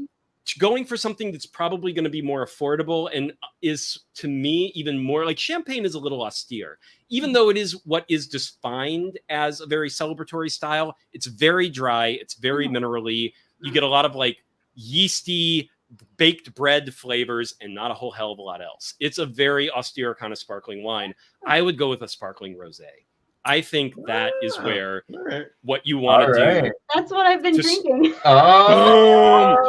going for something that's probably going to be more affordable and is, to me, even more like champagne is a little austere. Even though it is what is defined as a very celebratory style, it's very dry, it's very minerally. You get a lot of like yeasty baked bread flavors and not a whole hell of a lot else. It's a very austere kind of sparkling wine. I would go with a sparkling rosé. I think that is where what you want to do. That's what I've been drinking. Also,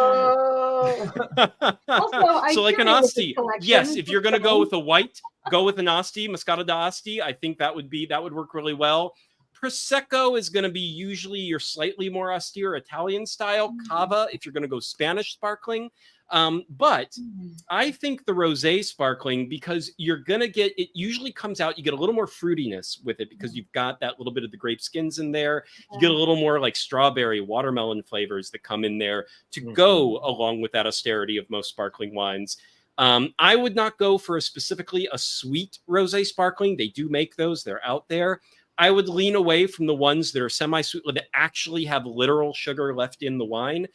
so like an Asti, yes, if you're going to go with a white, go with an Asti, Moscato d'Asti. I think that would work really well. Prosecco is going to be usually your slightly more austere Italian style. Cava, if you're going to go Spanish sparkling. But I think the rosé sparkling, because you're going to get, it usually comes out, you get a little more fruitiness with it because you've got that little bit of the grape skins in there. You get a little more like strawberry, watermelon flavors that come in there to go along with that austerity of most sparkling wines. I would not go for specifically a sweet rosé sparkling. They do make those. They're out there. I would lean away from the ones that are semi-sweet, that actually have literal sugar left in the wine,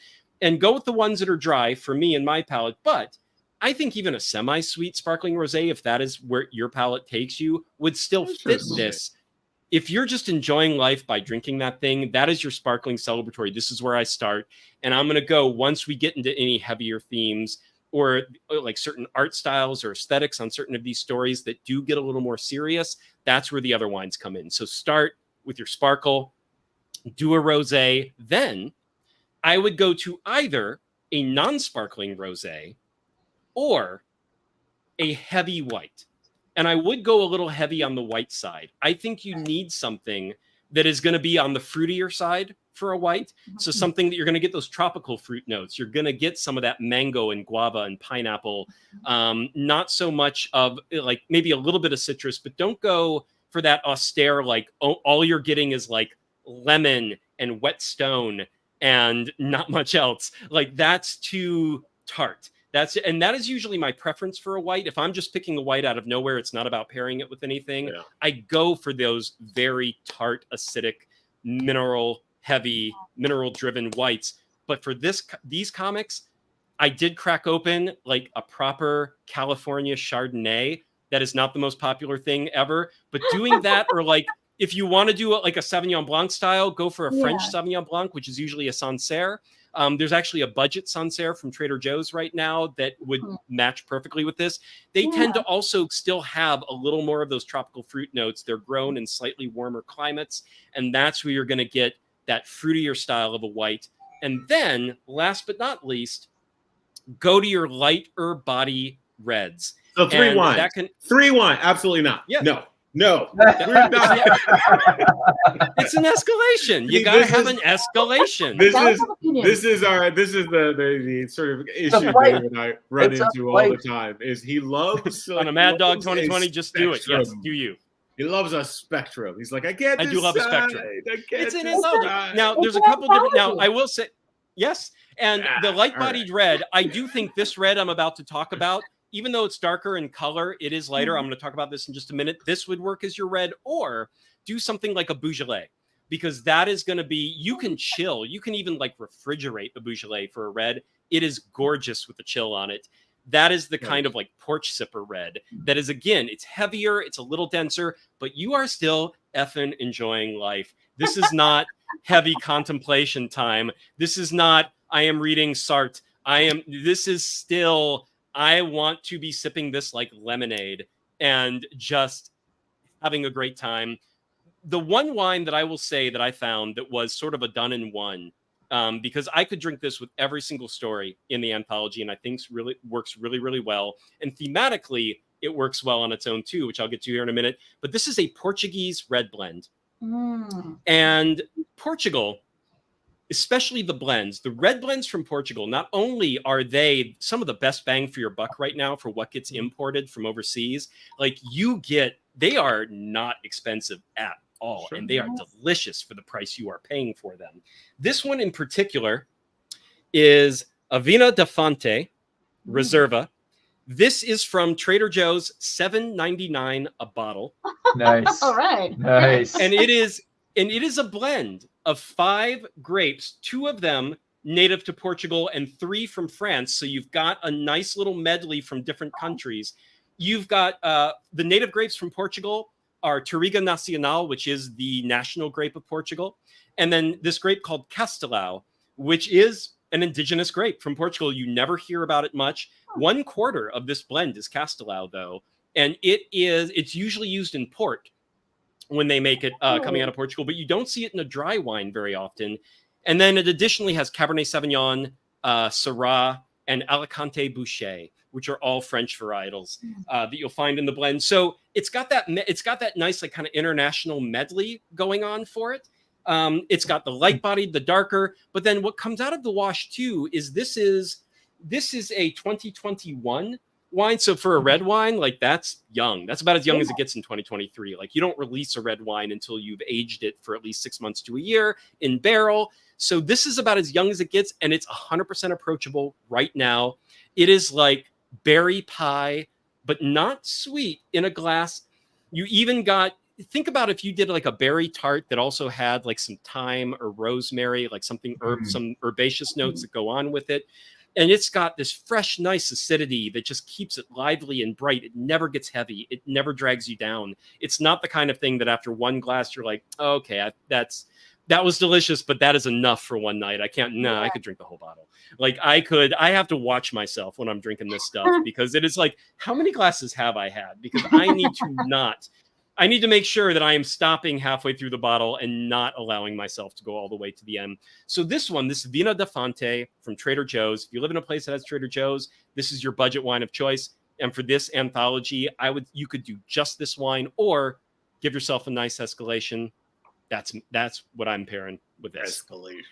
and go with the ones that are dry for me and my palate. But I think even a semi-sweet sparkling rosé, if that is where your palate takes you, would still fit this. If you're just enjoying life by drinking that thing, that is your sparkling celebratory. This is where I start. And I'm going to go, once we get into any heavier themes or like certain art styles or aesthetics on certain of these stories that do get a little more serious, that's where the other wines come in. So start with your sparkle, do a rosé, then I would go to either a non-sparkling rosé or a heavy white. And I would go a little heavy on the white side. I think you need something that is going to be on the fruitier side for a white. So something that you're going to get those tropical fruit notes. You're going to get some of that mango and guava and pineapple. Not so much of like maybe a little bit of citrus, but don't go for that austere, like all you're getting is like lemon and whetstone and not much else. Like that's too tart. And that is usually my preference for a white. If I'm just picking a white out of nowhere, it's not about pairing it with anything. Yeah. I go for those very tart, acidic, mineral-heavy, mineral-driven whites. But for these comics, I did crack open like a proper California Chardonnay. That is not the most popular thing ever. But doing that, or like if you want to do like a Sauvignon Blanc style, go for a French Sauvignon Blanc, which is usually a Sancerre. There's actually a budget Sancerre from Trader Joe's right now that would match perfectly with this. They tend to also still have a little more of those tropical fruit notes. They're grown in slightly warmer climates, and that's where you're going to get that fruitier style of a white. And then, last but not least, go to your lighter body reds. So 3 wine. 3 wine. Absolutely not. Yeah. No. We're not. It's an escalation. You gotta have an escalation. This is the sort of issue Dave and I run into all the time. Is he loves on a Mad Dog 2020? Just do it. Yes, do you? He loves a spectrum. He's like, I get. I do love a spectrum. It's an anthology. Now, there's a It's couple different. Now, anthology. I will say, yes, and the light-bodied red. I do think this red I'm about to talk about, even though it's darker in color, it is lighter. I'm going to talk about this in just a minute. This would work as your red, or do something like a Beaujolais, because that is going to be, you can chill. You can even like refrigerate a Beaujolais for a red. It is gorgeous with the chill on it. That is the kind of like porch sipper red. That is, again, it's heavier, it's a little denser, but you are still effing enjoying life. This is not heavy contemplation time. This is not, I am reading Sartre. This is still, I want to be sipping this like lemonade and just having a great time. The one wine that I will say that I found that was sort of a done in one, because I could drink this with every single story in the anthology, and I think really works really, really well. And thematically, it works well on its own too, which I'll get to here in a minute. But this is a Portuguese red blend. And Portugal, especially the blends, the red blends from Portugal, not only are they some of the best bang for your buck right now for what gets imported from overseas, like they are not expensive at all, and they are delicious for the price you are paying for them. This one in particular is a Vina da Fonte Reserva. This is from Trader Joe's, $7.99 a bottle. Nice. All right. Nice. And it is a blend of 5 grapes, 2 of them native to Portugal and 3 from France. So you've got a nice little medley from different countries. You've got the native grapes from Portugal are Touriga Nacional, which is the national grape of Portugal. And then this grape called Castelao, which is an indigenous grape from Portugal. You never hear about it much. 1/4 of this blend is Castelao, though. And it's usually used in port when they make it coming out of Portugal, but you don't see it in a dry wine very often. And then it additionally has Cabernet Sauvignon, Syrah, and Alicante Bouschet, which are all French varietals that you'll find in the blend. So it's got that nice like kind of international medley going on for it. It's got the light bodied, the darker, but then what comes out of the wash too is this is a 2021 wine. So for a red wine, like that's young. That's about as young as it gets in 2023. Like you don't release a red wine until you've aged it for at least 6 months to a year in barrel. So this is about as young as it gets, and it's 100% approachable right now. It is like berry pie, but not sweet in a glass. You even got, think about if you did like a berry tart that also had like some thyme or rosemary, like something some herbaceous notes that go on with it. And it's got this fresh, nice acidity that just keeps it lively and bright. It never gets heavy. It never drags you down. It's not the kind of thing that after one glass, you're like, oh, okay, that was delicious, but that is enough for one night. I could drink the whole bottle. Like I have to watch myself when I'm drinking this stuff because it is like, how many glasses have I had? Because I need to make sure that I am stopping halfway through the bottle and not allowing myself to go all the way to the end. So this Vina da Fonte from Trader Joe's, if you live in a place that has Trader Joe's, this is your budget wine of choice. And for this anthology, you could do just this wine or give yourself a nice escalation. That's what I'm pairing with this. Escalation.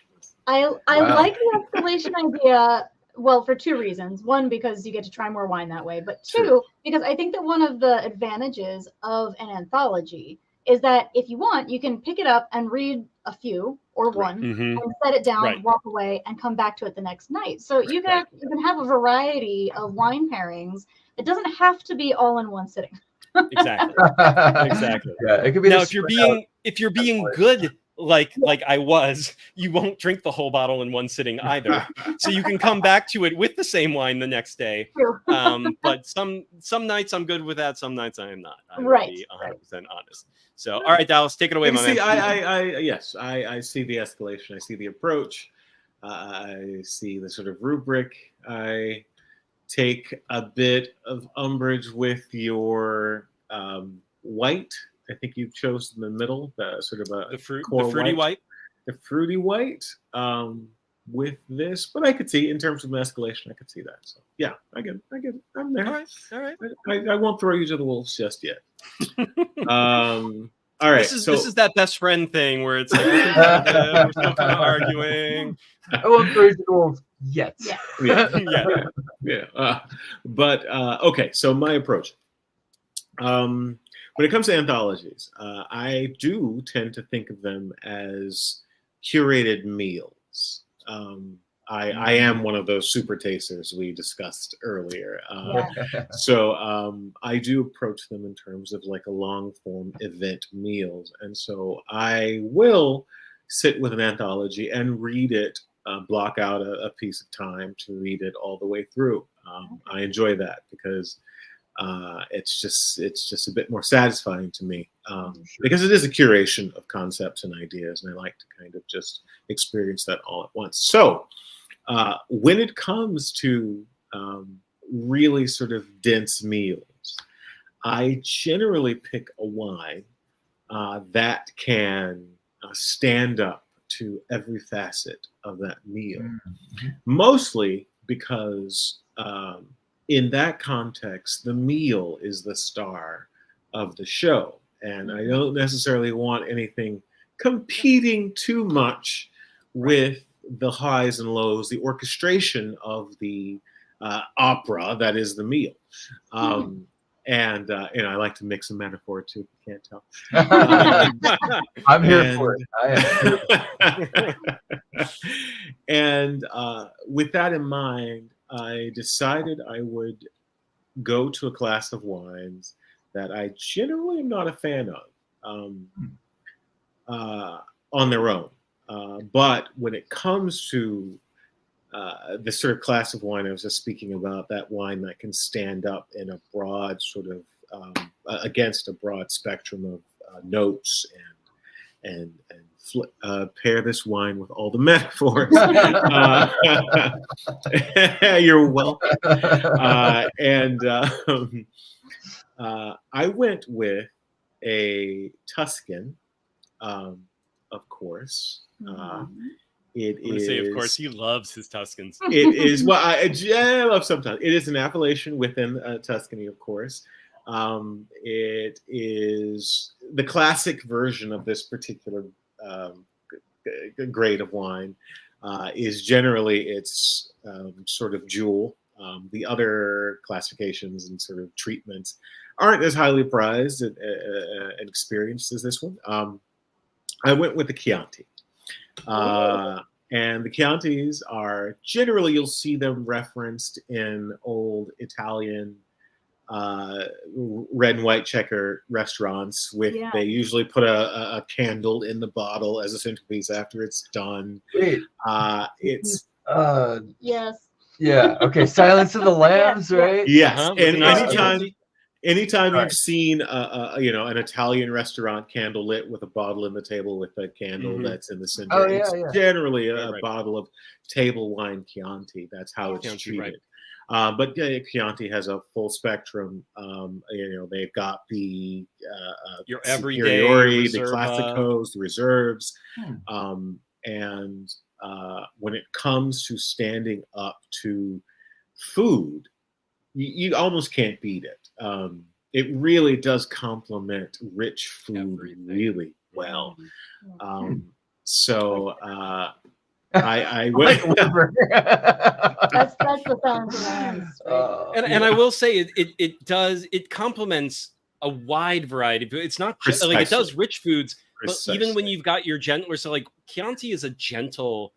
I like the escalation idea. Well, for 2 reasons. 1, because you get to try more wine that way. But 2, because I think that one of the advantages of an anthology is that if you want, you can pick it up and read a few or one and set it down, walk away, and come back to it the next night. So you can have a variety of wine pairings. It doesn't have to be all in one sitting. Exactly. Yeah, it could be. Now, if you're being good, like I was, you won't drink the whole bottle in one sitting either. So you can come back to it with the same wine the next day. But some nights I'm good with that. Some nights I am not. I will be 100% honest. So, all right, Dallas, take it away, my man. I see the escalation. I see the approach. I see the sort of rubric. I take a bit of umbrage with your white. I think you chose in the middle, the sort of the fruity white. The fruity white with this, but I could see in terms of escalation, I could see that. So yeah, I get it. I'm there. All right. I won't throw you to the wolves just yet. All right. This is that best friend thing where it's like we're still kind of arguing. I won't throw you to the wolves yet. Yeah. But okay. So my approach. When it comes to anthologies, I do tend to think of them as curated meals. I am one of those super tasters we discussed earlier. So I do approach them in terms of like a long form event meals. And so I will sit with an anthology and read it, block out a piece of time to read it all the way through. I enjoy that because it's just a bit more satisfying to me because it is a curation of concepts and ideas, and I like to kind of just experience that all at once. So when it comes to really sort of dense meals, I generally pick a wine that can stand up to every facet of that meal, mostly because in that context, the meal is the star of the show. And I don't necessarily want anything competing too much with the highs and lows, the orchestration of the opera that is the meal. And I like to mix a metaphor too, if you can't tell. I'm here for it. And with that in mind, I decided I would go to a class of wines that I generally am not a fan of on their own. But when it comes to the sort of class of wine I was just speaking about, that wine that can stand up in a broad sort of against a broad spectrum of notes and pair this wine with all the metaphors. You're welcome. I went with a Tuscan, of course. It is. Say, of course, he loves his Tuscans. It is. Well, I love sometimes. It is an appellation within Tuscany, of course. It is the classic version of this particular grade of wine. Is generally its sort of jewel. The other classifications and sort of treatments aren't as highly prized and experienced as this one. I went with the Chianti. And the Chiantis are generally, you'll see them referenced in old Italian red and white checker restaurants with, they usually put a candle in the bottle as a centerpiece after it's done. It's yes. Yeah. Okay. Silence of the Lambs, right? Yes. And anytime you've seen an Italian restaurant candle lit with a bottle in the table with a candle that's in the center, it's generally a bottle of table wine Chianti. That's how it's treated. But Chianti has a full spectrum. They've got the your everyday superiori, reserva, the classicos, the reserves, and when it comes to standing up to food, you almost can't beat it. It really does complement rich food really well. So I went. That's the Silence of the Lambs. Right? And I will say it complements a wide variety. It's not just, like it does rich foods, but even when you've got your gentler, so like Chianti is a gentle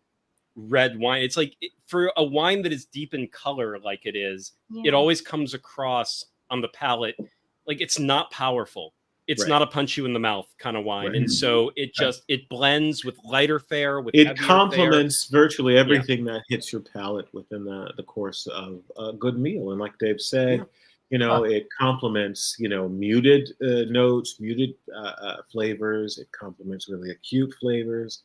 red wine. It's like for a wine that is deep in color, like it is, it always comes across on the palate like it's not powerful. It's not a punch you in the mouth kind of wine. And so it blends with lighter fare, with it complements virtually everything that hits your palate within the course of a good meal. And like Dave said, it complements, muted notes, muted flavors. It complements really acute flavors.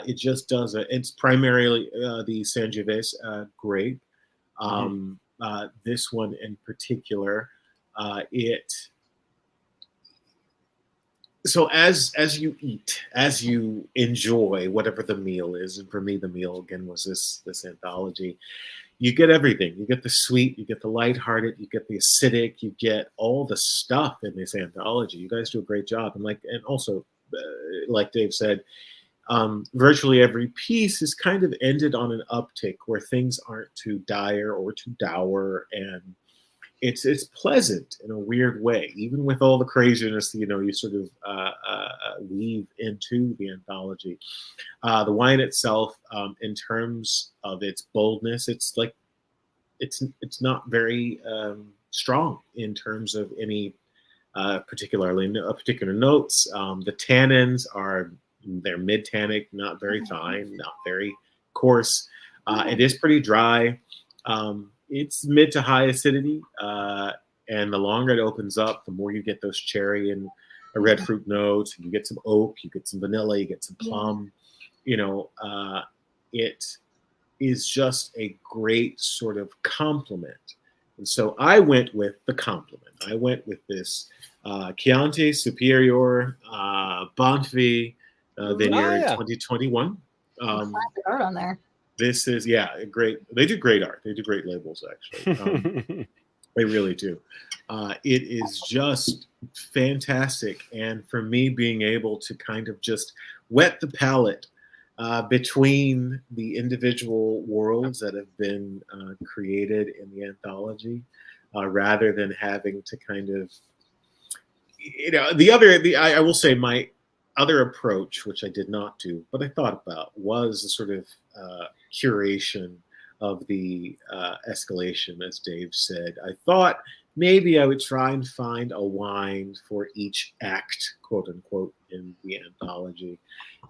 It just does it. It's primarily the Sangiovese grape. This one in particular, so as you eat, as you enjoy whatever the meal is, and for me the meal again was this anthology, you get everything. You get the sweet, you get the lighthearted, you get the acidic, you get all the stuff in this anthology. You guys do a great job, and also like Dave said, virtually every piece is kind of ended on an uptick where things aren't too dire or too dour, and it's pleasant in a weird way, even with all the craziness you sort of weave into the anthology. The wine itself, in terms of its boldness, it's not very strong in terms of any particular notes. The tannins they're mid-tannic, not very fine, not very coarse. It is pretty dry. It's mid to high acidity, and the longer it opens up, the more you get those cherry and red fruit notes. You get some oak, you get some vanilla, you get some plum. It is just a great sort of complement. And so I went with the complement. I went with this Chianti Superior Bonfi Vineyard 2021. Classic art on there. This is great. They do great art. They do great labels, actually. They really do. It is just fantastic, and for me, being able to kind of just wet the palate between the individual worlds that have been created in the anthology, rather than having to kind of, I will say my other approach, which I did not do, but I thought about, was a sort of curation of the escalation, as Dave said. I thought maybe I would try and find a wine for each act, quote unquote, in the anthology.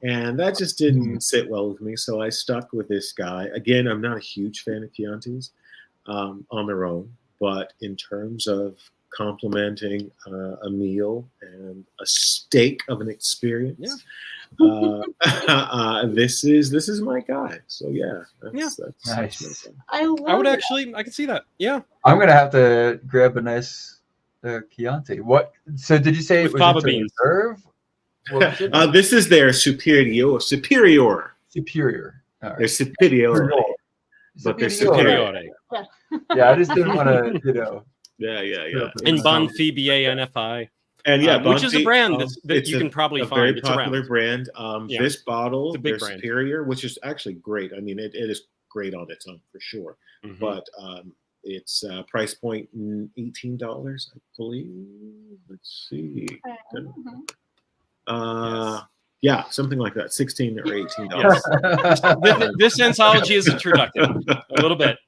And that just didn't sit well with me, so I stuck with this guy. Again, I'm not a huge fan of Chiantis on their own, but in terms of complementing a meal and a steak of an experience, this is my guy. So that's nice. I can see that. Yeah, I'm gonna have to grab a nice Chianti. What? So did you say With it was fava into beans. reserve? What was it? this is their superior. Superior. All right. They're superior, but they're superior. Yeah, I just didn't want to, Yeah. And Bonfi, BANFI. And which is a brand that you can probably find. Very it's popular around. brand. This bottle, it's a big their brand. Superior, which is actually great. I mean, it is great on its own for sure. But it's price point $18, I believe. Let's see. Yeah, something like that, $16 or $18. Yes. This anthology is a turducken, a little bit.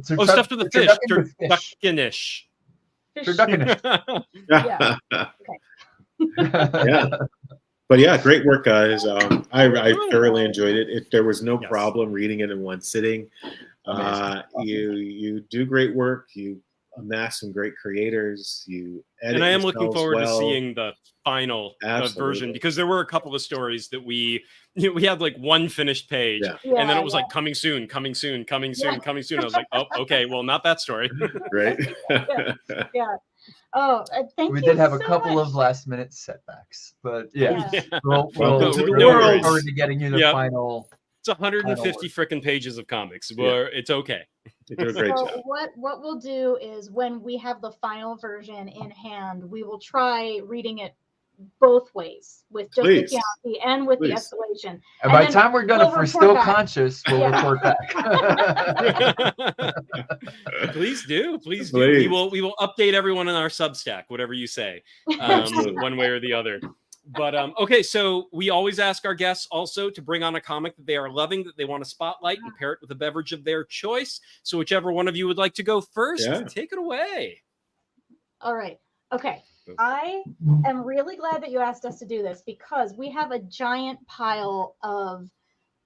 Stuffed with a fish, turduckenish. Yeah. But great work, guys. I thoroughly enjoyed it. There was no problem reading it in one sitting. You do great work. You amass some great creators. You edit, and I am looking forward to seeing the final version, because there were a couple of stories that we had like one finished page, and then it was like coming soon. I was like, oh, okay, well, not that story. Right. Oh, thank you. We did have a so couple much. of last minute setbacks, but Welcome to the we're world. looking forward to getting you the final. It's 150 freaking pages of comics. Where it's okay. You do a great job. What we'll do is, when we have the final version in hand, we will try reading it both ways, with just the Chianti and with the escalation. And by the time we're done, if we're still conscious, we'll report back. Please do. We will update everyone in our Substack, whatever you say, one way or the other. But okay, so we always ask our guests also to bring on a comic that they are loving, that they want to spotlight, and pair it with a beverage of their choice. So whichever one of you would like to go first, take it away. All right. Okay. I am really glad that you asked us to do this, because we have a giant pile of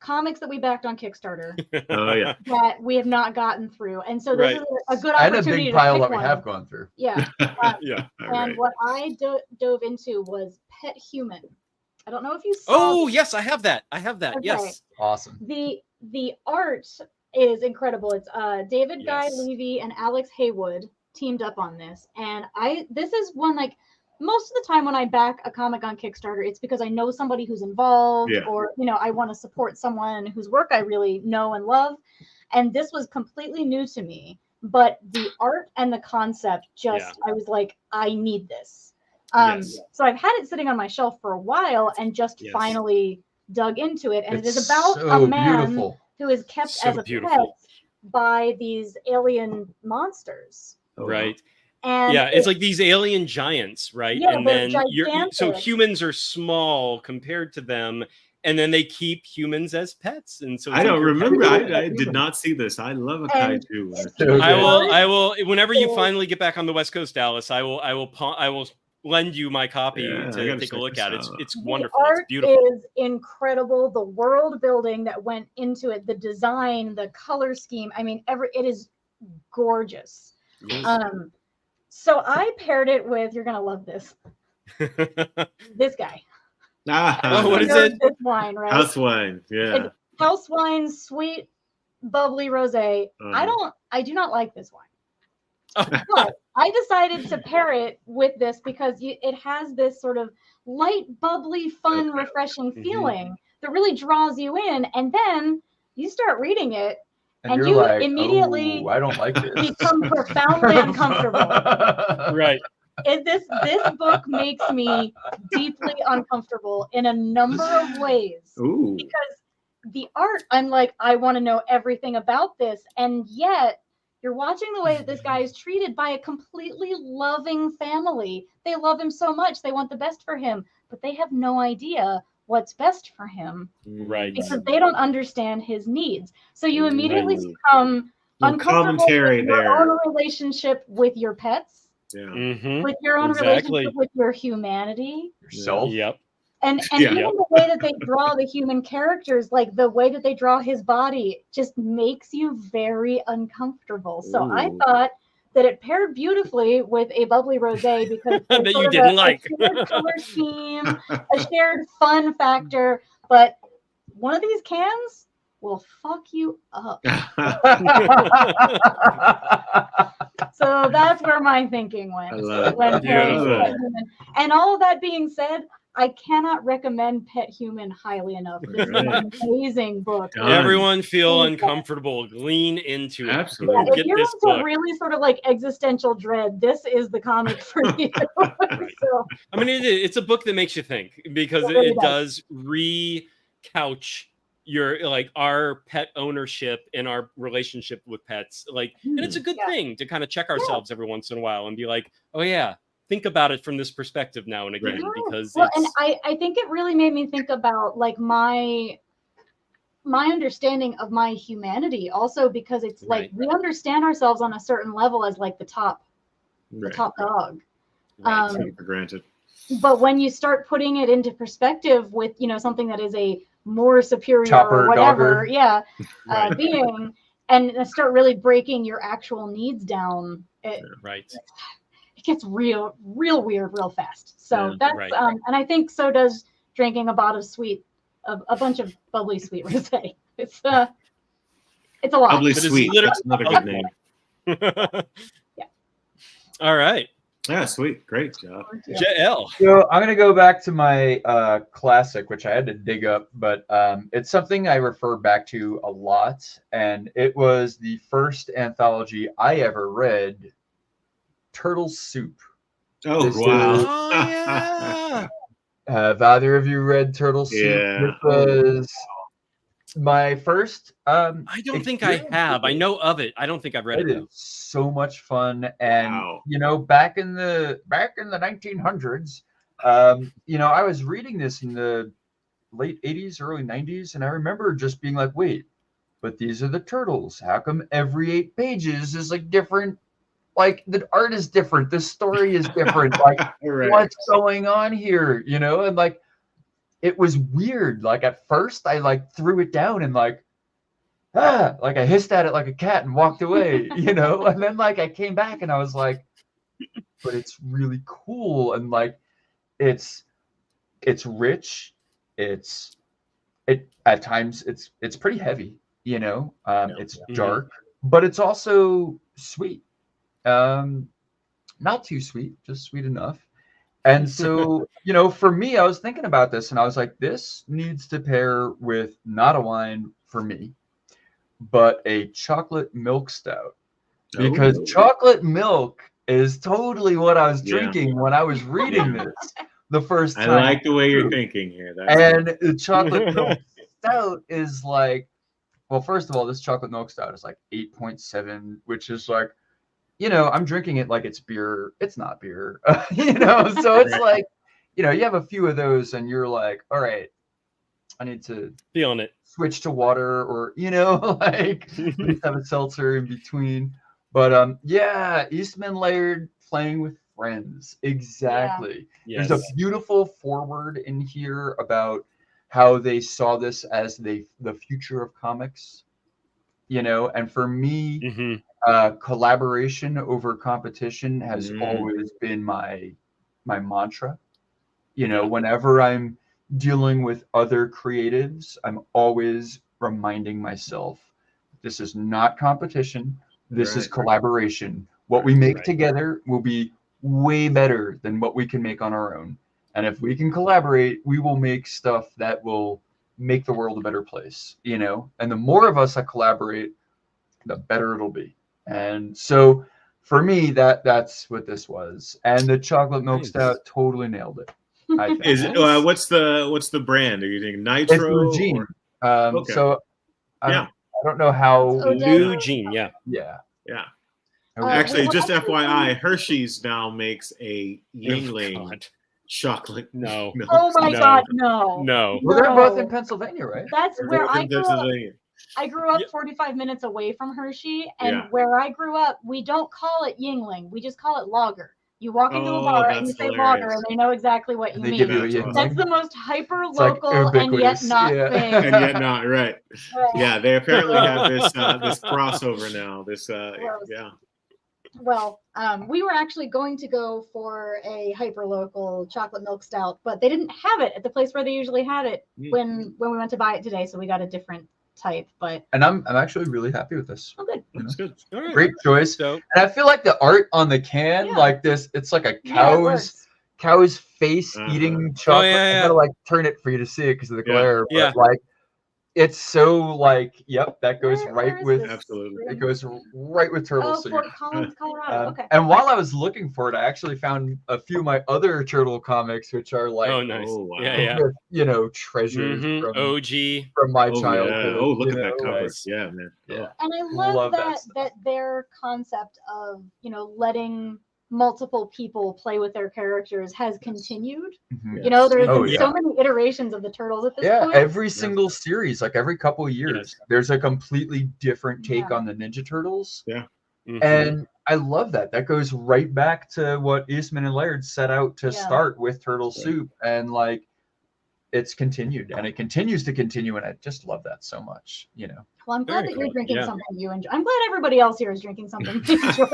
comics that we backed on Kickstarter that we have not gotten through, and so this is a good opportunity. And a big pile that we have gone through. And what I dove into was Pet Human, I don't know if you saw. Oh, yes, I have that. Okay. Yes. Awesome. The art is incredible. It's David Guy Yes. Levy and Alex Haywood teamed up on this. And this is one, like, most of the time when I back a comic on Kickstarter, it's because I know somebody who's involved, or, you know, I want to support someone whose work I really know and love. And this was completely new to me. But the art and the concept just, I was like, I need this. So I've had it sitting on my shelf for a while and just finally dug into it. And it is about a man who is kept as a pet by these alien monsters. Right. And it's like these alien giants, right? Yeah, and then gigantic. So humans are small compared to them, and then they keep humans as pets. And so I don't remember. I did not see this. I love a kaiju. I will. Whenever you finally get back on the West Coast, Dallas, I will lend you my copy to take a look at it. It's wonderful. The art it's beautiful. is incredible. The world building that went into it, the design, the color scheme. I mean, it is gorgeous. So I paired it with, you're gonna love this. This guy. What is it? This wine, right? House wine. Yeah. It's house wine, sweet, bubbly rosé. I do not like this wine. But I decided to pair it with this because it has this sort of light, bubbly, fun, refreshing feeling that really draws you in. And then you start reading it, and you like, immediately I don't like this. become profoundly uncomfortable. Right. This book makes me deeply uncomfortable in a number of ways. Ooh. Because the art, I'm like, I want to know everything about this. And yet you're watching the way that this guy is treated by a completely loving family. They love him so much. They want the best for him, but they have no idea what's best for him. Right. Because they don't understand his needs. So you immediately become uncomfortable with your own relationship with your pets. Yeah. With your own relationship with your humanity. Yourself. Yep. And even the way that they draw the human characters, like the way that they draw his body, just makes you very uncomfortable. So I thought that it paired beautifully with a bubbly rosé because that you didn't like. A shared color scheme, a shared fun factor, but one of these cans will fuck you up. So that's where my thinking went. And all of that being said, I cannot recommend Pet Human highly enough. This is an amazing book. Everyone feel uncomfortable. Lean into it. Absolutely. Yeah, if you're into really sort of like existential dread, this is the comic for you. So, I mean, it's a book that makes you think because it does re-couch your our pet ownership and our relationship with pets. And it's a good thing to kind of check ourselves every once in a while and be like, oh yeah, think about it from this perspective now and again, because and I think it really made me think about like my understanding of my humanity also, because it's like we understand ourselves on a certain level as like the top dog. Take for granted. But when you start putting it into perspective with something that is a more superior Chopper, or whatever dogger. being, and start really breaking your actual needs down, it gets real weird real fast. So that's and I think so does drinking a bunch of bubbly sweet rosé. It's a lot. Bubbly sweet. That's not a good name. All right. Yeah, sweet. Great job. Jayel. So I'm going to go back to my classic, which I had to dig up, but it's something I refer back to a lot. And it was the first anthology I ever read, Turtle Soup. Oh, wow. Have either of you read Turtle Soup? Yeah. It was my first. I don't think I have. I know of it. I don't think I've read it. It is so much fun, and back in the 1900s, I was reading this in the late 80s, early 90s, and I remember just being like, wait, but these are the turtles. How come every 8 pages is like different? Like the art is different, the story is different. Like what's going on here? And like it was weird. Like at first I like threw it down and like I hissed at it like a cat and walked away, and then like I came back and I was like, but it's really cool, and like it's rich, at times it's pretty heavy, you know. It's Mm-hmm. dark, but it's also sweet. Not too sweet, just sweet enough. And so, you know, for me, I was thinking about this and I was like, this needs to pair with not a wine for me, but a chocolate milk stout. Because chocolate milk is totally what I was drinking when I was reading this the first time. I like the way you're thinking here. And the chocolate milk stout is like, well, first of all, this chocolate milk stout is like 8.7, which is like, you know, I'm drinking it like it's beer. It's not beer, you know? So it's like, you know, you have a few of those and you're like, all right, I need to feeling it. Switch to water or, you know, like please have a seltzer in between. But yeah, Eastman Laird playing with friends. Exactly. Yeah. There's a beautiful foreword in here about how they saw this as the future of comics, you know, and for me, collaboration over competition has always been my mantra. You know, whenever I'm dealing with other creatives, I'm always reminding myself, this is not competition. This is collaboration. What we make together will be way better than what we can make on our own. And if we can collaborate, we will make stuff that will make the world a better place, you know? And the more of us that collaborate, the better it'll be. And so for me, that's what this was. And the chocolate milk stout totally nailed it. I think. Is it, what's the brand? Are you thinking Nitro? It's Eugene. So I don't know how. Eugene, yeah. Actually, just FYI, Hershey's now makes a Yingling chocolate. No. Oh my God, no. Well, they're both in Pennsylvania, right? That's where I grew up. Pennsylvania. I grew up 45 minutes away from Hershey, and where I grew up, we don't call it Yingling. We just call it lager. You walk into a bar and you say lager, and they know exactly what you mean. That's the most hyper local and yet not thing. And yet not right. Yeah, they apparently have this this crossover now. Well, we were actually going to go for a hyper local chocolate milk stout, but they didn't have it at the place where they usually had it when we went to buy it today. So we got a different type. And I'm actually really happy with this. Oh, good. That's good. All right. Great choice. And I feel like the art on the can, like this, it's like a cow's face eating chocolate. I gotta like turn it for you to see it because of the glare. But like, it's so like, that goes right with absolutely. It goes right with turtle soup. Fort Collins, Colorado. Okay. And while I was looking for it, I actually found a few of my other turtle comics, which are like, you know, treasures from OG from my childhood. Oh, look at that cover! Yeah, man. And I love that their concept of, you know, letting multiple people play with their characters has continued. You know, there's been so many iterations of the turtles at this point. Every single series, like every couple of years, there's a completely different take on the Ninja Turtles. And I love that. That goes right back to what Eastman and Laird set out to start with Turtle Soup, and like it's continued and it continues to continue, and I just love that so much, you know. Well, I'm glad that you're drinking something you enjoy. I'm glad everybody else here is drinking something you enjoy.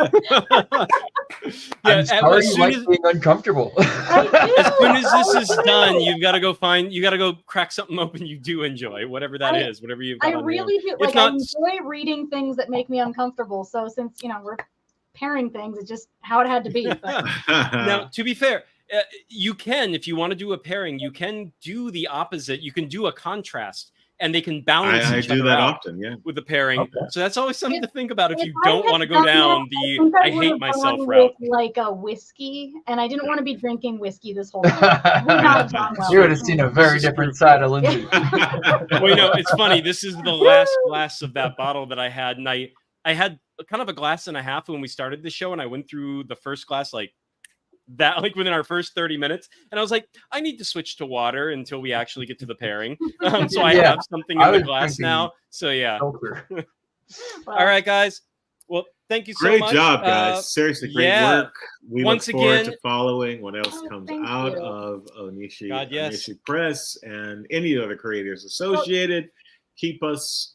I'm sorry you like being uncomfortable. As soon as this is done, you got to go crack something open you do enjoy, whatever that is, whatever you've got. I really feel like I enjoy reading things that make me uncomfortable. So since, you know, we're pairing things, it's just how it had to be. But. Now, to be fair, you can, if you want to do a pairing, you can do the opposite. You can do a contrast. And they can balance each other out with the pairing. So that's always something to think about if you don't want to go down the I hate myself route. Like a whiskey, and I didn't want to be drinking whiskey this whole time. You would have seen a very different side of Lynsey. Well, you know, it's funny. This is the last glass of that bottle that I had, and I had kind of a glass and a half when we started the show, and I went through the first glass like within our first 30 minutes, and I was like, I need to switch to water until we actually get to the pairing. So I have something in the glass now. So all right, guys. Well, thank you so much. Great job, guys. Seriously, great work. We look forward to following what else comes out of oh-nesh-ee, oh-nesh-ee Press, and any other creators associated. keep us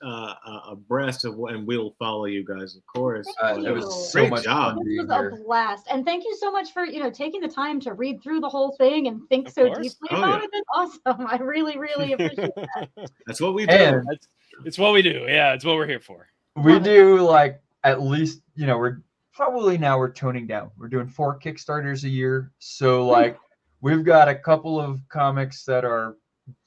abreast of what, and we'll follow you guys, of course. Thank It you. was so Great much job. fun This being was here. a blast, and thank you so much for taking the time to read through the whole thing and think Of so course. deeply Oh, about yeah. it. That's awesome. I really, really appreciate that. That's what we do. And It's what we do. Yeah, it's what we're here for. we do like at least we're probably now we're toning down. We're doing 4 Kickstarters a year, so like we've got a couple of comics that are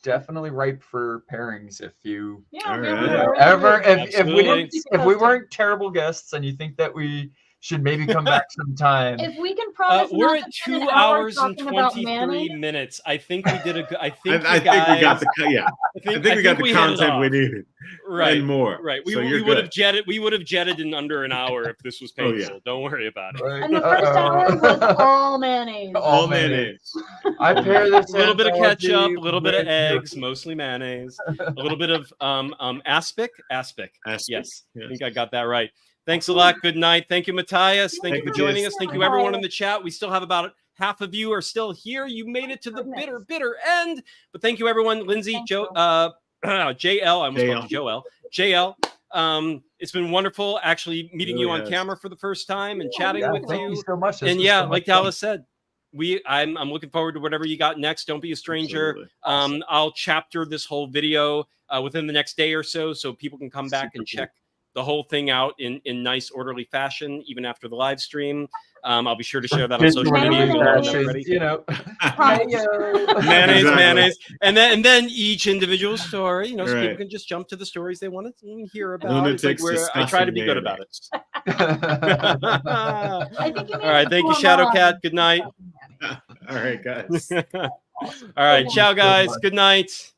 definitely ripe for pairings. If you Yeah, All yeah, right. yeah, really ever great. if we didn't Absolutely. if we weren't terrible guests and you think that we should maybe come back sometime. If we can promise, We're not at to spend 2 an hour hours and talking about 23 mayonnaise. minutes. I think we did a good. I think, I you think we got guys- the yeah. I think we got the hit it content we off. needed Right. and more. Right. We, So we you're would have good. jetted. We would have jetted in under an hour if this was Oh, painful. yeah. Don't worry about it. Right? And the first hour was all mayonnaise. All mayonnaise. I pair this A little bit of anthology ketchup, a little bit of with- eggs, mostly mayonnaise, a little bit of aspic. Aspic. Yes, I Yes. think I got that right. Thanks a lot. Good night. Thank you, Matthias. Thank you for Thank you. joining us. Thank you, everyone in the chat. We still have about half of you are still here. You made it to the bitter end. But thank you, everyone. Lynsey, Thank Joe, you. JL. I almost called you Joel. JL. It's been wonderful actually meeting you Really on has. camera for the first time and Yeah, chatting Yeah, with thank you you. so much. This And was yeah, so much like fun. Dallas said, I'm looking forward to whatever you got next. Don't be a stranger. Absolutely. I'll chapter this whole video within the next day or so people can come back Super and cool. check the whole thing out in nice orderly fashion even after the live stream. I'll be sure to share that on social media. Mayonnaise, You'll know that already. Mayonnaise, Exactly. mayonnaise, and then each individual story, so people Right. can just jump to the stories they want to hear about. Lunatics I try to be good about it. I think you All right, thank you, made Shadowcat. Good night. All right, guys. All right, ciao, guys. Good night.